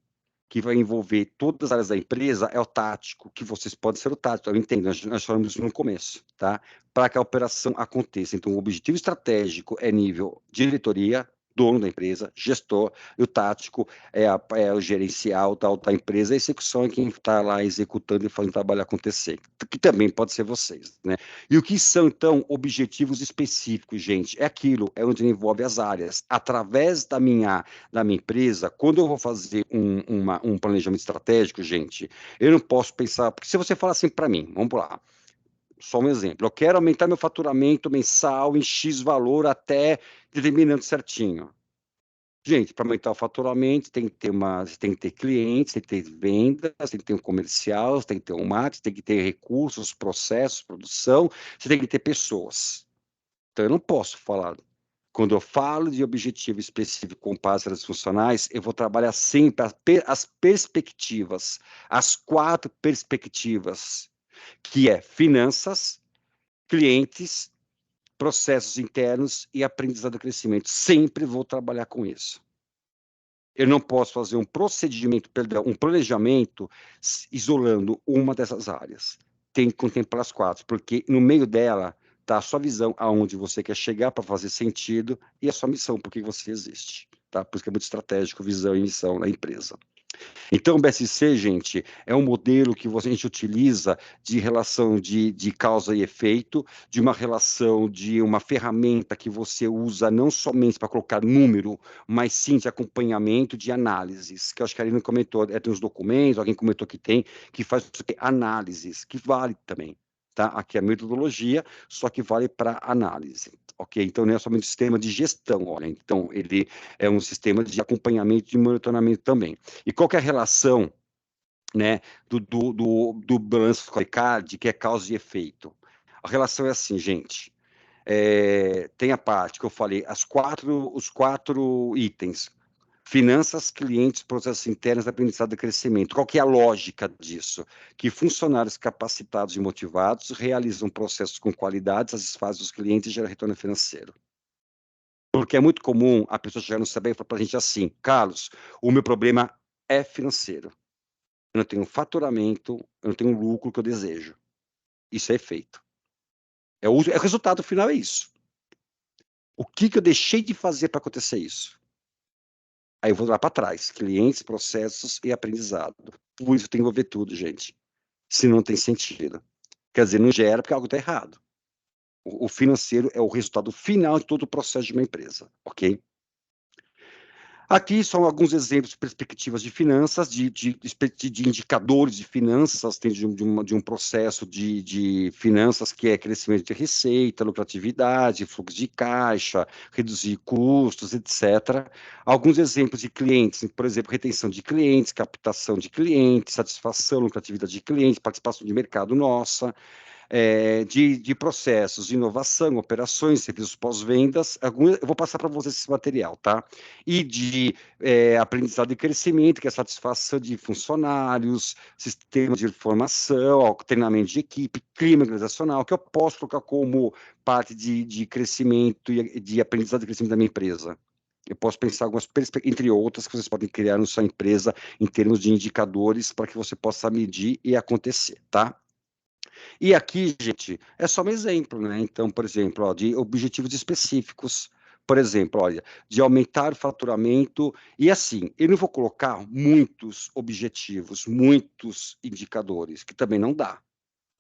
que vai envolver todas as áreas da empresa é o tático, que vocês podem ser o tático, eu entendo, nós falamos isso no começo, tá? Para que a operação aconteça. Então, o objetivo estratégico é nível diretoria, dono da empresa, gestor, e o tático é o gerencial da empresa, a execução é quem está lá executando e fazendo o trabalho acontecer, que também pode ser vocês, né? E o que são, então, objetivos específicos, gente? É aquilo, é onde envolve as áreas. Através da minha empresa, quando eu vou fazer um planejamento estratégico, gente, eu não posso pensar, porque se você falar assim para mim, vamos lá, só um exemplo, eu quero aumentar meu faturamento mensal em X valor até determinando certinho. Gente, para aumentar o faturamento, tem que ter clientes, tem que ter vendas, tem que ter um comercial, tem que ter um marketing, tem que ter recursos, processos, produção, você tem que ter pessoas. Então, eu não posso falar. Quando eu falo de objetivo específico com parceiros funcionais, eu vou trabalhar sempre as perspectivas, as 4 perspectivas, que é finanças, clientes, processos internos e aprendizado e crescimento. Sempre vou trabalhar com isso. Eu não posso fazer um planejamento isolando uma dessas áreas. Tem que contemplar as 4, porque no meio dela está a sua visão, aonde você quer chegar para fazer sentido, e a sua missão, por que você existe. Tá? Por isso que é muito estratégico, visão e missão na empresa. Então, o BSC, gente, é um modelo que a gente utiliza de relação de causa e efeito, de uma relação de uma ferramenta que você usa não somente para colocar número, mas sim de acompanhamento, de análises, que eu acho que a Arina comentou, tem uns documentos, alguém comentou que faz análises, que vale também. Tá? Aqui é a metodologia, só que vale para análise, ok? Então, não é somente um sistema de gestão, olha, então ele é um sistema de acompanhamento e de monitoramento também. E qual que é a relação, né, do balanço scorecard, que é causa e efeito? A relação é assim, gente, tem a parte que eu falei, os 4 itens, Finanças, clientes, processos internos, aprendizado e crescimento. Qual que é a lógica disso? Que funcionários capacitados e motivados realizam processos com qualidade, satisfazem os clientes e geram retorno financeiro. Porque é muito comum a pessoa chegar no saber e falar para a gente assim, Carlos, o meu problema é financeiro. Eu não tenho faturamento, eu não tenho o lucro que eu desejo. Isso é efeito. O resultado final é isso. O que eu deixei de fazer para acontecer isso? Aí eu vou lá para trás, clientes, processos e aprendizado. Por isso tem que envolver tudo, gente. Se não tem sentido. Quer dizer, não gera porque algo está errado. O financeiro é o resultado final de todo o processo de uma empresa, ok? Aqui são alguns exemplos de perspectivas de finanças, de indicadores de finanças, tem de um processo de finanças que é crescimento de receita, lucratividade, fluxo de caixa, reduzir custos, etc. Alguns exemplos de clientes, por exemplo, retenção de clientes, captação de clientes, satisfação, lucratividade de clientes, participação de mercado nossa, de processos, de inovação, operações, serviços pós-vendas. Eu vou passar para vocês esse material, tá? E de aprendizado e crescimento, que é a satisfação de funcionários, sistemas de informação, treinamento de equipe, clima organizacional, que eu posso colocar como parte de crescimento e de aprendizado e crescimento da minha empresa. Eu posso pensar algumas perspectivas, entre outras, que vocês podem criar na sua empresa em termos de indicadores para que você possa medir e acontecer, tá? E aqui, gente, é só um exemplo, né? Então, por exemplo, ó, de objetivos específicos. Por exemplo, olha, de aumentar o faturamento. E assim, eu não vou colocar muitos objetivos, muitos indicadores, que também não dá.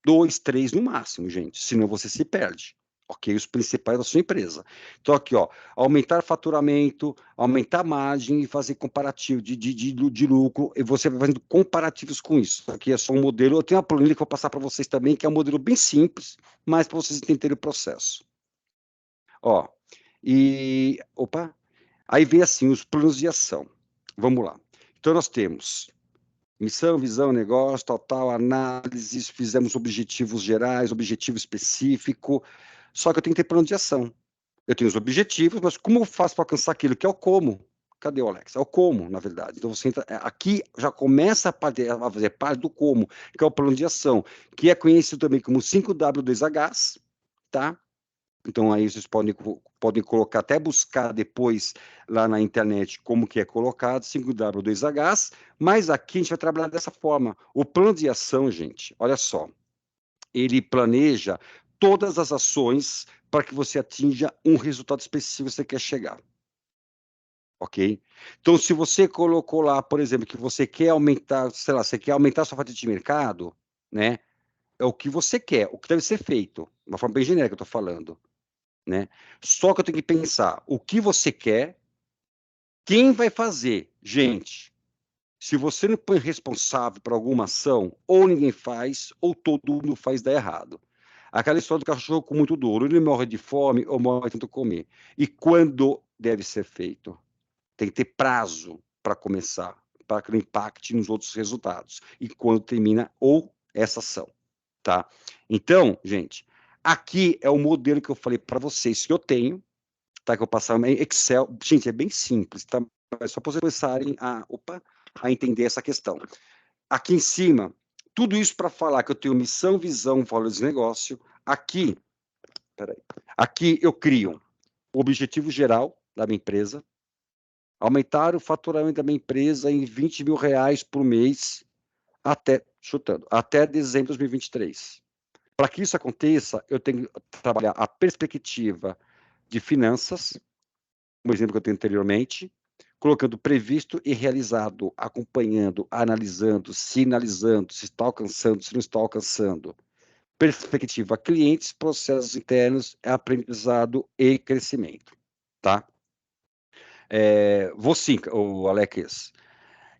2, 3 no máximo, gente, senão você se perde. Ok? Os principais da sua empresa. Então, aqui, ó, aumentar faturamento, aumentar a margem e fazer comparativo de lucro, e você vai fazendo comparativos com isso. Aqui é só um modelo, eu tenho uma planilha que eu vou passar para vocês também, que é um modelo bem simples, mas para vocês entenderem o processo. Ó, opa, aí vem assim, os planos de ação. Vamos lá. Então, nós temos missão, visão, negócio, tal, análises, fizemos objetivos gerais, objetivo específico, só que eu tenho que ter plano de ação. Eu tenho os objetivos, mas como eu faço para alcançar aquilo que é o como? Cadê o Alex? É o como, na verdade. Então, você entra, aqui já começa a fazer parte do como, que é o plano de ação, que é conhecido também como 5W2Hs, tá? Então, aí vocês podem colocar, até buscar depois lá na internet como que é colocado, 5W2Hs, mas aqui a gente vai trabalhar dessa forma. O plano de ação, gente, olha só, ele planeja todas as ações para que você atinja um resultado específico que você quer chegar. Ok? Então, se você colocou lá, por exemplo, que você quer aumentar, sei lá, você quer aumentar a sua fatia de mercado, né? É o que você quer, o que deve ser feito, de uma forma bem genérica que eu estou falando. Né? Só que eu tenho que pensar o que você quer, quem vai fazer. Gente, se você não põe responsável por alguma ação, ou ninguém faz, ou todo mundo faz dar errado. Aquela história do cachorro com muito duro, ele morre de fome ou morre tentando comer. E quando deve ser feito? Tem que ter prazo para começar, para que não impacte nos outros resultados. E quando termina ou essa ação, tá? Então, gente, aqui é o modelo que eu falei para vocês que eu tenho, tá? Que eu passava em Excel. Gente, é bem simples, tá? É só para vocês começarem a entender essa questão. Aqui em cima, tudo isso para falar que eu tenho missão, visão, valores de negócio. Aqui eu crio o objetivo geral da minha empresa, aumentar o faturamento da minha empresa em R$20 mil por mês até dezembro de 2023. Para que isso aconteça, eu tenho que trabalhar a perspectiva de finanças, como exemplo que eu tenho anteriormente, colocando previsto e realizado, acompanhando, analisando, sinalizando, se está alcançando, se não está alcançando. Perspectiva clientes, processos internos, aprendizado e crescimento. Tá? Vou sim, o Alex.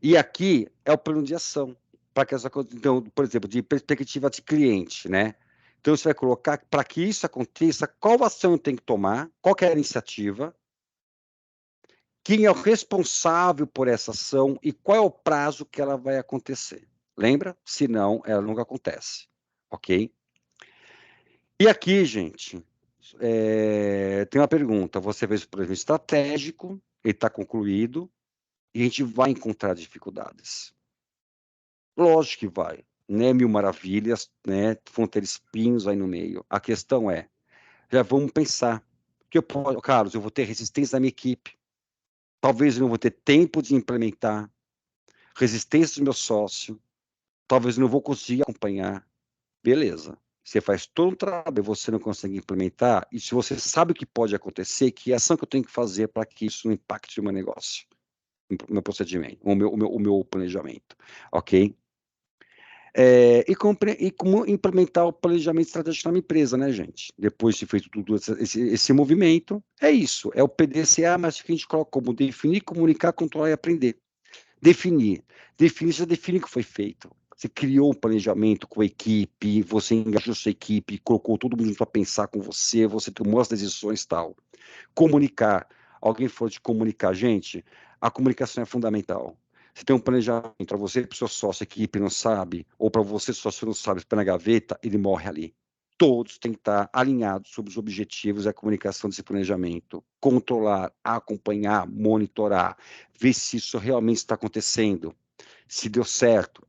E aqui é o plano de ação. Para que essa coisa, então, por exemplo, de perspectiva de cliente, né? Então, você vai colocar, para que isso aconteça, qual ação tem que tomar, qual que é a iniciativa, quem é o responsável por essa ação e qual é o prazo que ela vai acontecer. Lembra? Senão, ela nunca acontece. Ok? E aqui, gente, tem uma pergunta. Você fez o projeto estratégico, ele está concluído, E a gente vai encontrar dificuldades. Lógico que vai. Né? Mil maravilhas, né? Vão ter espinhos aí no meio. A questão é, já vamos pensar. Que Carlos, eu vou ter resistência da minha equipe. Talvez eu não vou ter tempo de implementar. Resistência do meu sócio. Talvez eu não vou conseguir acompanhar. Beleza. Você faz todo um trabalho e você não consegue implementar, e se você sabe o que pode acontecer, que ação que eu tenho que fazer para que isso não impacte o meu negócio, o meu procedimento, o meu planejamento, ok? E como implementar o planejamento estratégico na minha empresa, né, gente? Depois de feito tudo esse movimento, é isso, é o PDCA, mas que a gente coloca como definir, comunicar, controlar e aprender. Definir, você já define o que foi feito. Você criou um planejamento com a equipe, você engajou sua equipe, colocou todo mundo para pensar com você tomou as decisões e tal. Comunicar. Alguém falou de comunicar. Gente, a comunicação é fundamental. Você tem um planejamento para você, para o seu sócio, a equipe não sabe, ou para você, sócio não sabe, está na gaveta, ele morre ali. Todos têm que estar alinhados sobre os objetivos e a comunicação desse planejamento. Controlar, acompanhar, monitorar, ver se isso realmente está acontecendo, se deu certo,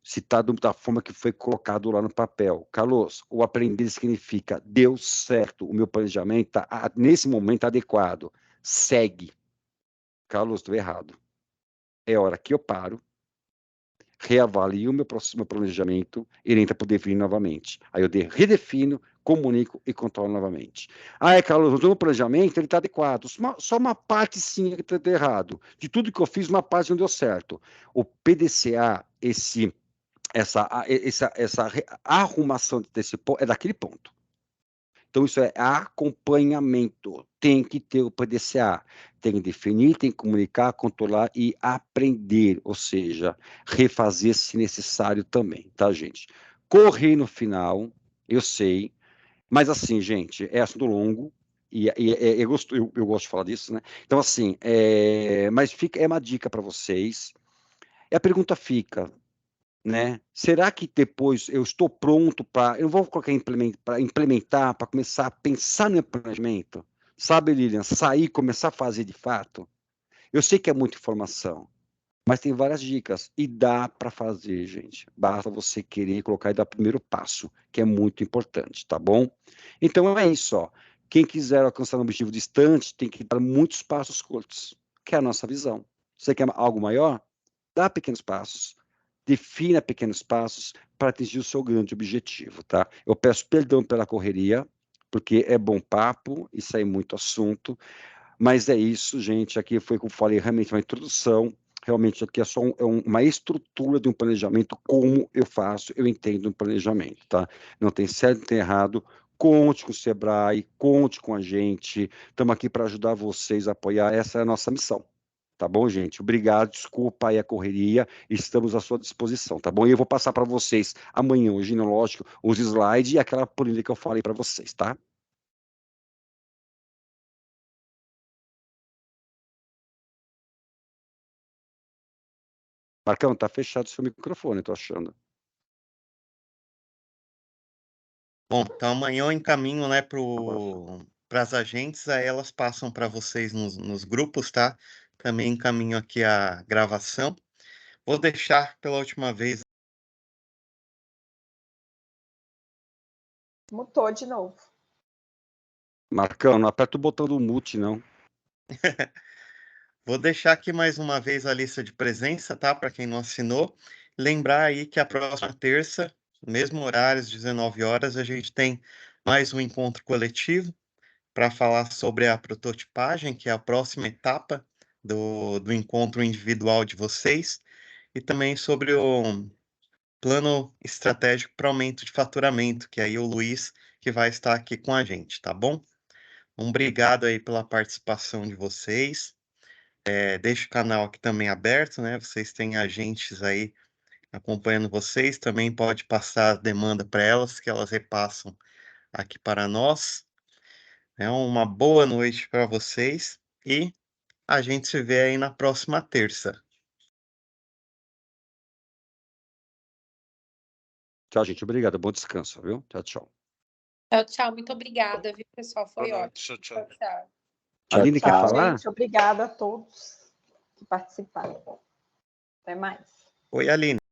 se está da forma que foi colocado lá no papel. Carlos, o aprender significa deu certo, o meu planejamento está, nesse momento, adequado. Segue. Carlos, estou errado. É hora que eu paro, reavalio o meu planejamento e ele entra para o definir novamente. Aí eu redefino, comunico e controlo novamente. Carlos, o meu planejamento ele está adequado. Só uma parte sim que está errado. De tudo que eu fiz, uma parte não deu certo. O PDCA, essa arrumação desse ponto, é daquele ponto. Então, isso é acompanhamento. Tem que ter o PDCA. Tem que definir, tem que comunicar, controlar e aprender. Ou seja, refazer se necessário também, tá, gente? Correr no final, eu sei. Mas, assim, gente, é assunto longo. Eu gosto de falar disso, né? Então, assim, mas é uma dica para vocês. E a pergunta fica, né? Será que depois eu estou pronto para... Eu vou colocar para implementar, para começar a pensar no planejamento? Sabe, Lilian? Sair, começar a fazer de fato? Eu sei que é muita informação, mas tem várias dicas. E dá para fazer, gente. Basta você querer colocar e dar o primeiro passo, que é muito importante, tá bom? Então é isso, ó. Quem quiser alcançar um objetivo distante tem que dar muitos passos curtos, que é a nossa visão. Você quer algo maior? Dá pequenos passos. Defina pequenos passos para atingir o seu grande objetivo, tá? Eu peço perdão pela correria, porque é bom papo e sai muito assunto, mas é isso, gente. Aqui foi como eu falei, realmente uma introdução. Realmente aqui é só uma estrutura de um planejamento, como eu faço, eu entendo um planejamento, tá? Não tem certo, não tem errado. Conte com o Sebrae, conte com a gente. Estamos aqui para ajudar vocês a apoiar. Essa é a nossa missão. Tá bom, gente? Obrigado, desculpa aí a correria, estamos à sua disposição, tá bom? E eu vou passar para vocês amanhã, hoje, lógico, os slides e aquela planilha que eu falei para vocês, tá? Marcão, tá fechado o seu microfone, eu tô achando. Bom, então amanhã eu encaminho, né, para as agentes, aí elas passam para vocês nos grupos, tá? Também encaminho aqui a gravação. Vou deixar pela última vez. Mutou de novo. Marcão, não aperta o botão do mute, não. Vou deixar aqui mais uma vez a lista de presença, tá? Para quem não assinou. Lembrar aí que a próxima terça, mesmo horário, às 19 horas, a gente tem mais um encontro coletivo para falar sobre a prototipagem, que é a próxima etapa do encontro individual de vocês, e também sobre o plano estratégico para aumento de faturamento, que aí o Luiz que vai estar aqui com a gente, tá bom? Obrigado aí pela participação de vocês. Deixa o canal aqui também aberto, né? Vocês têm agentes aí acompanhando vocês, também pode passar a demanda para elas, que elas repassam aqui para nós. Uma boa noite para vocês e a gente se vê aí na próxima terça. Tchau, gente. Obrigado. Bom descanso, viu? Tchau, tchau. Tchau, tchau. Muito obrigada, viu, pessoal? Foi Boa ótimo. noite. Tchau, tchau. Tchau, tchau. A Aline quer falar? Gente, obrigada a todos. que participaram. Até mais. Oi, Aline.